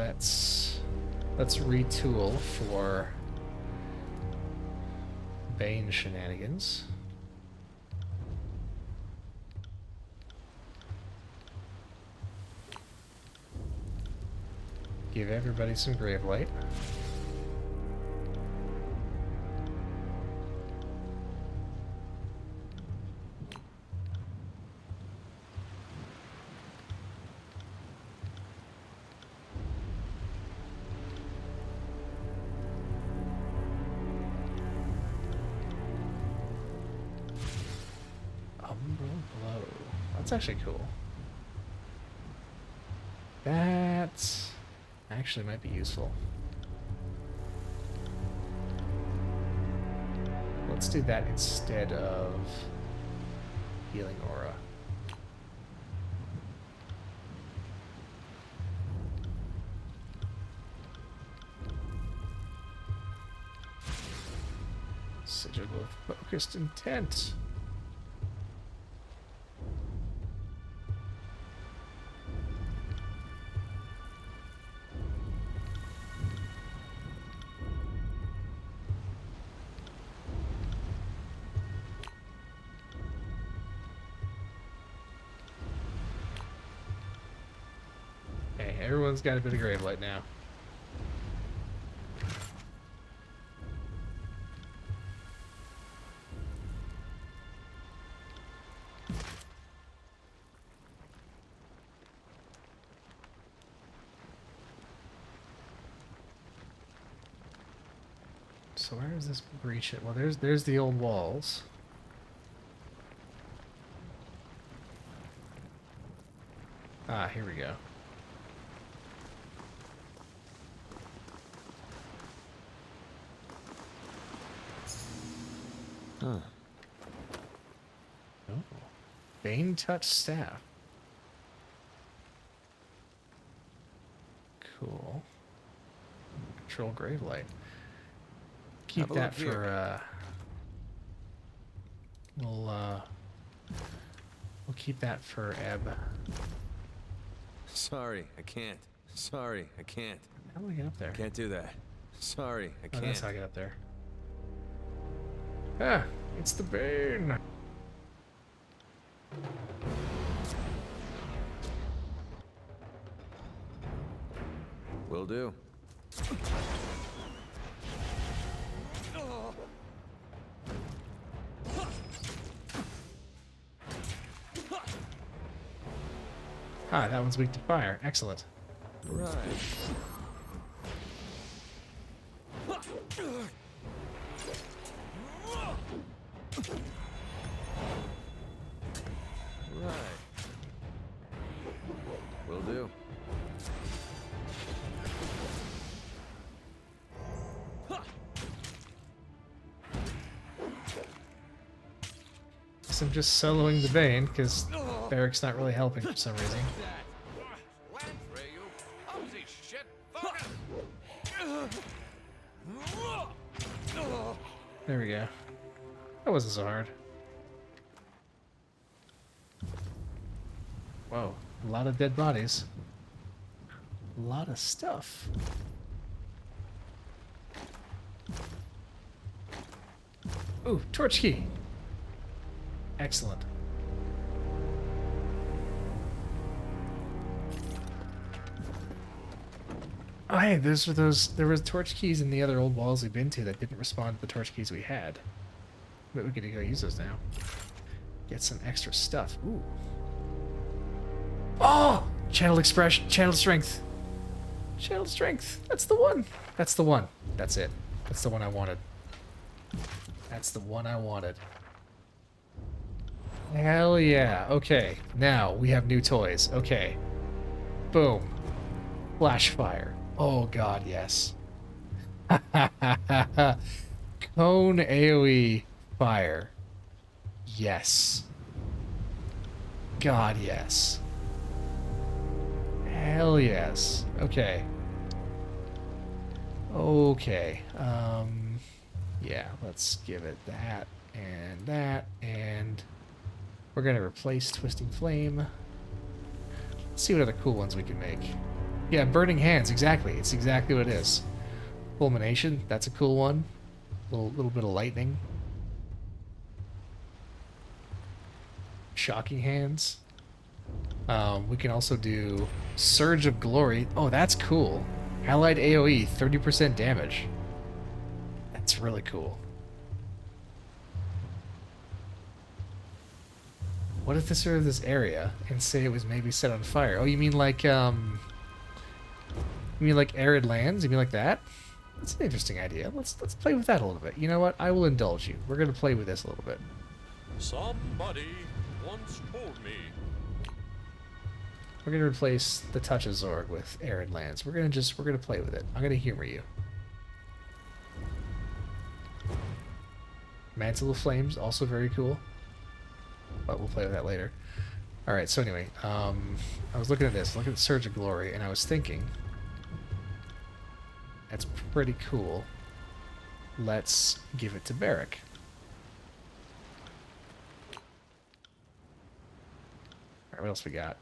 let's retool for Bane shenanigans. Give everybody some grave light. Blow. That's actually cool. That actually might be useful. Let's do that instead of healing aura. Sigil of focused intent. Everyone's got a bit of grave light now. So where is this breach at? Well, there's the old walls. Ah, here we go. Huh. Oh. Bane touch staff. Cool. Control grave light. Keep that for we'll keep that for Ebb. Sorry, I can't. Sorry, I can't. How do I get up there? Can't do that. Sorry, I Oh, can't. that's how I get up there. Ah, it's the Bane. Will do. Ah, that one's weak to fire. Excellent. Right. Right. Will do. So I'm just soloing the Bane because Barrick's not really helping for some reason. There we go. That wasn't so hard. Whoa, a lot of dead bodies. A lot of stuff. Ooh, torch key. Excellent. Oh, hey, there was torch keys in the other old walls we've been to that didn't respond to the torch keys we had. But we could go use those now. Get some extra stuff. Ooh. Oh! Channel expression, channel strength. Channel strength. That's the one. That's the one. That's it. That's the one I wanted. That's the one I wanted. Hell yeah. Okay. Now we have new toys. Okay. Boom. Flash fire. Oh god, yes. Cone AoE fire. Yes. God, yes. Hell yes. Okay. Okay. Yeah, let's give it that, and we're gonna replace Twisting Flame. Let's see what other cool ones we can make. Yeah, burning hands, exactly. It's exactly what it is. Fulmination, that's a cool one. Little bit of lightning. Shocking hands. We can also do Surge of Glory. Oh, that's cool. Allied AoE, 30% damage. That's really cool. What if this were this area and say it was maybe set on fire? Oh, you mean like arid lands? You mean like that? That's an interesting idea. Let's play with that a little bit. You know what? I will indulge you. We're gonna play with this a little bit. Somebody once told me. We're gonna replace the Touch of Zorg with arid lands. We're gonna play with it. I'm gonna humor you. Mantle of Flames, also very cool. But we'll play with that later. Alright, so anyway, I was looking at this, looking at Surge of Glory, and I was thinking, that's pretty cool. Let's give it to Barrick. Alright, what else we got?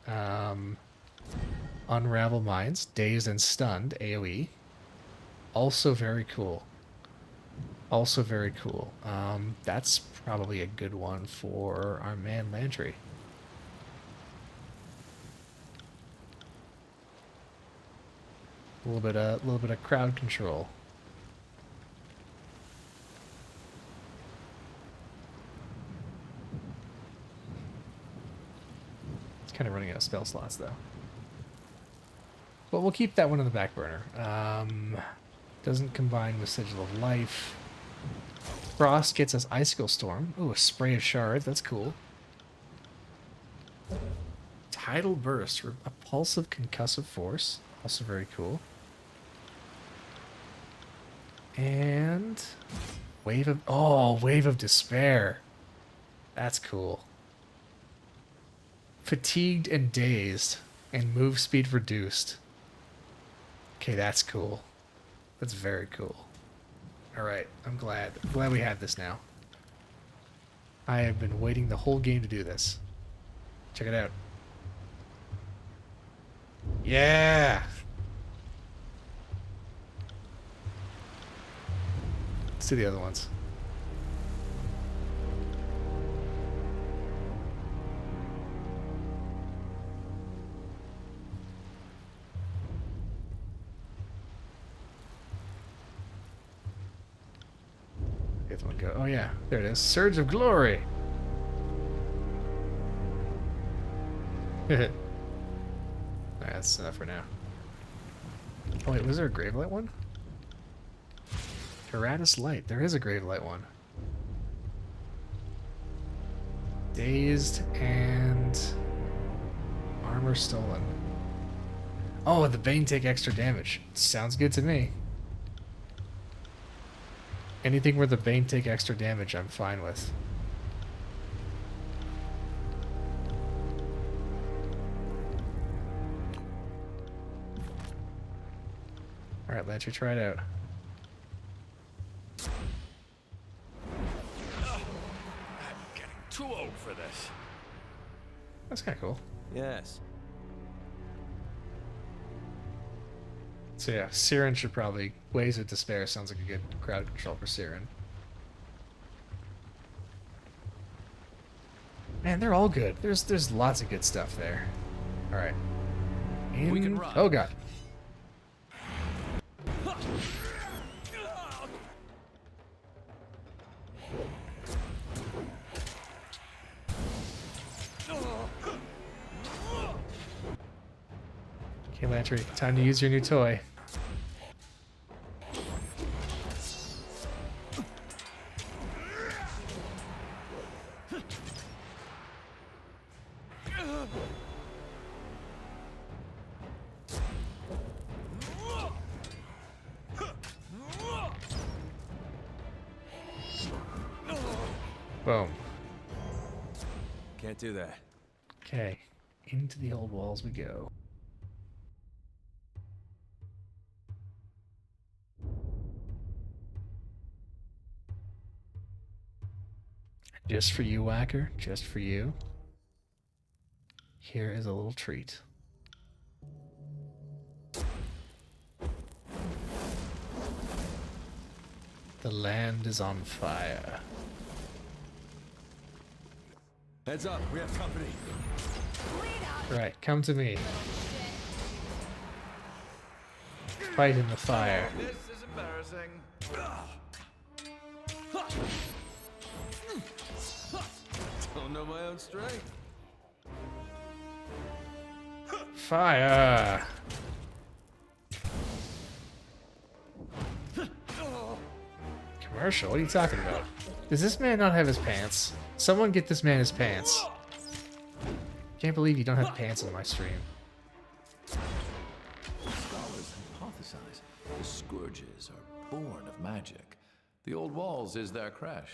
Unravel Minds, Dazed and Stunned, AoE. Also very cool. Also very cool. That's probably a good one for our man Lantry. A little bit of crowd control. It's kind of running out of spell slots though. But we'll keep that one in the back burner. Doesn't combine with Sigil of Life. Frost gets us Icicle Storm. Ooh, a Spray of Shards. That's cool. Tidal Burst. A Pulse of Concussive Force. Also very cool. And Wave of Despair. That's cool. Fatigued and Dazed. And move speed reduced. Okay, that's cool. That's very cool. Alright, I'm glad we have this now. I have been waiting the whole game to do this. Check it out. Yeah! Let's do the other ones. Get one go. Oh yeah, there it is. Surge of Glory. Alright, that's enough for now. Oh wait, was there a Gravelight one? Karatus Light. There is a Gravelight one. Dazed and Armor Stolen. Oh, the Bane take extra damage. Sounds good to me. Anything where the Bane take extra damage, I'm fine with. Alright, Lantry, try it out. I'm getting too old for this. That's kind of cool. Yes. So yeah, Siren should probably... Waves of Despair sounds like a good crowd control for Siren. Man, they're all good. There's lots of good stuff there. Alright. We can run. Oh god. Okay, Lantry, time to use your new toy. Boom. Can't do that. Okay, into the old walls we go. Just for you, Whacker, just for you. Here is a little treat. The land is on fire. Heads up, we have company. Right, come to me. Fight in the fire. This is embarrassing. Don't know my own strength. Fire! Commercial? What are you talking about? Does this man not have his pants? Someone get this man his pants. Can't believe you don't have pants in my stream. Scholars hypothesize the scourges are born of magic. The old walls is their crash.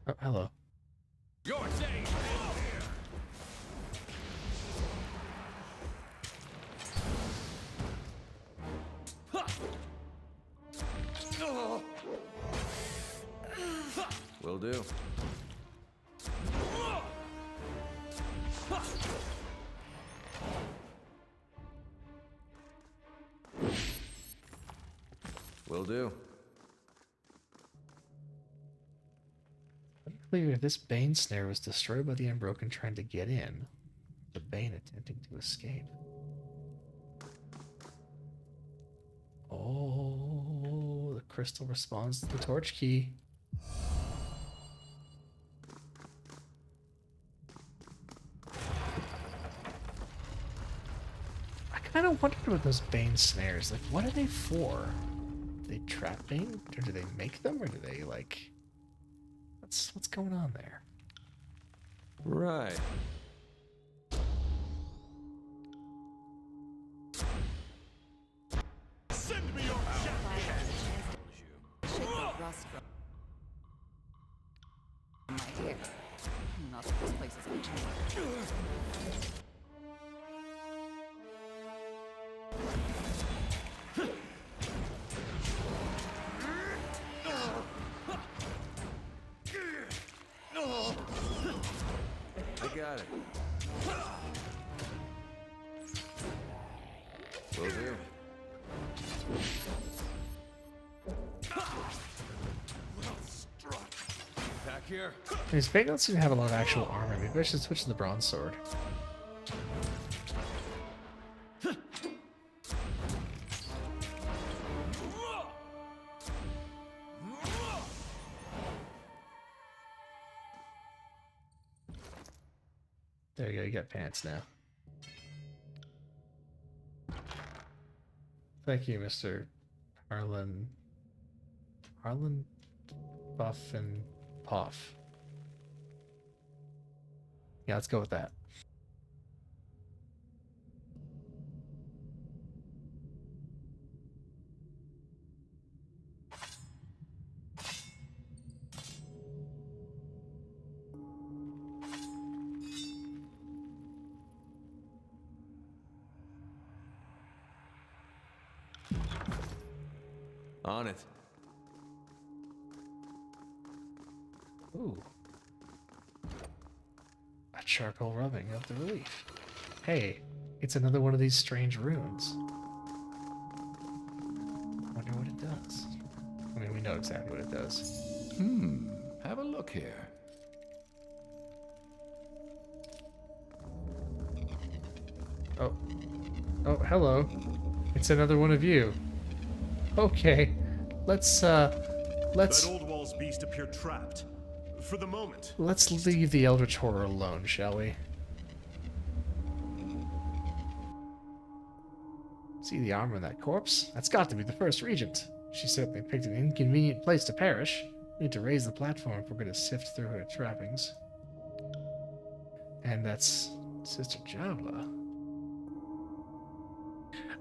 Oh, hello. You're safe. Will do. Will do. I don't believe if this Bane snare was destroyed by the Unbroken trying to get in, the Bane attempting to escape. Oh, the crystal responds to the torch key. I kind of wondered about those Bane snares. Like, what are they for? Do they trap Bane? Or do they make them? Or do they, like... What's going on there? Right. Send me your Shake the rust from my ear. Not that this place is empty. I got it. Will do. Back here. These Bane don't seem to have a lot of actual armor. Maybe I should switch to the bronze sword. There you go, you got pants now. Thank you, Mr. Harlan. Harlan Buff and Puff. Yeah, let's go with that. On it. Ooh. A charcoal rubbing of the relief. Hey, it's another one of these strange runes. Wonder what it does. I mean, we know exactly what it does. Have a look here. Oh. Oh, hello. It's another one of you. Okay. That old wall's beast appeared trapped. For the moment. Let's leave the Eldritch Horror alone, shall we? See the armor on that corpse? That's got to be the first regent. She certainly picked an inconvenient place to perish. We need to raise the platform if we're going to sift through her trappings. And that's Sister Javla.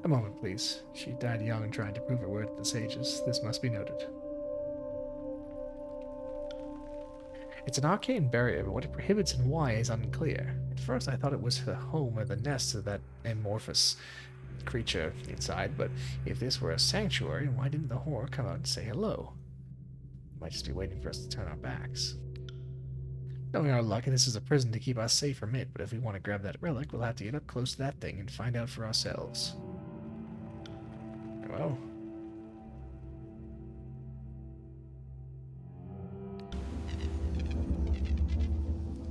A moment, please. She died young trying to prove her word to the sages. This must be noted. It's an arcane barrier, but what it prohibits and why is unclear. At first I thought it was the home or the nest of that amorphous creature inside, but if this were a sanctuary, why didn't the horror come out and say hello? Might just be waiting for us to turn our backs. Knowing our luck, this is a prison to keep us safe from it, but if we want to grab that relic, we'll have to get up close to that thing and find out for ourselves. Well.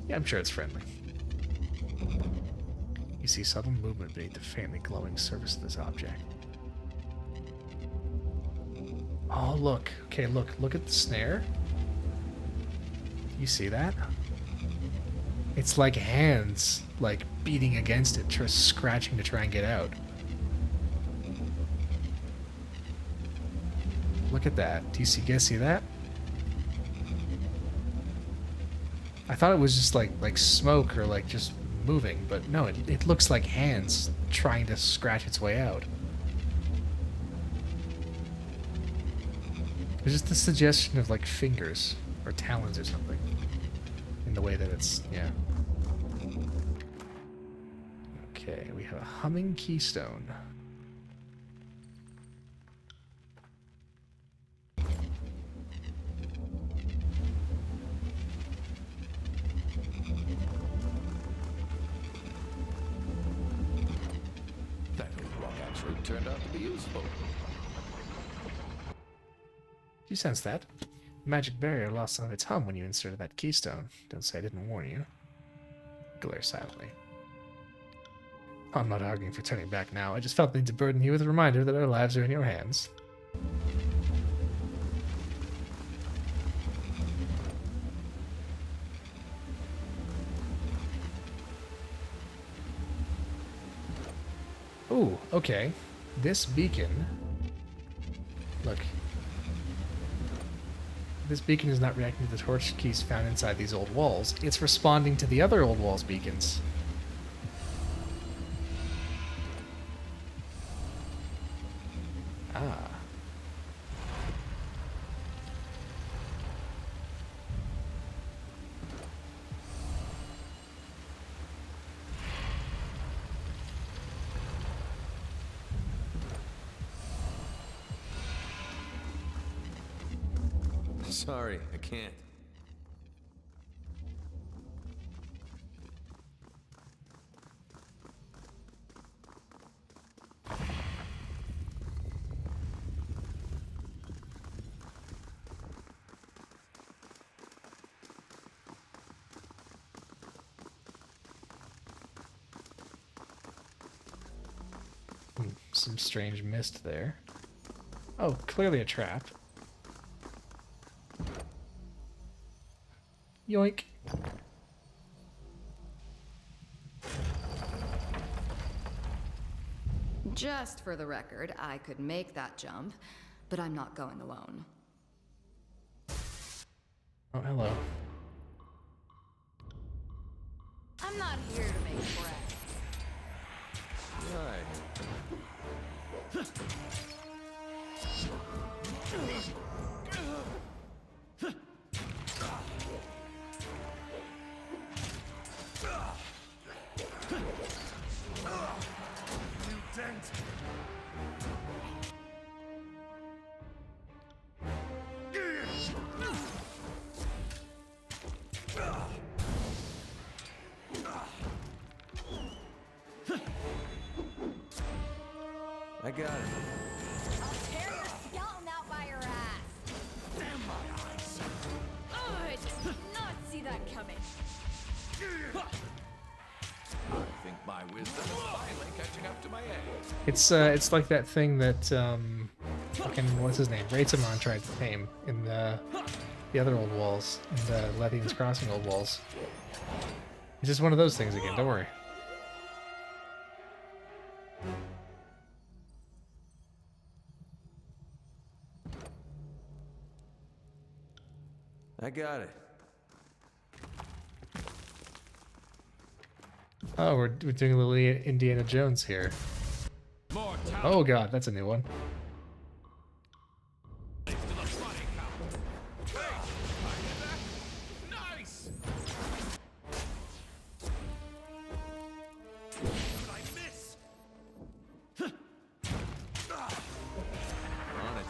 Yeah, I'm sure it's friendly. You see subtle movement beneath the faintly glowing surface of this object. Oh, look. Okay, look at the snare. You see that? It's like hands, like, beating against it, just scratching to try and get out. Look at that. Do you guys see that? I thought it was just like smoke or like just moving, but no, it looks like hands trying to scratch its way out. There's just the suggestion of like fingers or talons or something in the way that it's, yeah. Okay, we have a humming keystone. That old rock actually turned out to be useful. You sense that? The magic barrier lost some of its hum when you inserted that keystone. Don't say I didn't warn you. Glare silently. I'm not arguing for turning back now. I just felt the need to burden you with a reminder that our lives are in your hands. Ooh, okay. This beacon... Look. This beacon is not reacting to the torch keys found inside these old walls. It's responding to the other old walls beacons. Ah. Sorry, I can't. Some strange mist there. Oh, clearly a trap. Yoink. Just for the record, I could make that jump, but I'm not going alone. Oh, hello. I'm not here to make friends. Right. I got it. I'll tear your skeleton out by your ass. Damn my eyes. Oh, I did not see that coming. I think my wisdom is finally catching up to my age. It's like that thing that fucking what's his name? Raitamon tried to tame in the other old walls, in the Lethian's Crossing old walls. It's just one of those things again. Don't worry. I got it. Oh, we're doing a little Indiana Jones here. More talent. Oh god, that's a new one. To the running hound. Hey, I get that? Nice. I miss. On it.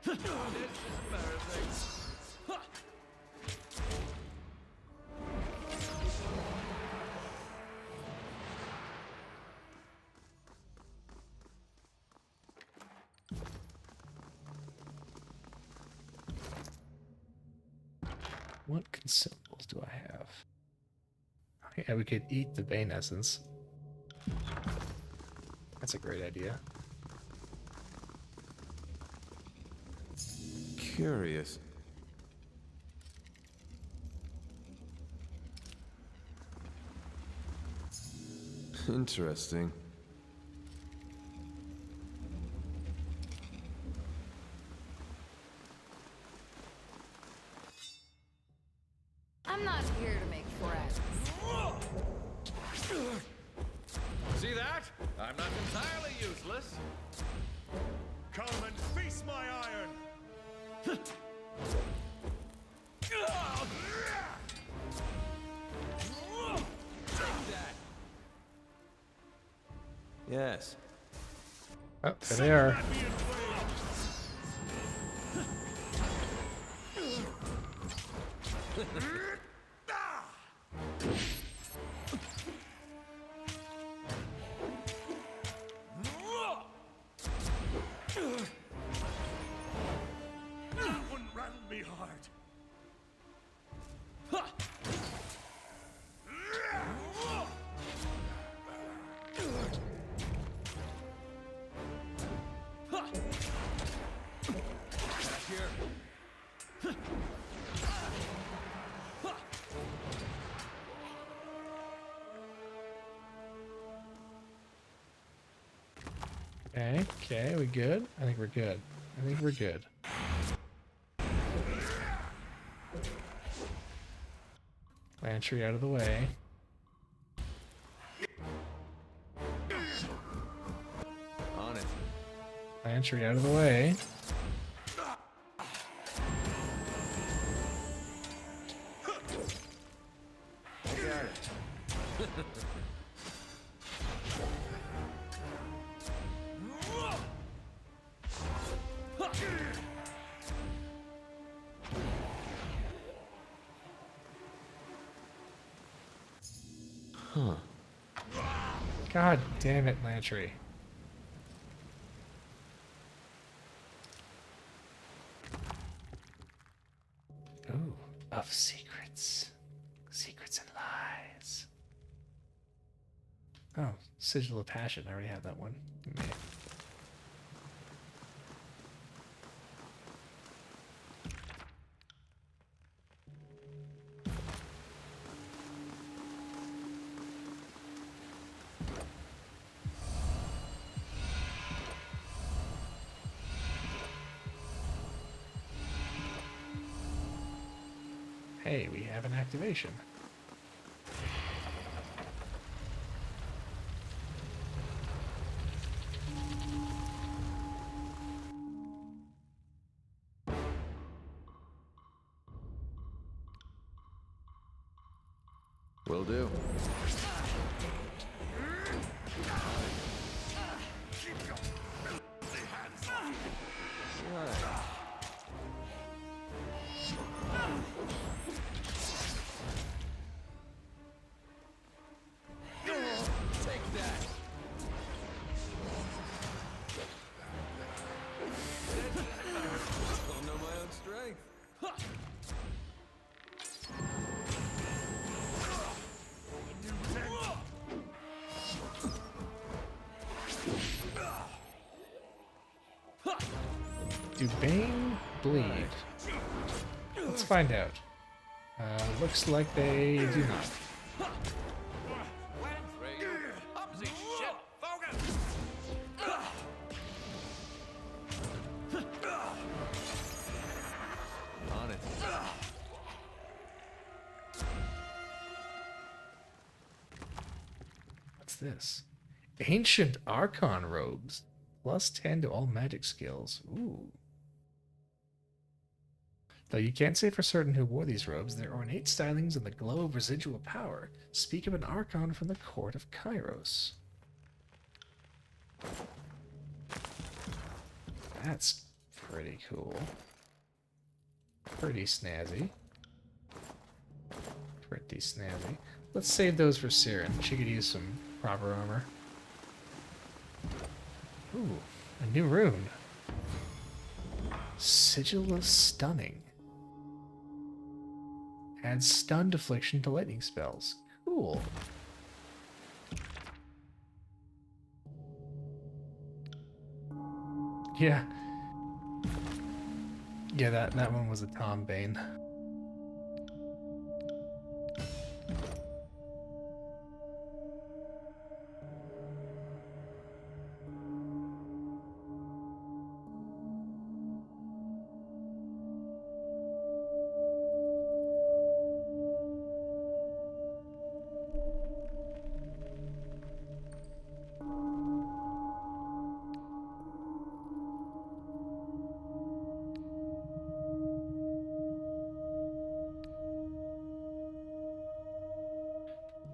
This is embarrassing. What consumables do I have? Yeah, we could eat the Bane Essence. That's a great idea. Curious. Interesting. I'm not here to make friends. See that? I'm not entirely useless. Come and face my iron! Yes. Oh, there they are. That be in flames. That one rattled me hard. Okay, we good? I think we're good. I think we're good. Lantry out of the way. On it. Lantry out of the way. Huh. God damn it, Lantry. Ooh, of secrets. Secrets and lies. Oh, Sigil of Passion. I already have that one. Meh. Hey, we have an activation. Will do. Take that. Don't know my own strength. Do Bane bleed? Let's find out. Looks like they do not. Clumsy shit! Focus! On it. What's this? Ancient Archon robes. Plus 10 to all magic skills. Ooh. Though you can't say for certain who wore these robes, their ornate stylings and the glow of residual power speak of an Archon from the court of Kairos. That's Pretty cool. Pretty snazzy. Pretty snazzy. Let's save those for Siren. She could use some proper armor. Ooh, a new rune. Sigil of Stunning. Adds stun deflection to lightning spells. Cool. Yeah. Yeah, that one was a Tom Bane.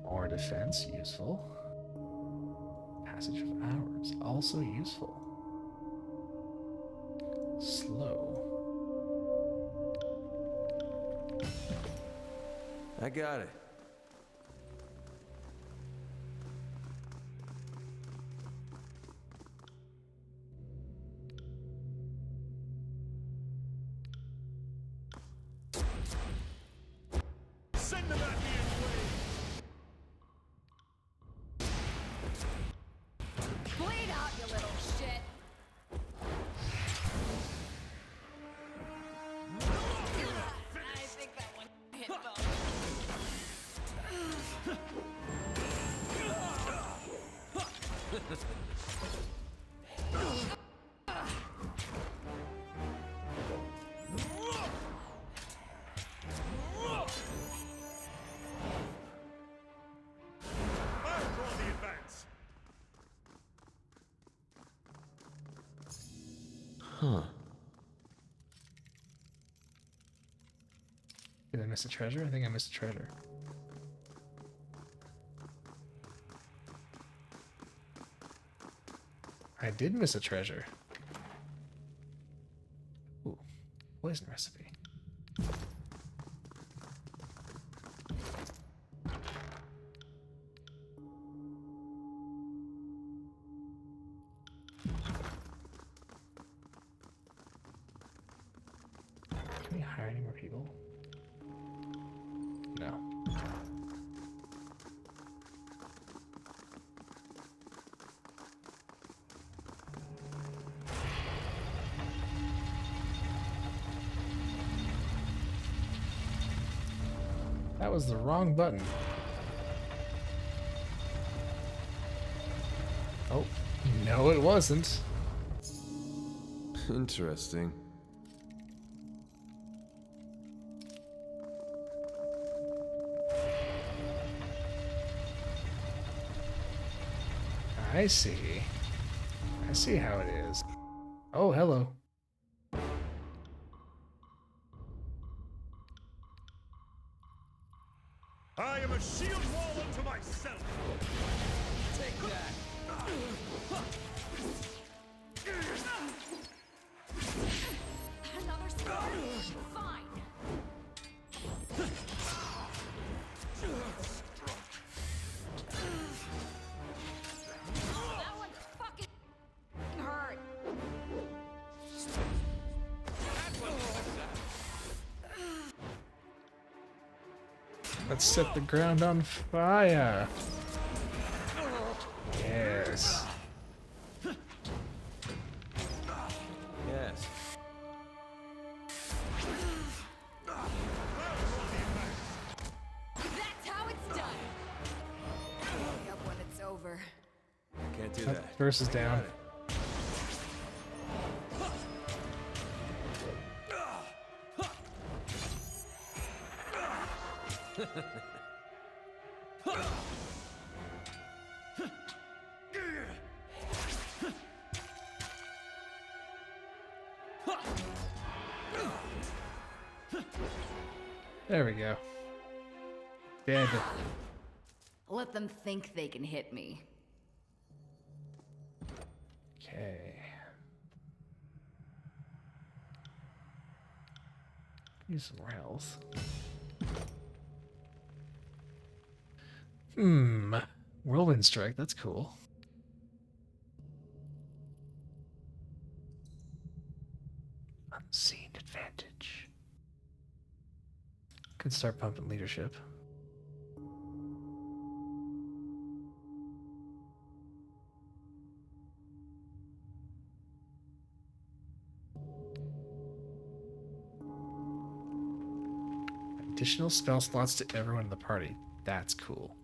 More defense, useful. Passage of Hours, also useful. Slow. I got it. Send them at me in waves! Bleed out, you little shit! I think that one hit both. I'll draw the advance! Huh. Did I miss a treasure? I think I missed a treasure. I did miss a treasure. Ooh, poison recipe. Can we hire any more people? No. That was the wrong button. Oh, no it wasn't. Interesting. I see. I see how it is. Oh, hello. I am a shield wall unto myself! Take that. Another sword? Fine. That one fucking hurt. Let's set the ground on fire. Yes. Yes. That's how it's done. Wake up when it's over. Can't do Oh, that. verse is down. Got it. There we go. Dead. Let them think they can hit me. Okay. Use some more health. Whirlwind strike, that's cool. Unseen advantage. Could start pumping leadership. Additional spell slots to everyone in the party. That's cool.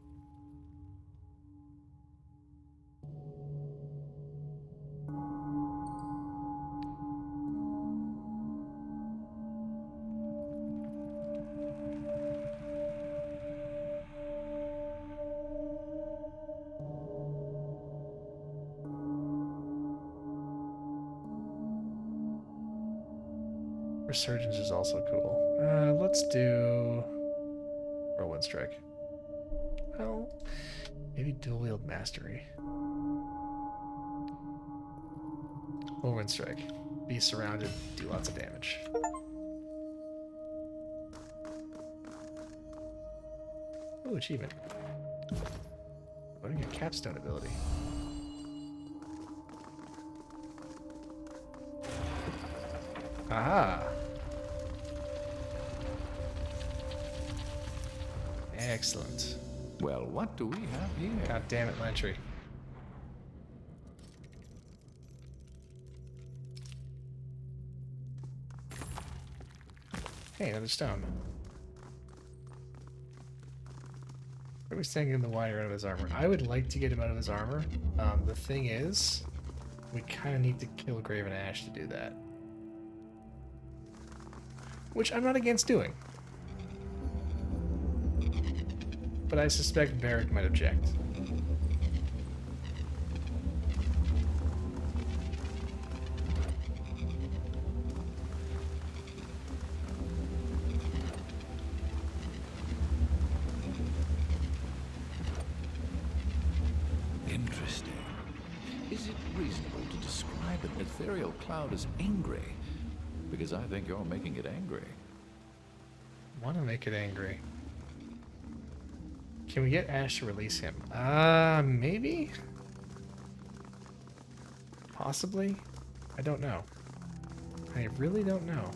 Resurgence is also cool. Let's do Whirlwind Strike. Well, maybe Dual Wield Mastery. Whirlwind Strike. Be surrounded, do lots of damage. Oh, achievement. Learning your capstone ability. Aha! Excellent. Well, what do we have here? God damn it, Lantry. Hey, another stone. Where are we staying in the wire out of his armor? I would like to get him out of his armor. The thing is, we kind of need to kill Graven Ash to do that. Which I'm not against doing. But I suspect Barrick might object. Interesting. Is it reasonable to describe an ethereal cloud as angry? Because I think you're making it angry. Want to make it angry. Can we get Ash to release him? Maybe? Possibly? I don't know. I really don't know.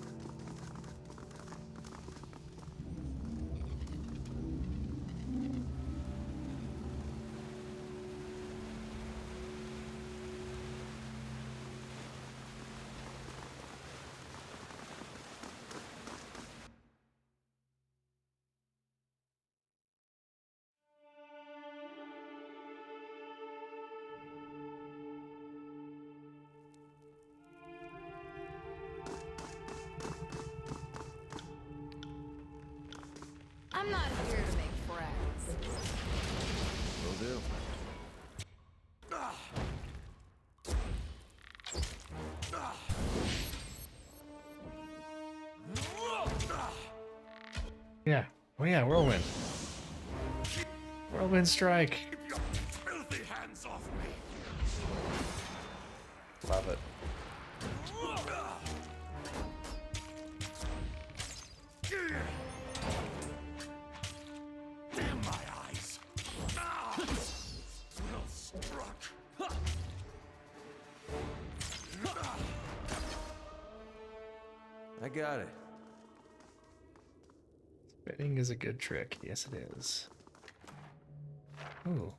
I'm not here to make friends. Will do. Yeah. Oh yeah, Whirlwind. Whirlwind Strike. Keep your filthy hands off me! Love it. Damn my eyes! Well struck! I got it. Spinning is a good trick. Yes, it is. Ooh.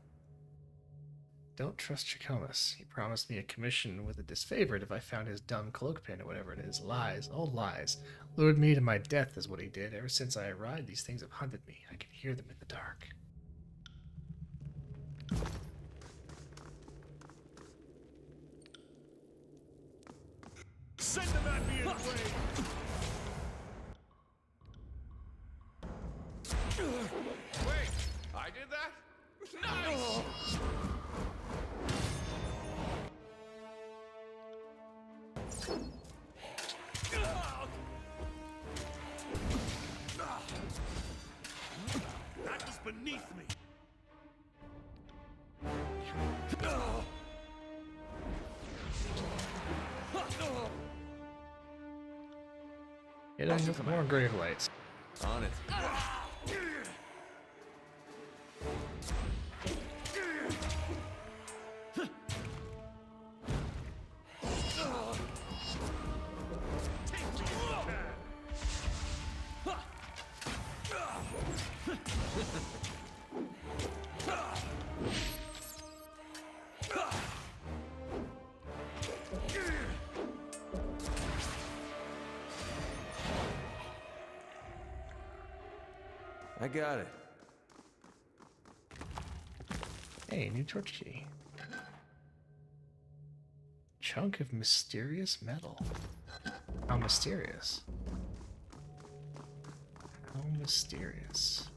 Don't trust Chacomas. He promised me a commission with a disfavored if I found his dumb cloak pin or whatever it is. Lies. All lies. Lured me to my death is what he did. Ever since I arrived, these things have hunted me. I can hear them in the dark. Send them at me anyway! Wait, I did that? Nice! That was beneath me. Hit him with more grave lights. On it. I got it. Hey, new torch key. Chunk of mysterious metal. How mysterious? How mysterious?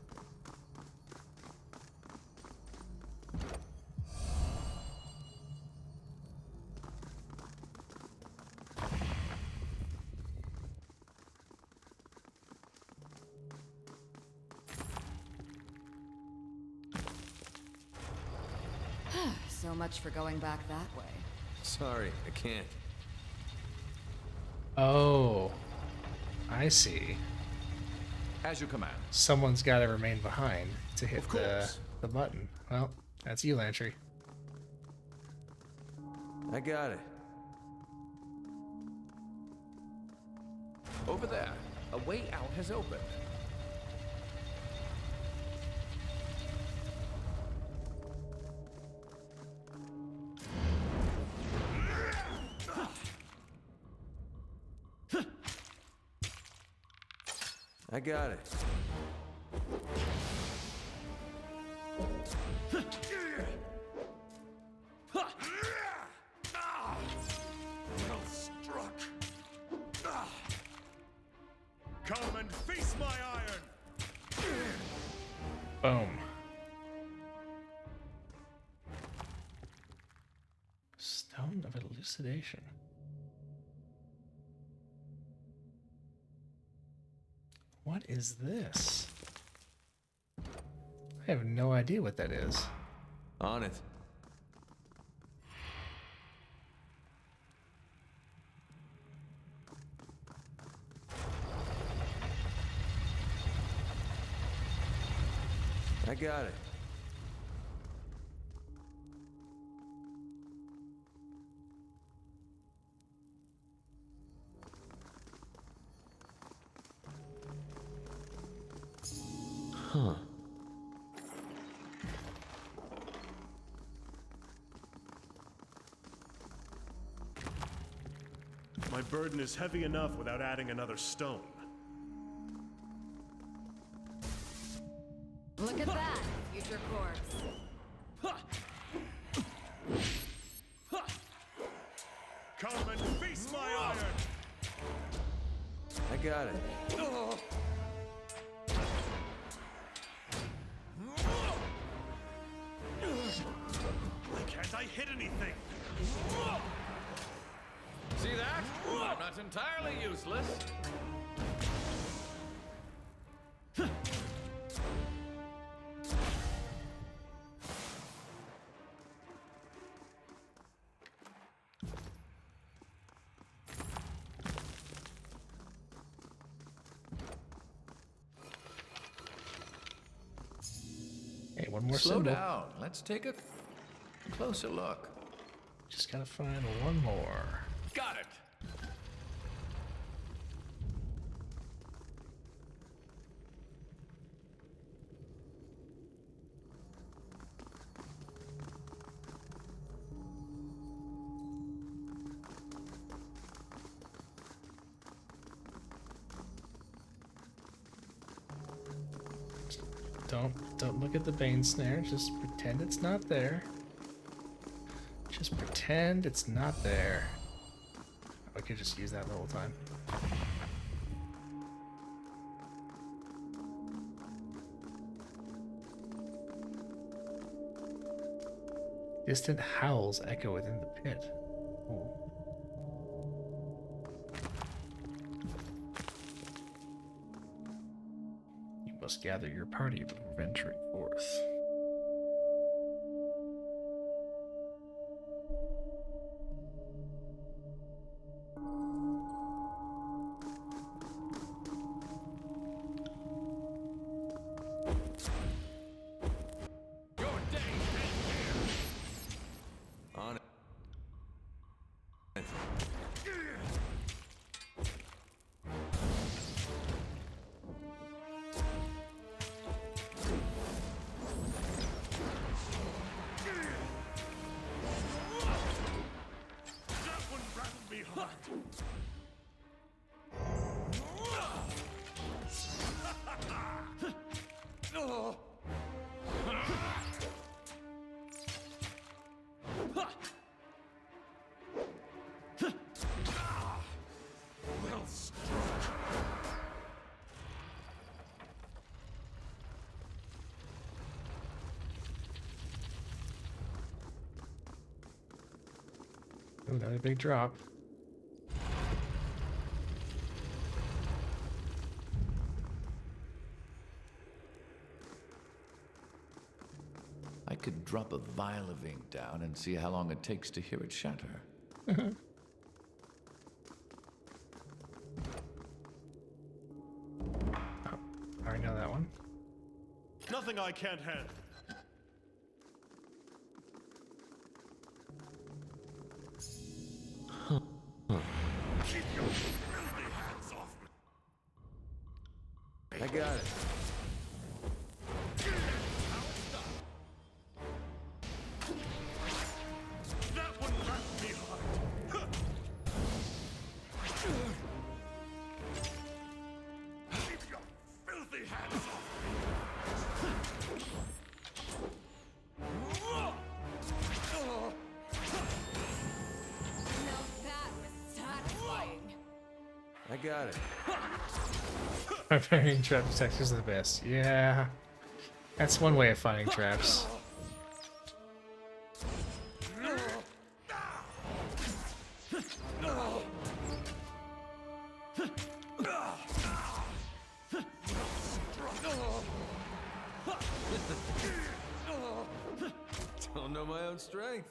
So much for going back that way. Sorry, I can't. Oh, I see. As you command. Someone's got to remain behind to hit Of course. the button. Well, that's you, Lantry. I got it. Over there, a way out has opened. I got it. Well struck. Come and face my iron. Boom. Stone of elucidation. What is this? I have no idea what that is. On it. I got it. Huh. My burden is heavy enough without adding another stone. Look at that, future corpse. Come and face my iron. I got it. Why can't I hit anything? See that? I'm not entirely useless. Hey, one more Slow symbol. down. Let's take a closer look. Just gotta find one more. Got it. Don't look at the Bane snare. Just pretend it's not there. Just pretend it's not there. I could just use that the whole time. Distant howls echo within the pit. Ooh. You must gather your party before venturing forth. Another big drop. I could drop a vial of ink down and see how long it takes to hear it shatter. Oh, I already know that one. Nothing I can't handle. Keep your filthy hands off me. I got it. That one left behind. Keep your filthy hands off Now that was satisfying. I got it. Barbarian trap detectors are the best. Yeah. That's one way of finding traps. Don't know my own strength.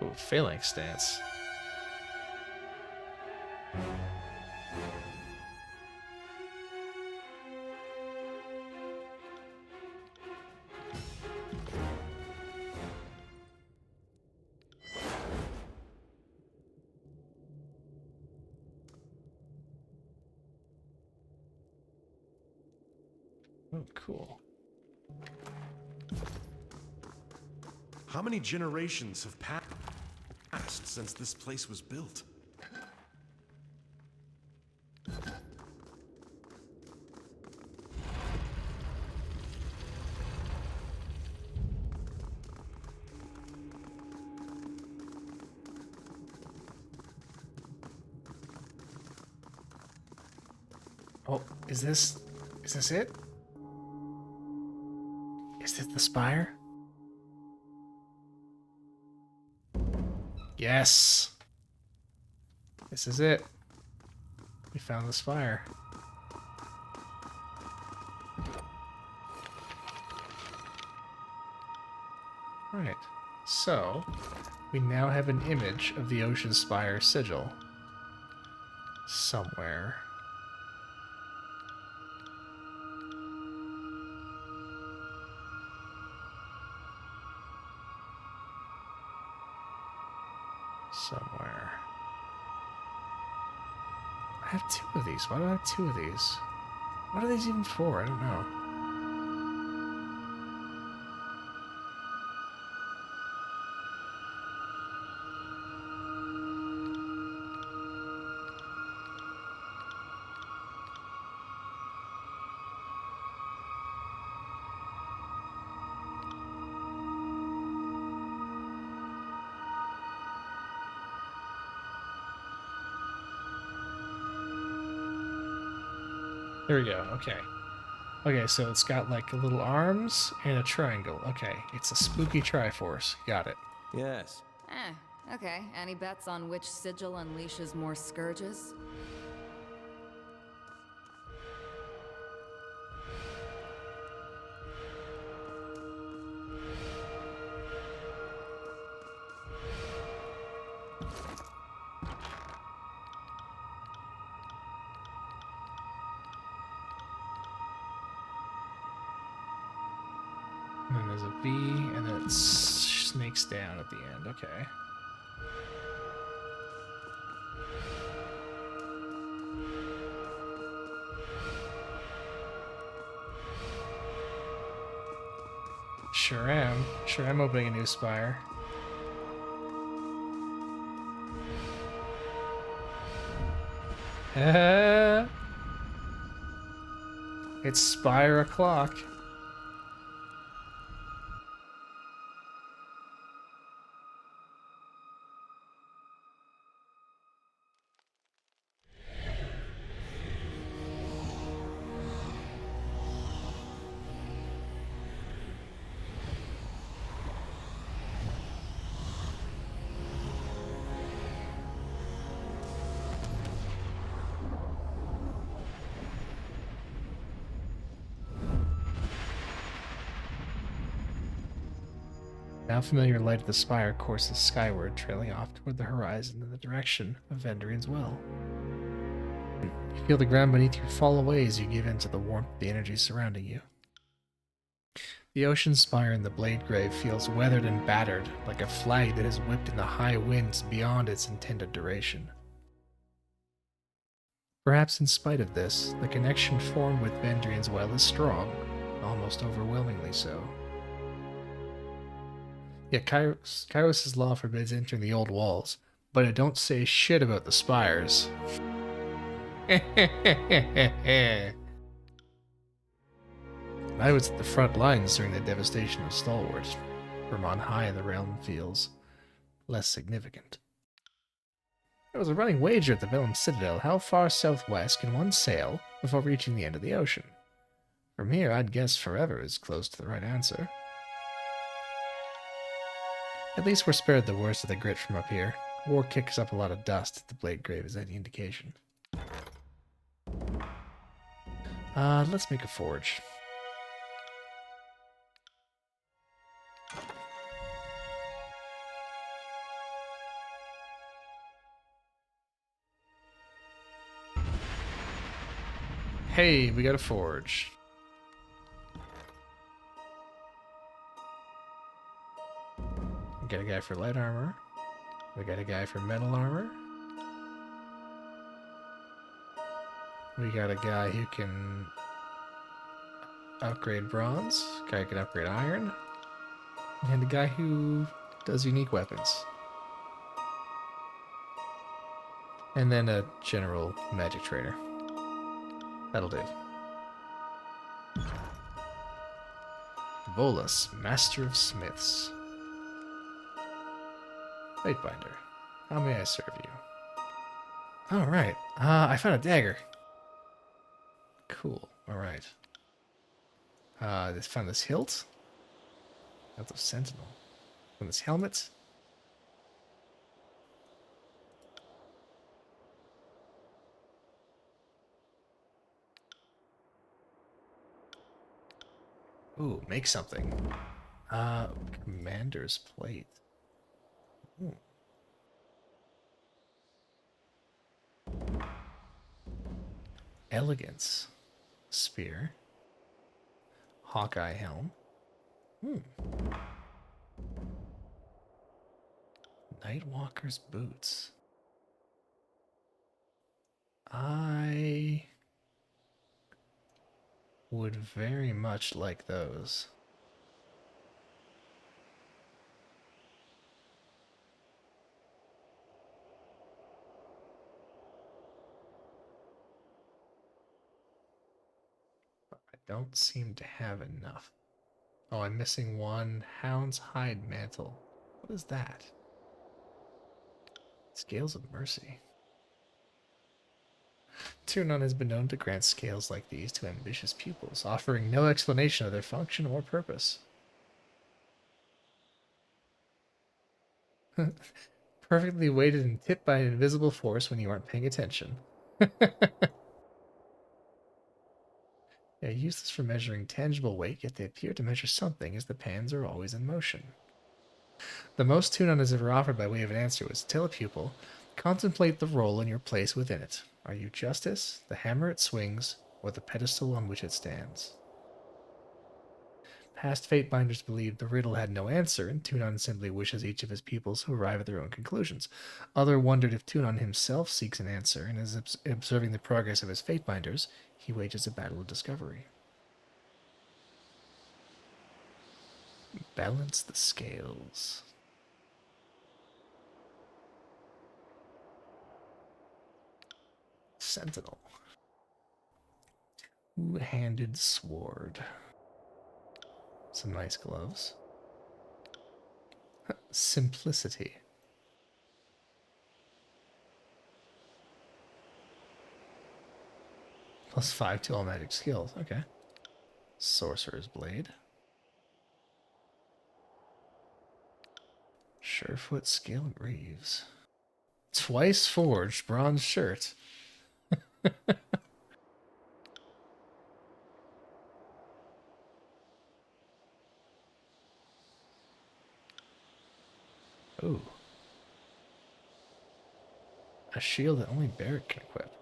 Oh, phalanx stance. Oh, cool. How many generations have passed since this place was built? Oh, is this it? Is this the spire? Yes. This is it. We found the spire. Right. So, we now have an image of the Ocean Spire sigil. Somewhere. Somewhere. I have two of these. Why do I have two of these? What are these even for? I don't know. There we go. Okay. Okay, so it's got like little arms and a triangle. Okay, it's a spooky Triforce. Got it. Yes. Okay. Any bets on which sigil unleashes more scourges? And then there's a V, and then it snakes down at the end. Okay. Sure am. Sure am opening a new spire. It's spire o'clock. Now familiar light of the spire courses skyward, trailing off toward the horizon in the direction of Vendrian's Well. You feel the ground beneath you fall away as you give in to the warmth of the energy surrounding you. The ocean spire in the Blade Grave feels weathered and battered, like a flag that has whipped in the high winds beyond its intended duration. Perhaps in spite of this, the connection formed with Vendrian's Well is strong, almost overwhelmingly so. Yet Kairos' law forbids entering the old walls, but it don't say shit about the spires. I was at the front lines during the devastation of Stalwart. From on high in the realm feels less significant. There was a running wager at the Vellum Citadel. How far southwest can one sail before reaching the end of the ocean? From here, I'd guess forever is close to the right answer. At least we're spared the worst of the grit from up here. War kicks up a lot of dust if the Blade Grave is any indication. Let's make a forge. Hey, we got a forge. We got a guy for light armor. We got a guy for metal armor. We got a guy who can upgrade bronze. A guy who can upgrade iron. And a guy who does unique weapons. And then a general magic trader. That'll do. Volus, Master of Smiths. Lightbinder, how may I serve you? Alright, I found a dagger. Cool, alright. Found this hilt. Hilt of Sentinel. Found this helmet. Ooh, make something. Commander's plate. Ooh. Elegance. Spear. Hawkeye helm. Nightwalker's boots. I would very much like those. I don't seem to have enough. Oh, I'm missing one. Hound's hide mantle. What is that? Scales of Mercy. Tyranny has been known to grant scales like these to ambitious pupils, offering no explanation of their function or purpose. Perfectly weighted and tipped by an invisible force when you aren't paying attention. They are useless for measuring tangible weight, yet they appear to measure something, as the pans are always in motion. The most Tunon has ever offered by way of an answer was, tell a pupil, contemplate the role and your place within it. Are you justice, the hammer it swings, or the pedestal on which it stands? Past Fatebinders believed the riddle had no answer, and Tunon simply wishes each of his pupils to arrive at their own conclusions. Other wondered if Tunon himself seeks an answer, and as observing the progress of his Fatebinders, he wages a battle of discovery. Balance the scales. Sentinel. Two-handed sword. Some nice gloves. Simplicity. +5 to all magic skills. Okay. Sorcerer's Blade. Surefoot Scale Greaves. Twice forged bronze shirt. Ooh. A shield that only Barrack can equip.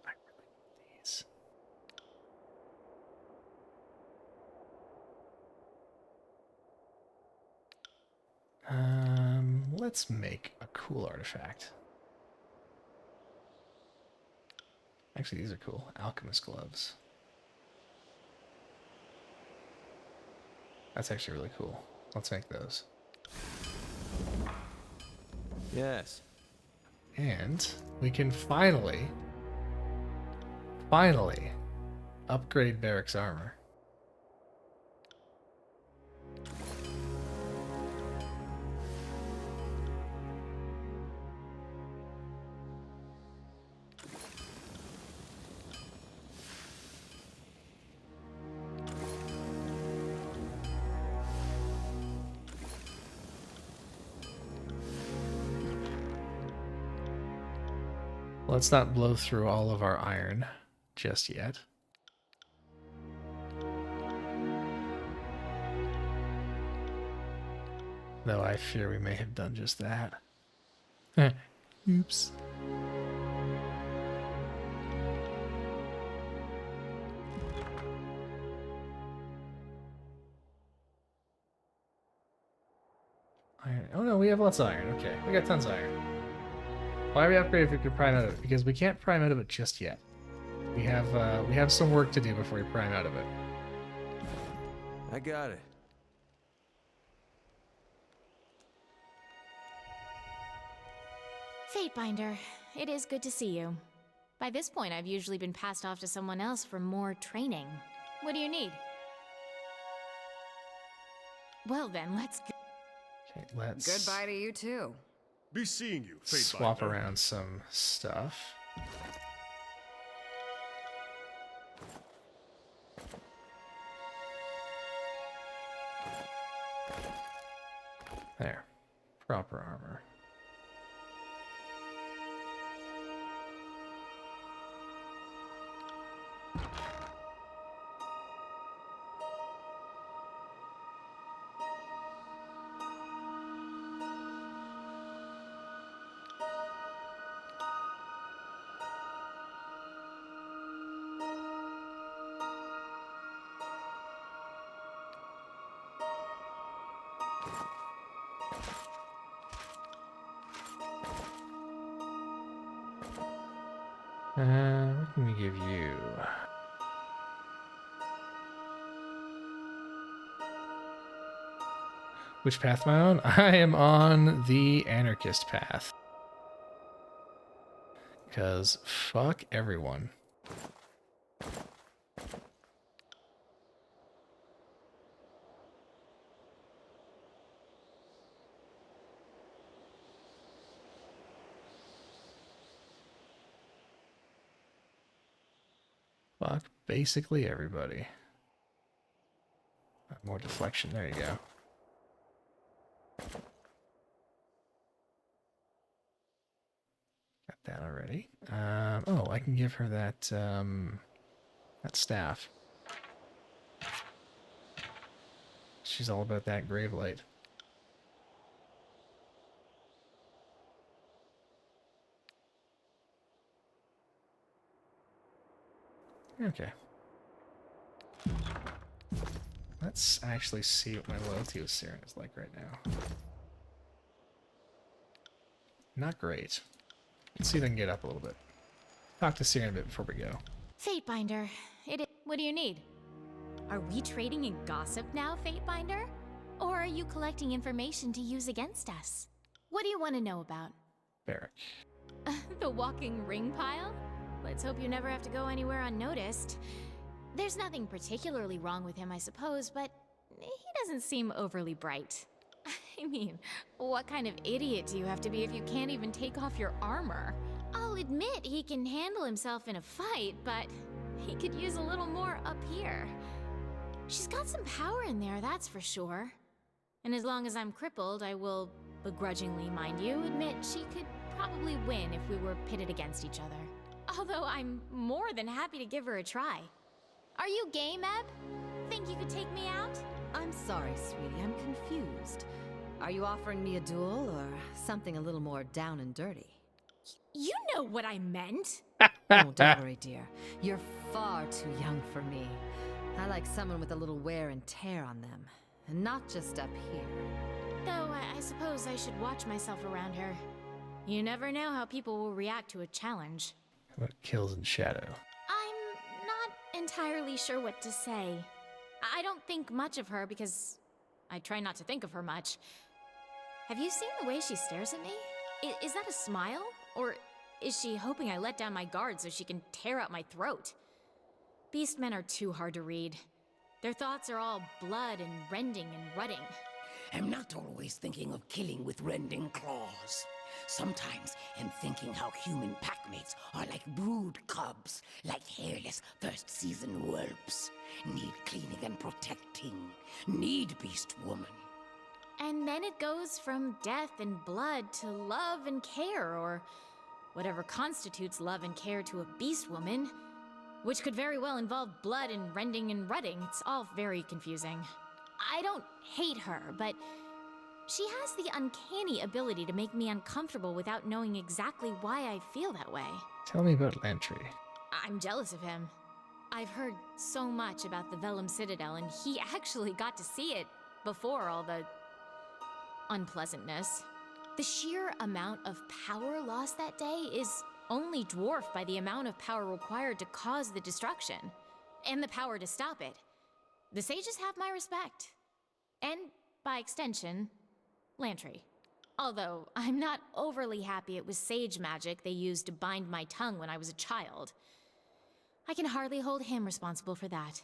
I really need these. Let's make a cool artifact. Actually, these are cool. Alchemist gloves. That's actually really cool. Let's make those. Yes. And we can finally upgrade Barrack's armor. Let's not blow through all of our iron just yet. Though I fear we may have done just that. Oops. Iron. Oh no, we have lots of iron. Okay, we got tons of iron. Why we upgrade if we could prime out of it? Because we can't prime out of it just yet. We have some work to do before we prime out of it. I got it. Fatebinder, it is good to see you. By this point, I've usually been passed off to someone else for more training. What do you need? Well then, let's go. Okay, let's Goodbye to you too. Be seeing you, swap Fatebinder. around some stuff. There. Proper armor. What can we give you? Which path am I on? I am on the anarchist path. Because fuck everyone. Fuck basically everybody. More deflection, there you go. Got that already. Oh, I can give her that, that staff. She's all about that grave light. Okay. Let's actually see what my loyalty with Siren is like right now. Not great. Let's see if I can get up a little bit. Talk to Siren a bit before we go. Fatebinder, what do you need? Are we trading in gossip now, Fatebinder? Or are you collecting information to use against us? What do you want to know about? Barrack. The walking ring pile? Let's hope you never have to go anywhere unnoticed. There's nothing particularly wrong with him, I suppose, but he doesn't seem overly bright. I mean, what kind of idiot do you have to be if you can't even take off your armor? I'll admit he can handle himself in a fight, but he could use a little more up here. She's got some power in there, that's for sure. And as long as I'm crippled, I will, begrudgingly mind you, admit she could probably win if we were pitted against each other. Although I'm more than happy to give her a try. Are you game, Eb? Think you could take me out? I'm sorry, sweetie, I'm confused. Are you offering me a duel or something a little more down and dirty? You know what I meant. Oh, don't worry, dear. You're far too young for me. I like someone with a little wear and tear on them, and not just up here. Though I suppose I should watch myself around her. You never know how people will react to a challenge. How about kills in shadow? I'm not entirely sure what to say. I don't think much of her because I try not to think of her much. Have you seen the way she stares at me? Is that a smile? Or is she hoping I let down my guard so she can tear out my throat? Beastmen are too hard to read. Their thoughts are all blood and rending and rutting. I'm not always thinking of killing with rending claws. Sometimes I'm thinking how human packmates are like brood cubs, like hairless first-season whelps. Need cleaning and protecting. Need beast woman. And then it goes from death and blood to love and care, or whatever constitutes love and care to a beast woman, which could very well involve blood and rending and rutting. It's all very confusing. I don't hate her, but she has the uncanny ability to make me uncomfortable without knowing exactly why I feel that way. Tell me about Lantry. I'm jealous of him. I've heard so much about the Vellum Citadel, and he actually got to see it before all the unpleasantness. The sheer amount of power lost that day is only dwarfed by the amount of power required to cause the destruction, and the power to stop it. The sages have my respect. And, by extension, Lantry. Although, I'm not overly happy it was sage magic they used to bind my tongue when I was a child. I can hardly hold him responsible for that.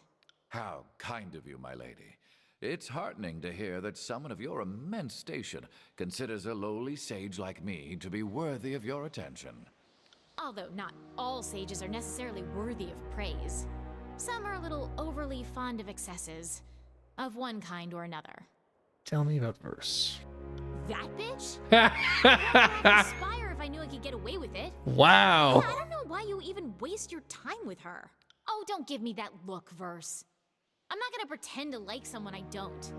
How kind of you, my lady. It's heartening to hear that someone of your immense station considers a lowly sage like me to be worthy of your attention. Although not all sages are necessarily worthy of praise. Some are a little overly fond of excesses, of one kind or another. Tell me about Verse. That bitch? I'd aspire if I knew I could get away with it. Wow. I don't know why you even waste your time with her. Oh, don't give me that look, Verse. I'm not gonna pretend to like someone I don't.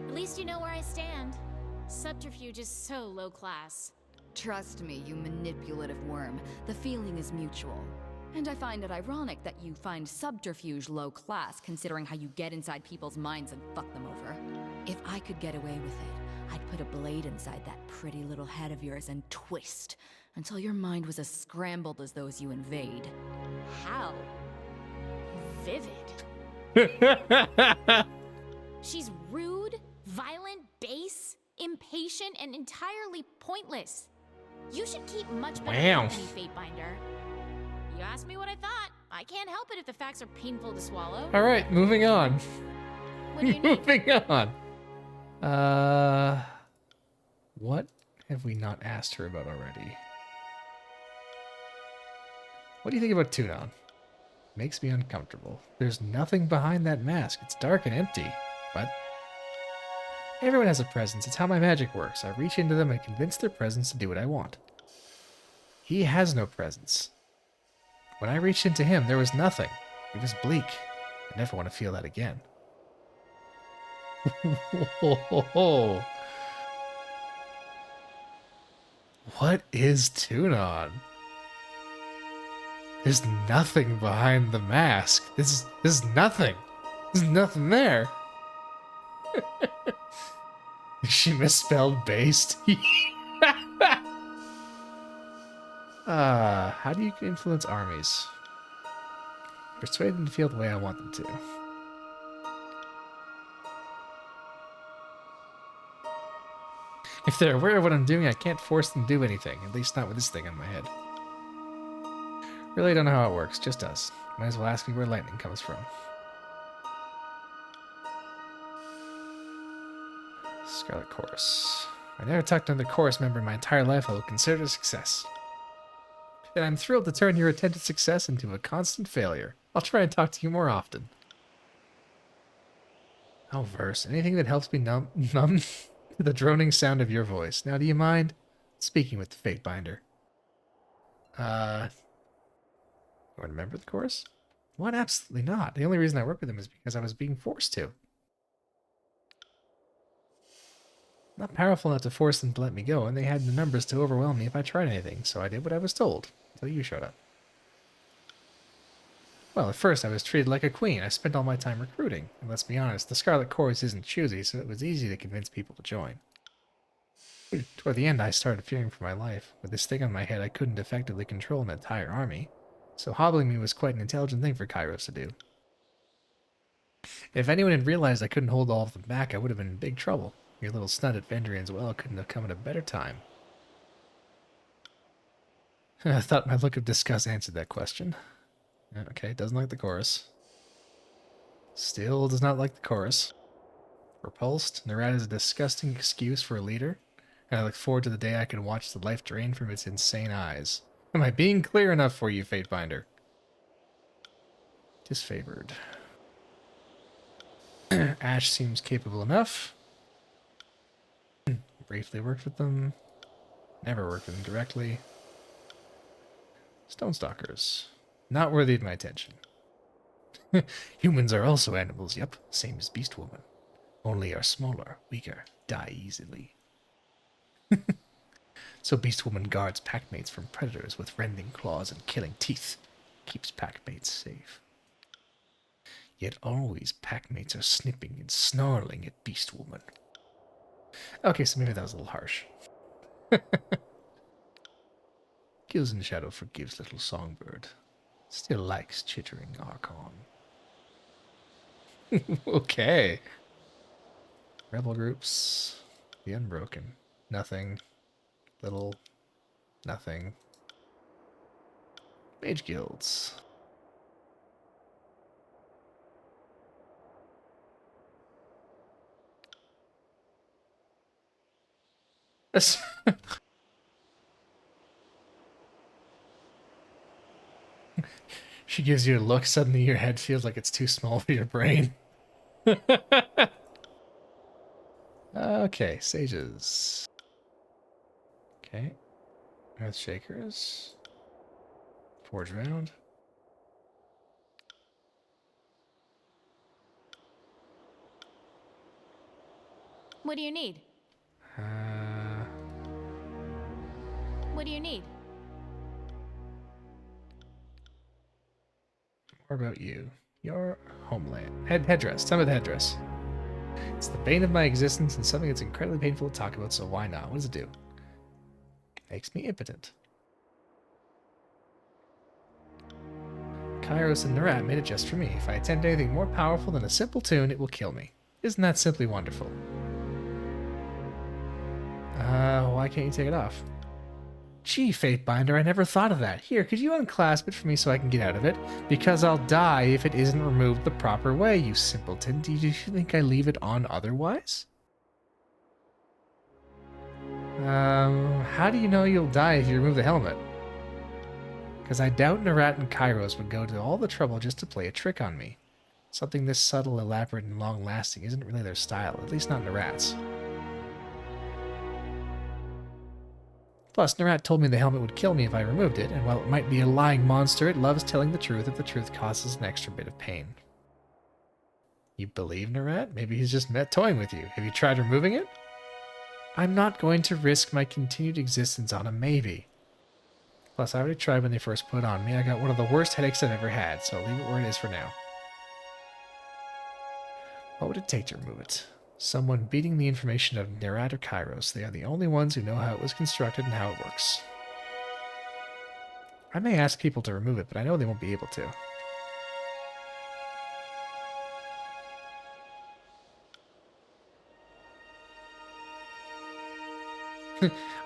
At least you know where I stand. Subterfuge is so low class. Trust me, you manipulative worm. The feeling is mutual. And I find it ironic that you find subterfuge low class, considering how you get inside people's minds and fuck them over. If I could get away with it, I'd put a blade inside that pretty little head of yours and twist until your mind was as scrambled as those you invade. How vivid. She's rude, violent, base, impatient, and entirely pointless. You should keep much better Wow. company, Fatebinder. You asked me what I thought. I can't help it if the facts are painful to swallow. All right, moving on. What do you need? Moving on. What have we not asked her about already? What do you think about Tunon? Makes me uncomfortable. There's nothing behind that mask. It's dark and empty. What? Everyone has a presence. It's how my magic works. I reach into them and convince their presence to do what I want. He has no presence. When I reached into him, there was nothing. It was bleak. I never want to feel that again. What is Tunon? There's nothing behind the mask. This is nothing. There's nothing there. She misspelled based. How do you influence armies? Persuade them to feel the way I want them to. If they're aware of what I'm doing, I can't force them to do anything. At least not with this thing on my head. Really don't know how it works. Just does. Might as well ask me where lightning comes from. Scarlet Chorus. I never talked to another chorus member in my entire life. I will consider it a success. And I'm thrilled to turn your attempted success into a constant failure. I'll try and talk to you more often. Oh, verse. Anything that helps me numb to the droning sound of your voice. Now, do you mind speaking with the Fate Binder? You want to remember the chorus? What? Absolutely not. The only reason I work with him is because I was being forced to. Not powerful enough to force them to let me go, and they had the numbers to overwhelm me if I tried anything, so I did what I was told, until you showed up. Well, at first I was treated like a queen. I spent all my time recruiting, and let's be honest, the Scarlet Chorus isn't choosy, so it was easy to convince people to join. Toward the end, I started fearing for my life. With this thing on my head, I couldn't effectively control an entire army, so hobbling me was quite an intelligent thing for Kairos to do. If anyone had realized I couldn't hold all of them back, I would have been in big trouble. Your little snut at Vendrian's well couldn't have come at a better time. I thought my look of disgust answered that question. Okay, doesn't like the chorus. Still does not like the chorus. Repulsed, Narad is a disgusting excuse for a leader, and I look forward to the day I can watch the life drain from its insane eyes. Am I being clear enough for you, Fatebinder? Disfavored. Ash seems capable enough. Briefly worked with them. Never worked with them directly. Stonestalkers. Not worthy of my attention. Humans are also animals, yep. Same as Beast Woman. Only are smaller, weaker, die easily. So Beast Woman guards packmates from predators with rending claws and killing teeth. Keeps packmates safe. Yet always packmates are snipping and snarling at Beast Woman. Okay, so maybe that was a little harsh. Kills in Shadow forgives little songbird. Still likes chittering Archon. Okay. Rebel groups. The Unbroken. Nothing. Little. Nothing. Mage guilds. She gives you a look, suddenly your head feels like it's too small for your brain. Okay, sages. Okay. Earthshakers. Forge round. What do you need? What do you need? More about you. Your homeland. Headdress. Tell me the headdress. It's the bane of my existence and something that's incredibly painful to talk about, so why not? What does it do? Makes me impotent. Kairos and Narat made it just for me. If I attempt anything more powerful than a simple tune, it will kill me. Isn't that simply wonderful? Why can't you take it off? Gee, Fatebinder, I never thought of that. Here, could you unclasp it for me so I can get out of it? Because I'll die if it isn't removed the proper way, you simpleton. Do you think I leave it on otherwise? How do you know you'll die if you remove the helmet? Because I doubt Narat and Kairos would go to all the trouble just to play a trick on me. Something this subtle, elaborate, and long-lasting isn't really their style, at least not Narat's. Plus, Narat told me the helmet would kill me if I removed it, and while it might be a lying monster, it loves telling the truth if the truth causes an extra bit of pain. You believe Narat? Maybe he's just toying with you. Have you tried removing it? I'm not going to risk my continued existence on a maybe. Plus, I already tried when they first put it on me. I got one of the worst headaches I've ever had, so I'll leave it where it is for now. What would it take to remove it? Someone beating the information out of Narat or Kairos. They are the only ones who know how it was constructed and how it works. I may ask people to remove it, but I know they won't be able to.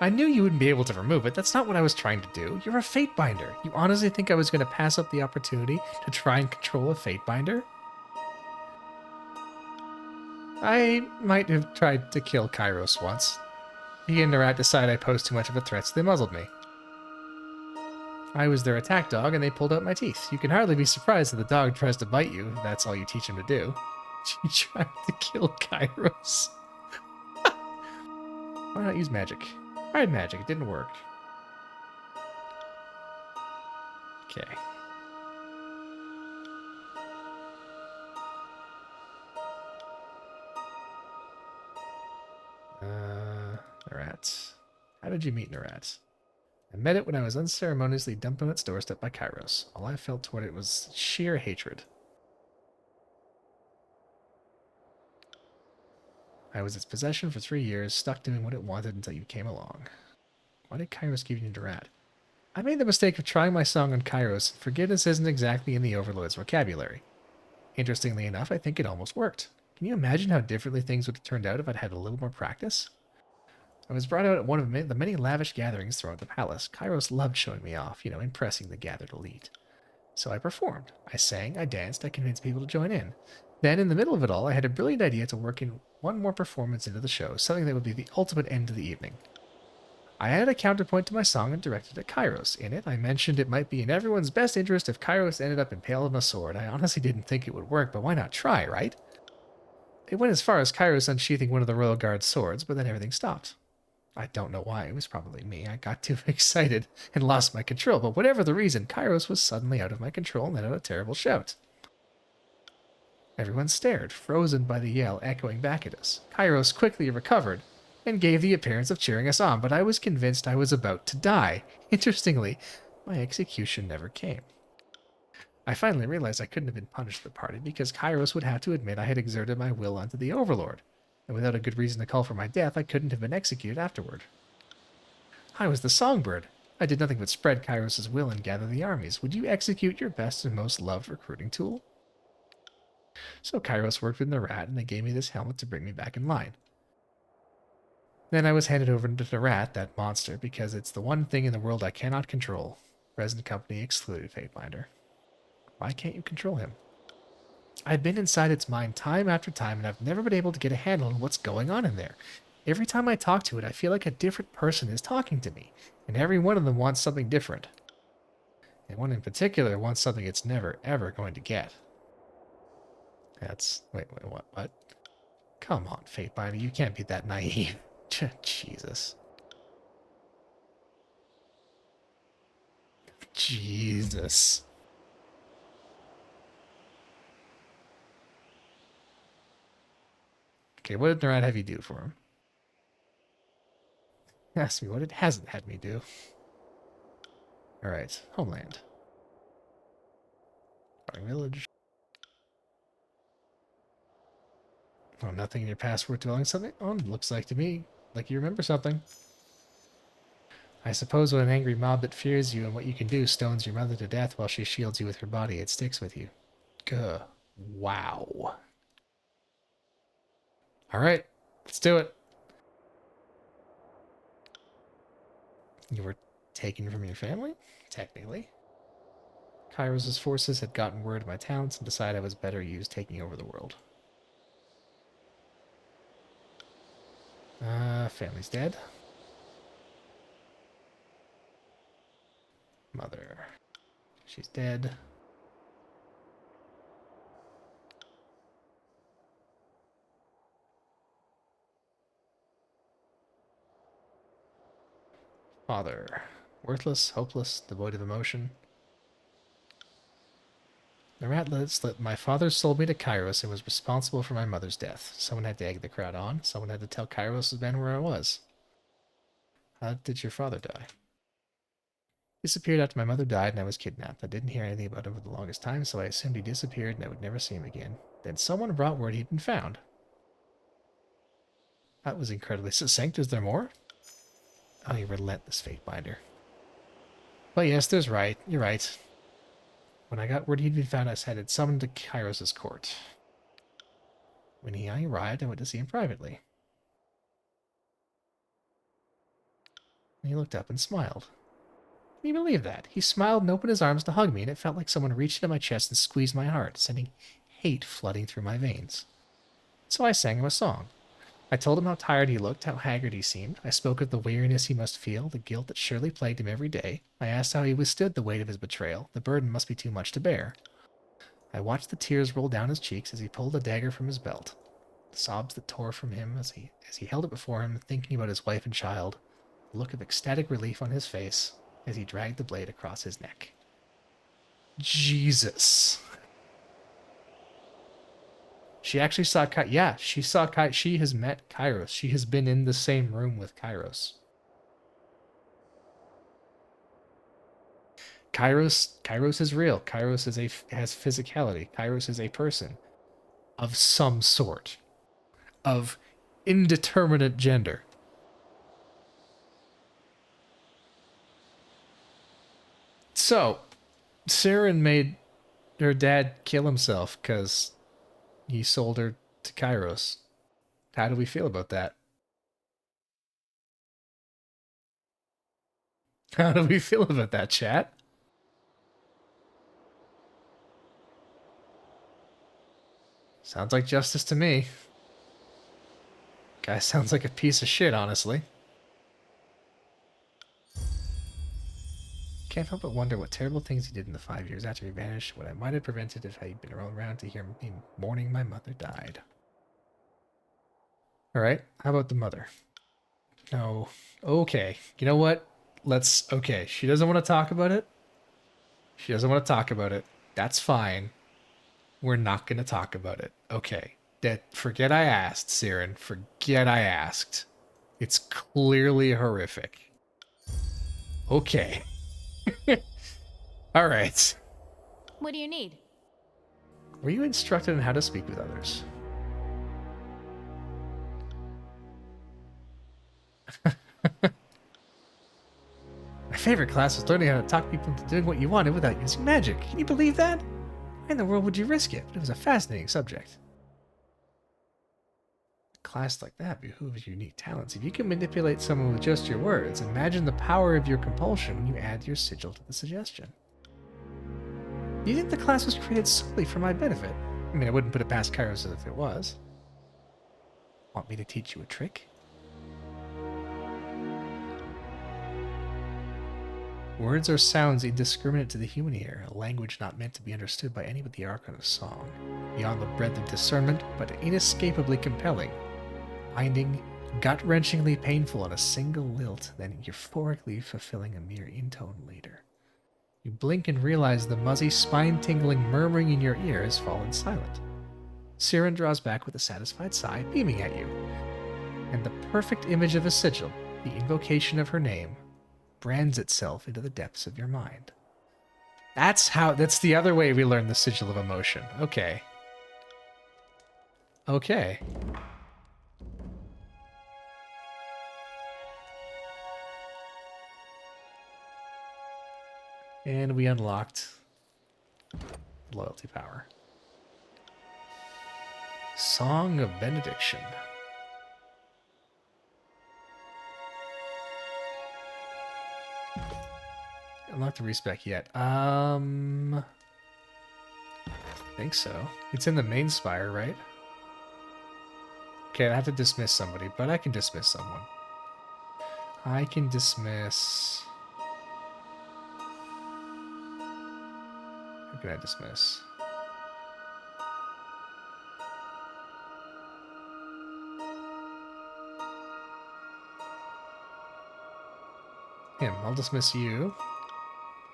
I knew you wouldn't be able to remove it. That's not what I was trying to do. You're a fate binder. You honestly think I was going to pass up the opportunity to try and control a fate binder? I might have tried to kill Kairos once. He and the rat decided I posed too much of a threat, so they muzzled me. I was their attack dog, and they pulled out my teeth. You can hardly be surprised that the dog tries to bite you, if that's all you teach him to do. You tried to kill Kairos. Why not use magic? I tried magic, it didn't work. Okay. Narat. How did you meet Narat? I met it when I was unceremoniously dumped on its doorstep by Kairos. All I felt toward it was sheer hatred. I was its possession for 3 years, stuck doing what it wanted until you came along. Why did Kairos give you Narat? I made the mistake of trying my song on Kairos, and forgiveness isn't exactly in the Overlord's vocabulary. Interestingly enough, I think it almost worked. Can you imagine how differently things would have turned out if I'd had a little more practice? I was brought out at one of the many lavish gatherings thrown at the palace. Kairos loved showing me off, impressing the gathered elite. So I performed. I sang, I danced, I convinced people to join in. Then, in the middle of it all, I had a brilliant idea to work in one more performance into the show, something that would be the ultimate end to the evening. I added a counterpoint to my song and directed at Kairos. In it, I mentioned it might be in everyone's best interest if Kairos ended up impaled on a sword. I honestly didn't think it would work, but why not try, right? It went as far as Kairos unsheathing one of the Royal Guard's swords, but then everything stopped. I don't know why, it was probably me. I got too excited and lost my control, but whatever the reason, Kairos was suddenly out of my control and let out a terrible shout. Everyone stared, frozen by the yell echoing back at us. Kairos quickly recovered and gave the appearance of cheering us on, but I was convinced I was about to die. Interestingly, my execution never came. I finally realized I couldn't have been punished at the party because Kairos would have to admit I had exerted my will onto the Overlord, and without a good reason to call for my death, I couldn't have been executed afterward. I was the songbird. I did nothing but spread Kairos' will and gather the armies. Would you execute your best and most loved recruiting tool? So Kairos worked with the rat, and they gave me this helmet to bring me back in line. Then I was handed over to the rat, that monster, because it's the one thing in the world I cannot control. Present company excluded, Fatebinder. Why can't you control him? I've been inside its mind time after time, and I've never been able to get a handle on what's going on in there. Every time I talk to it, I feel like a different person is talking to me, and every one of them wants something different. And one in particular wants something it's never, ever going to get. Wait, what? Come on, Fatebinder, you can't be that naive. Jesus. Jesus. Okay, what did Narat have you do for him? Ask me what it hasn't had me do. Alright, Homeland. Farming Village. Oh, nothing in your passport dwelling something? Oh, looks like to me like you remember something. I suppose when an angry mob that fears you and what you can do stones your mother to death while she shields you with her body, it sticks with you. Gah. Wow. Alright, let's do it. You were taken from your family? Technically. Kairos' forces had gotten word of my talents and decided I was better used taking over the world. Family's dead. Mother. She's dead. Father. Worthless, hopeless, devoid of emotion. The rat slit. My father sold me to Kairos and was responsible for my mother's death. Someone had to egg the crowd on. Someone had to tell Kairos' men where I was. How did your father die? Disappeared after my mother died and I was kidnapped. I didn't hear anything about him for the longest time, so I assumed he disappeared and I would never see him again. Then someone brought word he'd been found. That was incredibly succinct. Is there more? Oh, you relentless Fatebinder. But yes, there's right. You're right. When I got word he'd been found, I was headed summoned to Kairos' court. When I arrived, I went to see him privately. And he looked up and smiled. Can you believe that? He smiled and opened his arms to hug me, and it felt like someone reached into my chest and squeezed my heart, sending hate flooding through my veins. So I sang him a song. I told him how tired he looked, how haggard he seemed. I spoke of the weariness he must feel, the guilt that surely plagued him every day. I asked how he withstood the weight of his betrayal. The burden must be too much to bear. I watched the tears roll down his cheeks as he pulled a dagger from his belt. The sobs that tore from him as he held it before him, thinking about his wife and child. A look of ecstatic relief on his face as he dragged the blade across his neck. Jesus. She actually saw yeah, she saw she has met Kairos. She has been in the same room with Kairos. Kairos is real. Kairos has physicality. Kairos is a person of some sort, of indeterminate gender. So, Saren made her dad kill himself because he sold her to Kairos. How do we feel about that? How do we feel about that, chat? Sounds like justice to me. Guy sounds like a piece of shit, honestly. Can't help but wonder what terrible things he did in the 5 years after he vanished, what I might have prevented if I had been around to hear me mourning my mother died. Alright, how about the mother? No. Okay, you know what? Okay, she doesn't want to talk about it. She doesn't want to talk about it. That's fine. We're not going to talk about it. Okay. Forget I asked, Siren. Forget I asked. It's clearly horrific. Okay. All right. What do you need? Were you instructed on how to speak with others? My favorite class was learning how to talk people into doing what you wanted without using magic. Can you believe that? Why in the world would you risk it? But it was a fascinating subject. A class like that behooves unique talents. If you can manipulate someone with just your words, imagine the power of your compulsion when you add your sigil to the suggestion. Do you think the class was created solely for my benefit? I mean, I wouldn't put it past Kairos if it was. Want me to teach you a trick? Words are sounds indiscriminate to the human ear, a language not meant to be understood by any but the archon of song, beyond the breadth of discernment, but inescapably compelling, binding, gut-wrenchingly painful on a single lilt, then euphorically fulfilling a mere intone later. You blink and realize the muzzy, spine-tingling murmuring in your ear has fallen silent. Siren draws back with a satisfied sigh, beaming at you, and the perfect image of a sigil, the invocation of her name, brands itself into the depths of your mind. That's the other way we learn the sigil of emotion. Okay. Okay. And we unlocked loyalty power. Song of Benediction. Not the respec yet. I think so. It's in the main spire, right? Okay, I have to dismiss somebody, but I can dismiss someone. I can dismiss... Who can I dismiss? Him. I'll dismiss you.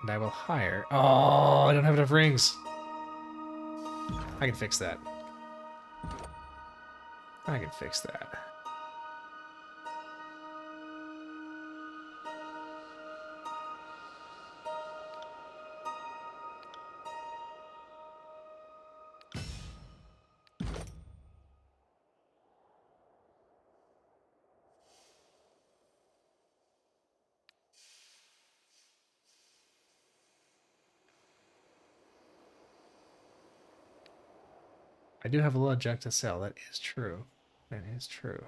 And I will hire... Oh, I don't have enough rings. I can fix that. I can fix that. I do have a lot of junk to sell. That is true. That is true.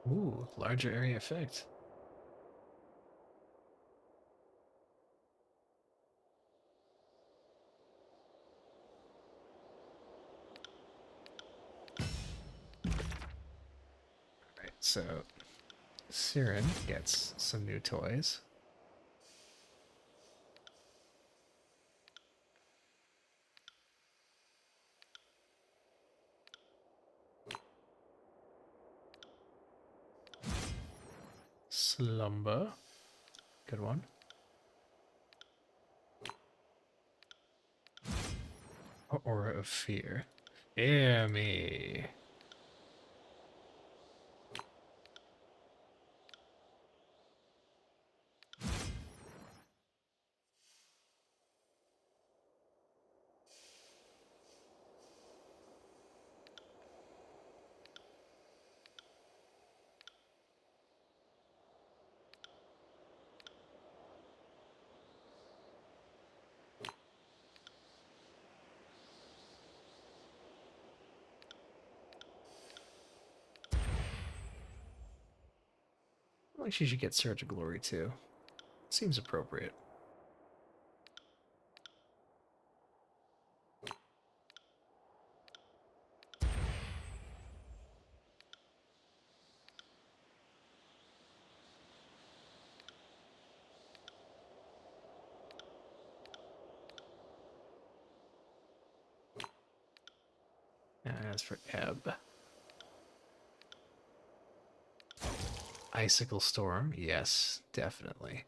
Ooh, larger area effect. Alright, so Siren gets some new toys. Slumber. Good one. Aura of Fear. Fear me. Like she should get Surge of Glory too. Seems appropriate. As for Ebb. Icicle Storm, yes, definitely.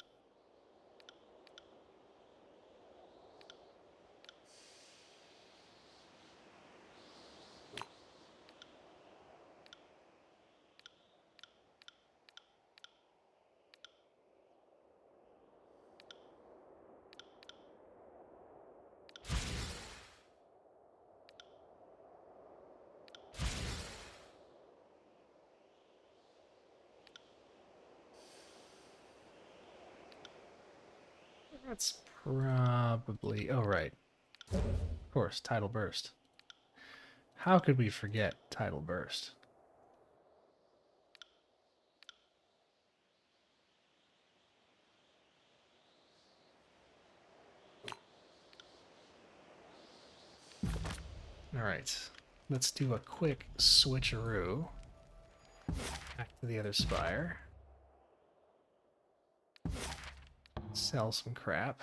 That's probably... Oh, right. Of course, Tidal Burst. How could we forget Tidal Burst? Alright. Let's do a quick switcheroo. Back to the other spire. Sell some crap.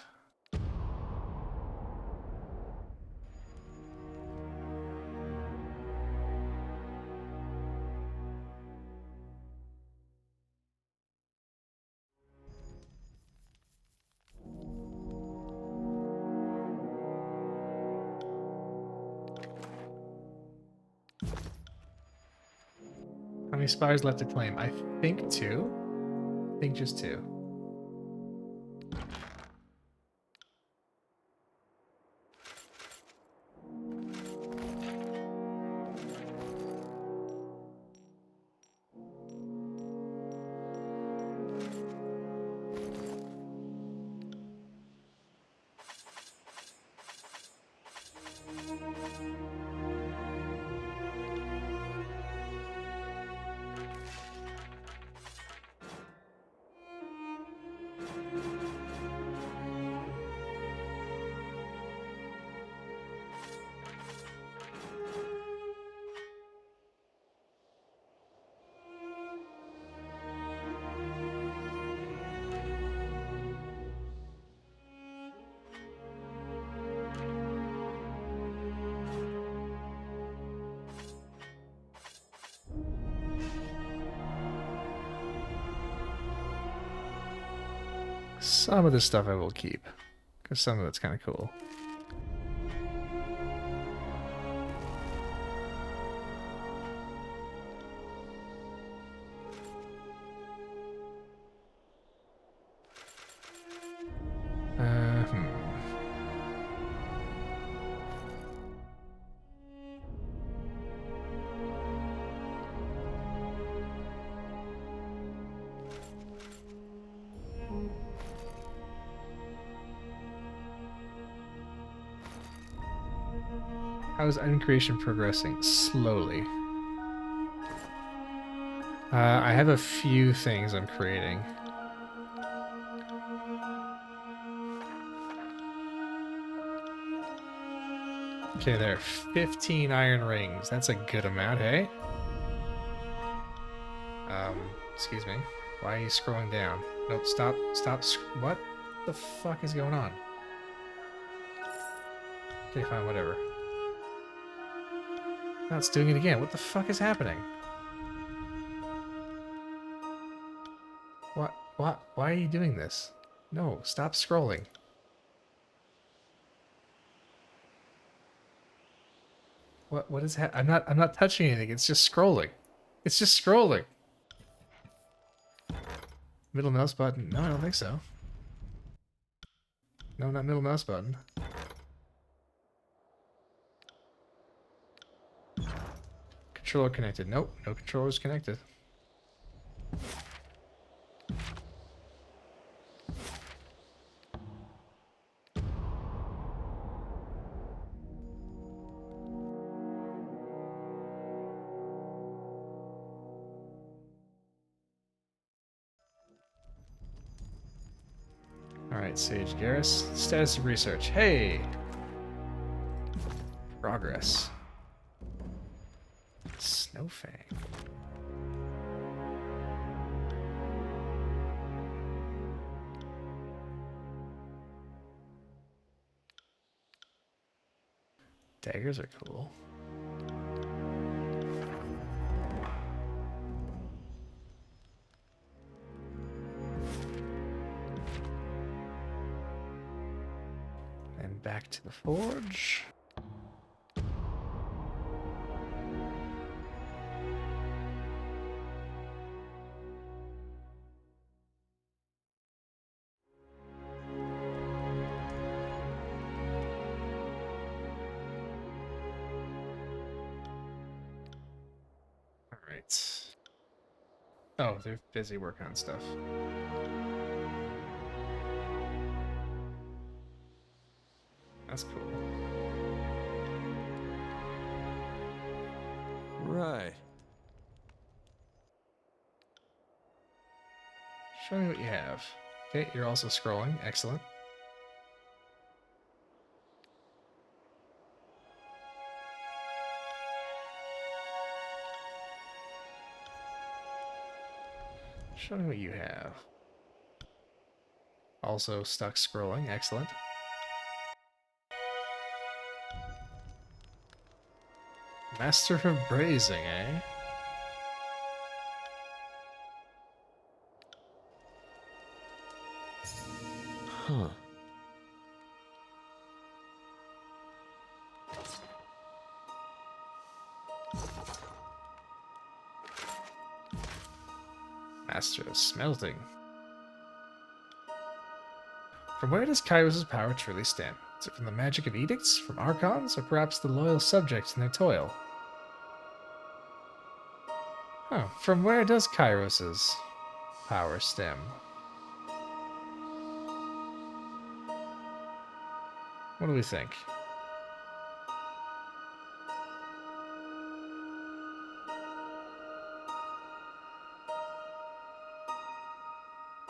How many spires left to claim? I think 2. I think just 2. Some of this stuff I will keep, because some of it's kind of cool. Hmm. How is item creation progressing? Slowly. I have a few things I'm creating. Okay, there are 15 iron rings. That's a good amount, hey? Excuse me. Why are you scrolling down? Nope, stop, what the fuck is going on? Okay, fine, whatever. Now it's doing it again. What the fuck is happening? What? Why are you doing this? No, stop scrolling. What is I'm not touching anything. It's just scrolling. It's just scrolling. Middle mouse button. No, I don't think so. No, not middle mouse button. Controller connected. Nope, no controllers connected. Alright, Sage Garrus. Status of research. Hey! Progress. Snowfang. Daggers are cool. And back to the forge. Alright. Oh, they're busy working on stuff. That's cool. Right. Show me what you have. Okay, you're also scrolling. Excellent. Show me what you have. Also stuck scrolling. Excellent. Master of Brazing, eh? Huh. Master of Smelting. From where does Kairos' power truly stem? Is it from the magic of edicts, from archons, or perhaps the loyal subjects in their toil? Huh, from where does Kairos' power stem? What do we think?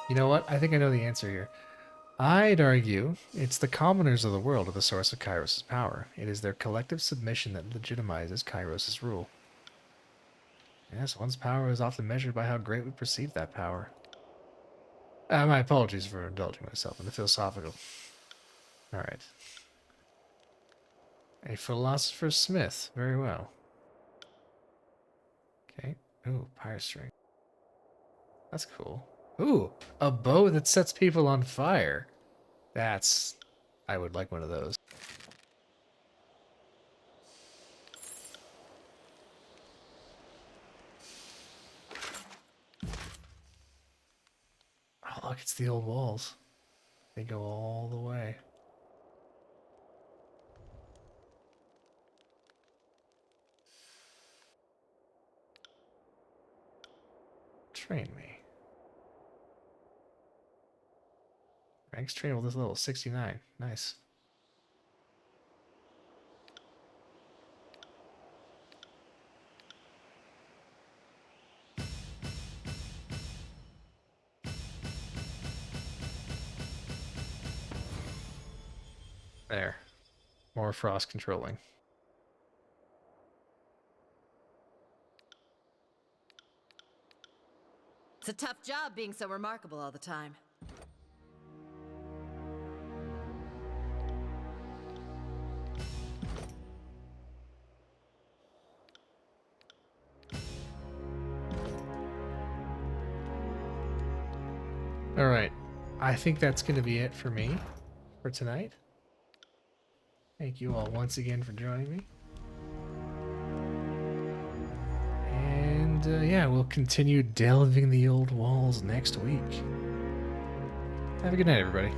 You know what? I think I know the answer here. I'd argue it's the commoners of the world are the source of Kairos' power. It is their collective submission that legitimizes Kairos' rule. Yes, one's power is often measured by how great we perceive that power. My apologies for indulging myself in the philosophical. Alright. A philosopher's smith. Very well. Okay. Ooh, pyre string. That's cool. Ooh, a bow that sets people on fire. That's... I would like one of those. Oh, look, it's the old walls. They go all the way. Train me. Ranks trainable this level, 69. Nice. There. More frost controlling. It's a tough job being so remarkable all the time. All right. I think that's going to be it for me for tonight. Thank you all once again for joining me. And yeah, we'll continue delving the old walls next week. Have a good night, everybody.